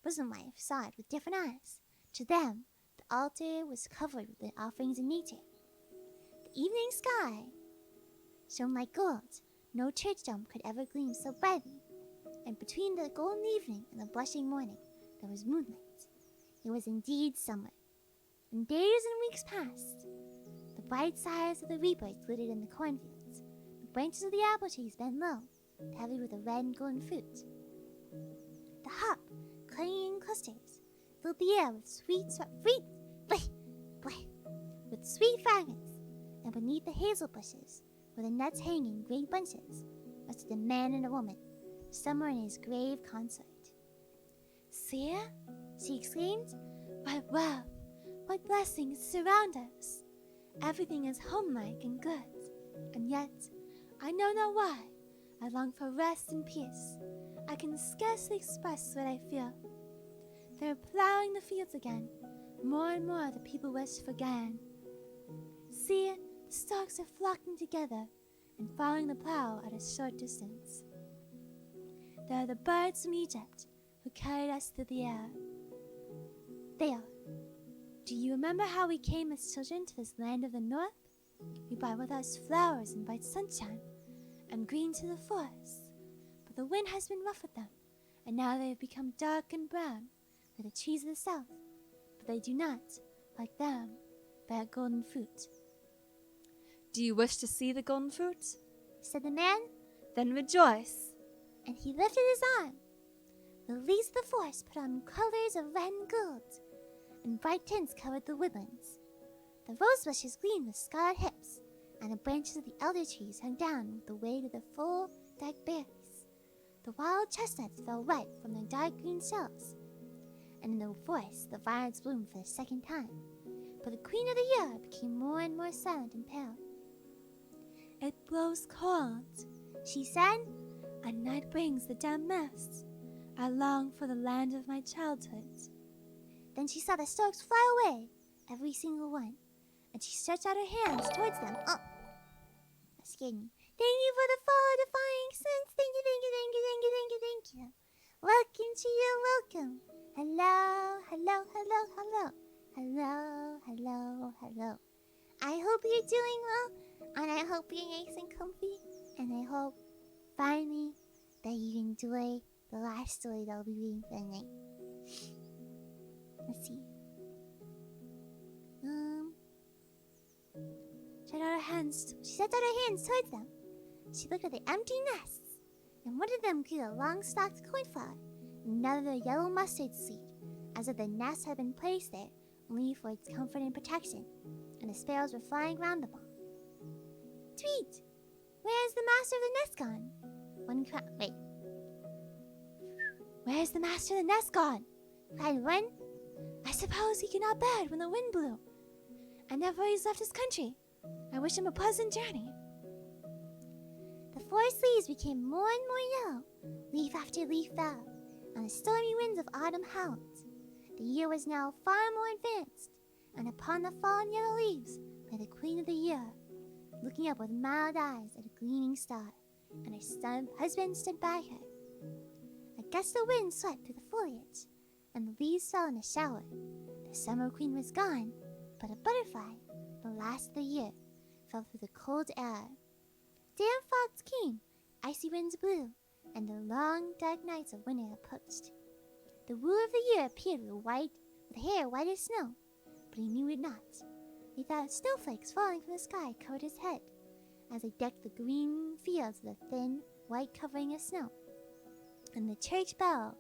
bosom wife saw it with different eyes. To them, the altar was covered with the offerings of nature. The evening sky shone like gold. No church dome could ever gleam so brightly. And between the golden evening and the blushing morning, there was moonlight. It was indeed summer. And days and weeks passed. The bright sires of the reapers glittered in the cornfields. The branches of the apple trees bent low, heavy with the red and golden fruit. The hop, clinging in clusters, filled the air with sweet fragrance, and beneath the hazel bushes, where the nuts hang in great bunches, rested a man and a woman, Summer and his grave consort. "See," she exclaimed, "what wealth, what blessings surround us! Everything is homelike and good, and yet, I know not why, I long for rest and peace. I can scarcely express what I feel. They are plowing the fields again. More and more the people wish for Gan. See, the stalks are flocking together and following the plow at a short distance. They are the birds from Egypt who carried us through the air. There. Do you remember how we came as children to this land of the north? We brought with us flowers and bright sunshine, and green to the forests. But the wind has been rough with them, and now they have become dark and brown, like the trees of the south. But they do not, like them, bear golden fruit." "Do you wish to see the golden fruit?" said the man. "Then rejoice." And he lifted his arm. The leaves of the forest put on colors of red and gold, and bright tints covered the woodlands. The rose bushes gleamed with scarlet hips, and the branches of the elder trees hung down with the weight of the full, dark berries. The wild chestnuts fell ripe from their dark green shells, and in the forest the violets bloomed for the second time. But the queen of the year became more and more silent and pale. "It blows cold," she said, "and night brings the damp mists. I long for the land of my childhood." Then she saw the storks fly away, every single one, and she stretched out her hands towards them. Oh, that scared me. "Thank you for the follow, defying sense. Thank you, thank you, thank you, thank you, thank you, thank you. Welcome to your welcome. Hello, hello, hello, hello. Hello, hello, hello. I hope you're doing well, and I hope you're nice and comfy, and I hope, finally, that you enjoy the last story that I'll be reading for the night. Let's see. She stretched out her hands towards them. She looked at the empty nests, and one of them grew a long-stalked cornflower, and another a yellow mustard seed, as if the nest had been placed there only for its comfort and protection, and the sparrows were flying round them all. "Tweet! Where is the master of the nest gone?" Wait. "Where is the master of the nest gone?" cried one. "I suppose he could not bear it when the wind blew. And never he's left his country. I wish him a pleasant journey." The forest leaves became more and more yellow. Leaf after leaf fell, and the stormy winds of autumn howled. The year was now far more advanced, and upon the fallen yellow leaves lay the Queen of the Year, looking up with mild eyes at a gleaming star, and her husband stood by her. A gust of wind swept through the foliage, and the leaves fell in a shower. The summer queen was gone, but a butterfly, the last of the year, fell through the cold air. Damp fogs came, icy winds blew, and the long, dark nights of winter approached. The ruler of the year appeared with hair white as snow, but he knew it not. He thought snowflakes falling from the sky covered his head, as they decked the green fields with a thin, white covering of snow. And the church bells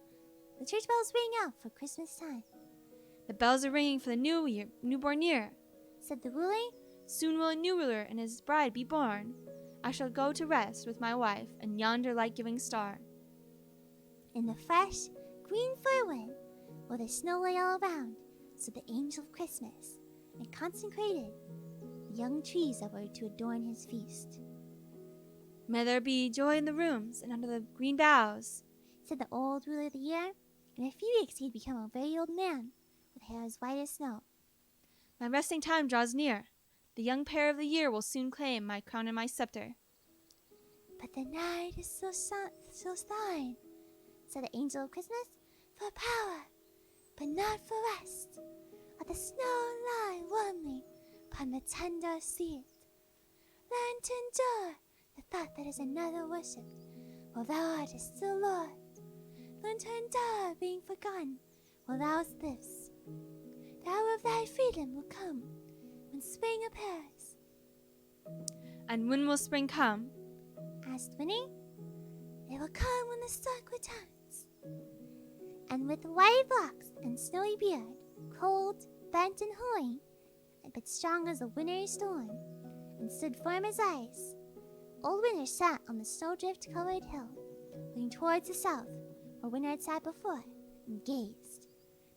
rang out for Christmas time. The bells are ringing for the newborn year, said the ruler. Soon will a new ruler and his bride be born. I shall go to rest with my wife and yonder light-giving star. In the fresh, green firwood, where the snow lay all around, stood the angel of Christmas, and consecrated the young trees that were to adorn his feast. May there be joy in the rooms and under the green boughs, said the old ruler of the year. In a few weeks he had become a very old man, with hair as white as snow. My resting time draws near. The young pair of the year will soon claim my crown and my scepter. But the night is so fine, said the angel of Christmas, for power, but not for rest. Let the snow lie warmly upon the tender seat. Learn to endure the thought that is another worship, while thou art still Lord. Learn to endure being forgotten while thou livest. The hour of thy freedom will come when spring appears. And when will spring come? asked Winnie. It will come when the stork returns. And with white locks and snowy beard, cold, bent, and hoary, but strong as a winter's storm, and stood firm as ice, old Winter sat on the snowdrift-covered hill, looking towards the south, where Winter had sat before, and gazed.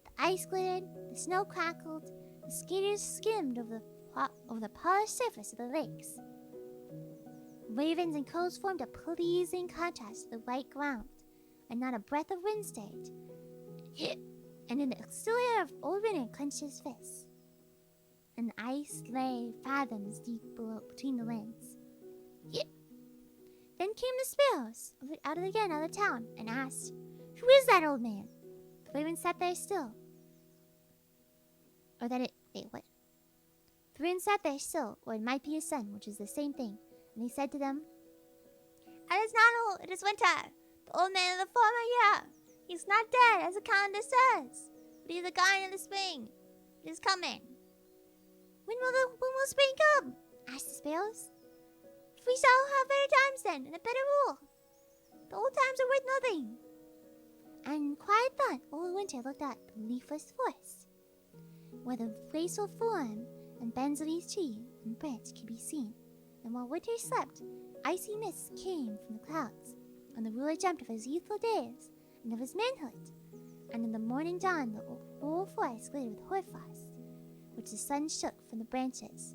The ice glittered, the snow crackled, the skaters skimmed over the polished surface of the lakes. Ravens and crows formed a pleasing contrast to the white ground, and not a breath of wind stirred. And in the still air of old Winter clenched his fists, and the ice lay fathoms deep below between the lands. Then came the sparrows out of the town, and asked, "Who is that old man?" The raven sat there still. The raven sat there still, or it might be his son, which is the same thing. And he said to them, "It is not old, it is Winter, the old man of the former year. He is not dead, as the calendar says, but he is the guardian of the spring. It is coming." When will spring come?" asked the sparrows. "We shall have better times then, and a better rule. The old times are worth nothing." And in quiet thought, old Winter looked at the leafless forest, where the graceful form and bends of each tree and branch could be seen. And while Winter slept, icy mists came from the clouds, and the ruler dreamt of his youthful days and of his manhood. And in the morning dawn, the whole forest glittered with hoarfrost, which the sun shook from the branches.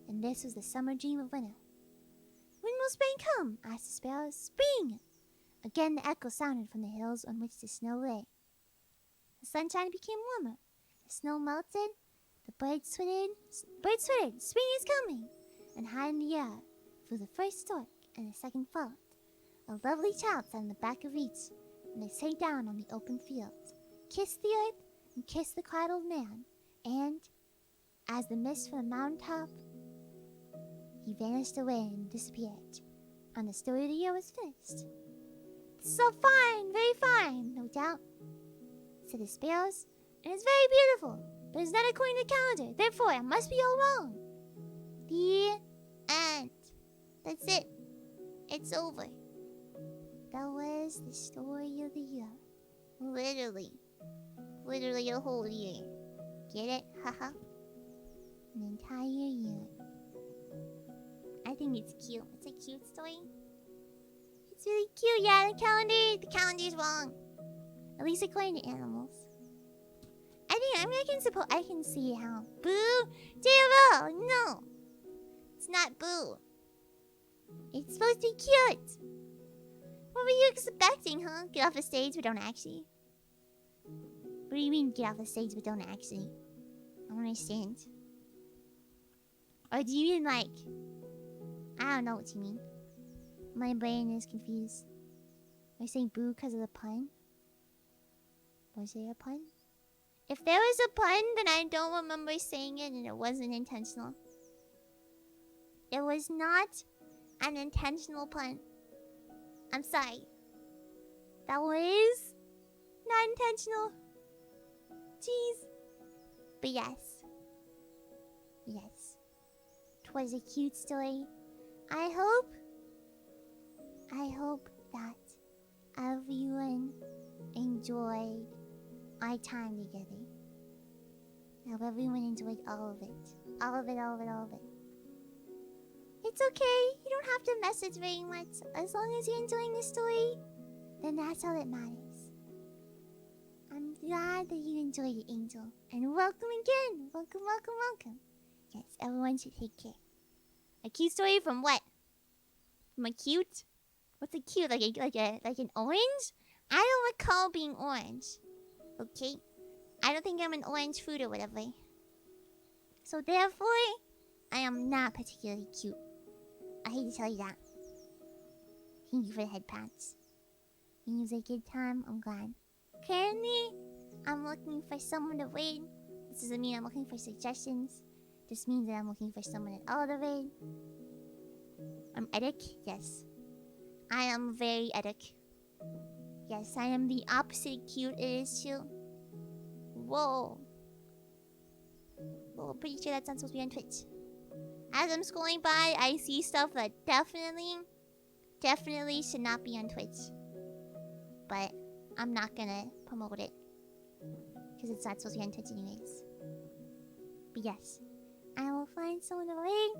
And this was the summer dream of Winter. "When will spring come?" asked the sparrows. "Spring!" Again the echo sounded from the hills on which the snow lay. The sunshine became warmer, the snow melted, the birds swittered, "Spring is coming!" And high in the air flew the first stork, and the second followed. A lovely child sat on the back of each, and they sank down on the open field, kissed the earth, and kissed the quiet old man, and, as the mist from the mountain top, he vanished away and disappeared, and the story of the year was finished. "This is all fine, very fine, no doubt," said the sparrows, "and it's very beautiful, but it's not according to the calendar, therefore it must be all wrong." The end. That's it. It's over. That was the story of the year. Literally a whole year. Get it? Haha. An entire year. I think it's cute. It's a cute story. It's really cute. Yeah, the calendar's wrong. At least according to animals. I can see how. Boo! Terrible! No! It's not Boo. It's supposed to be cute. What were you expecting, huh? Get off the stage, but don't actually. What do you mean get off the stage but don't actually? I don't understand. Or do you mean like... I don't know what you mean. My brain is confused. Are you saying boo because of the pun? Was there a pun? If there was a pun, then I don't remember saying it and it wasn't intentional. It was not an intentional pun. I'm sorry. That was not intentional. Jeez. But yes. Yes. 'Twas a cute story. I hope that everyone enjoyed our time together. I hope everyone enjoyed all of it. All of it, all of it, all of it. It's okay. You don't have to message very much. As long as you're enjoying the story, then that's all that matters. I'm glad that you enjoyed it, Angel. And welcome again. Welcome, welcome, welcome. Yes, everyone should take care. A cute story from what? From a cute? What's a cute? Like an orange? I don't recall being orange. Okay? I don't think I'm an orange fruit or whatever. So therefore, I am not particularly cute. I hate to tell you that. Thank you for the head pats. It was a good time. I'm glad. Currently, I'm looking for someone to raid. This doesn't mean I'm looking for suggestions. This means that I'm looking for someone at all to raid. I'm Edic. Yes. I am very Edic. Yes, I am the opposite cute. It is too. Whoa. Well, pretty sure that's not supposed to be on Twitch. As I'm scrolling by, I see stuff that definitely should not be on Twitch. But I'm not gonna promote it. Because it's not supposed to be on Twitch anyways. But yes. I will find someone to raid.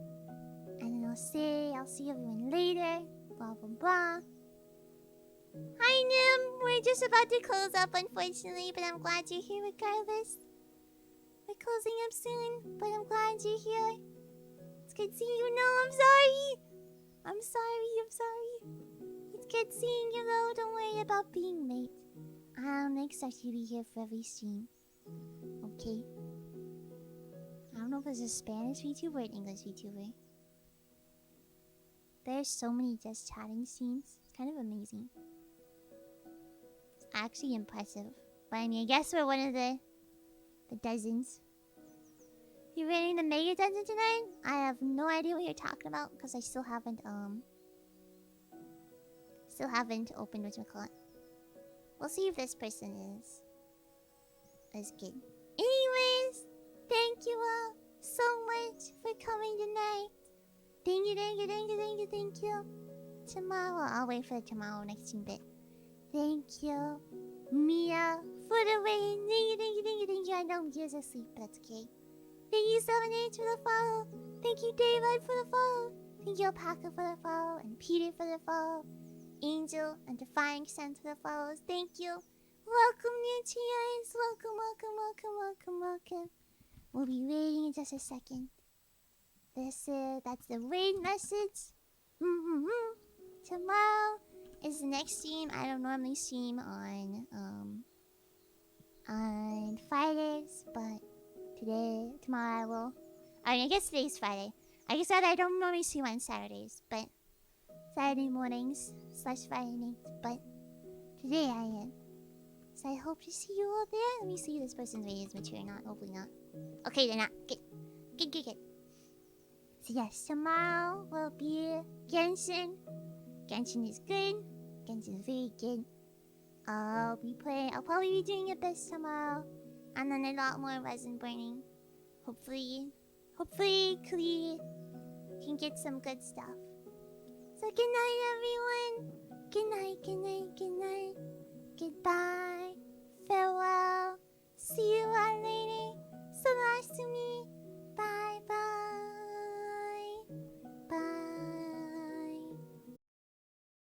And then I'll see everyone later. Blah, blah, blah. Hi, Nim! We're just about to close up, unfortunately, but I'm glad you're here regardless. We're closing up soon, but I'm glad you're here. It's good seeing you. No, I'm sorry! I'm sorry. It's good seeing you, though. Don't worry about being late. I don't expect you to be here for every stream. Okay? I don't know if there's a Spanish VTuber or an English VTuber. There's so many just chatting streams. It's kind of amazing. It's actually impressive. But I mean, I guess we're one of the dozens. You raiding the Mega Dungeon tonight? I have no idea what you're talking about because I still haven't opened with McCall. We'll see if this person is good. Anyways, thank you all so much for coming tonight. Thank you. Tomorrow, I'll wait for the tomorrow next stream bit. Thank you, Mia, for the rain. Thank you. I know Mia's asleep, but that's okay. Thank you, 7H, for the follow. Thank you, Daylight, for the follow. Thank you, Alpaca, for the follow. And Peter, for the follow. Angel and Defying Sense, for the follows. Thank you. Welcome, new TIs. Welcome. We'll be waiting in just a second. That's the raid message. Tomorrow is the next stream. I don't normally stream on Fridays, but tomorrow I will. I guess today's Friday. I guess that I don't normally stream on Saturdays, but Saturday mornings / Friday nights, but today I am. So I hope to see you all there. Let me see if this person's raid is mature or not. Hopefully not. Okay, they're not. Good. So yes, tomorrow will be Genshin. Genshin is good. Genshin is very good. I'll probably be doing it best tomorrow. And then a lot more resin burning. Hopefully Klee can get some good stuff. So good night, everyone. Good night. Goodbye. Farewell. See you all later. So nice to me. Bye.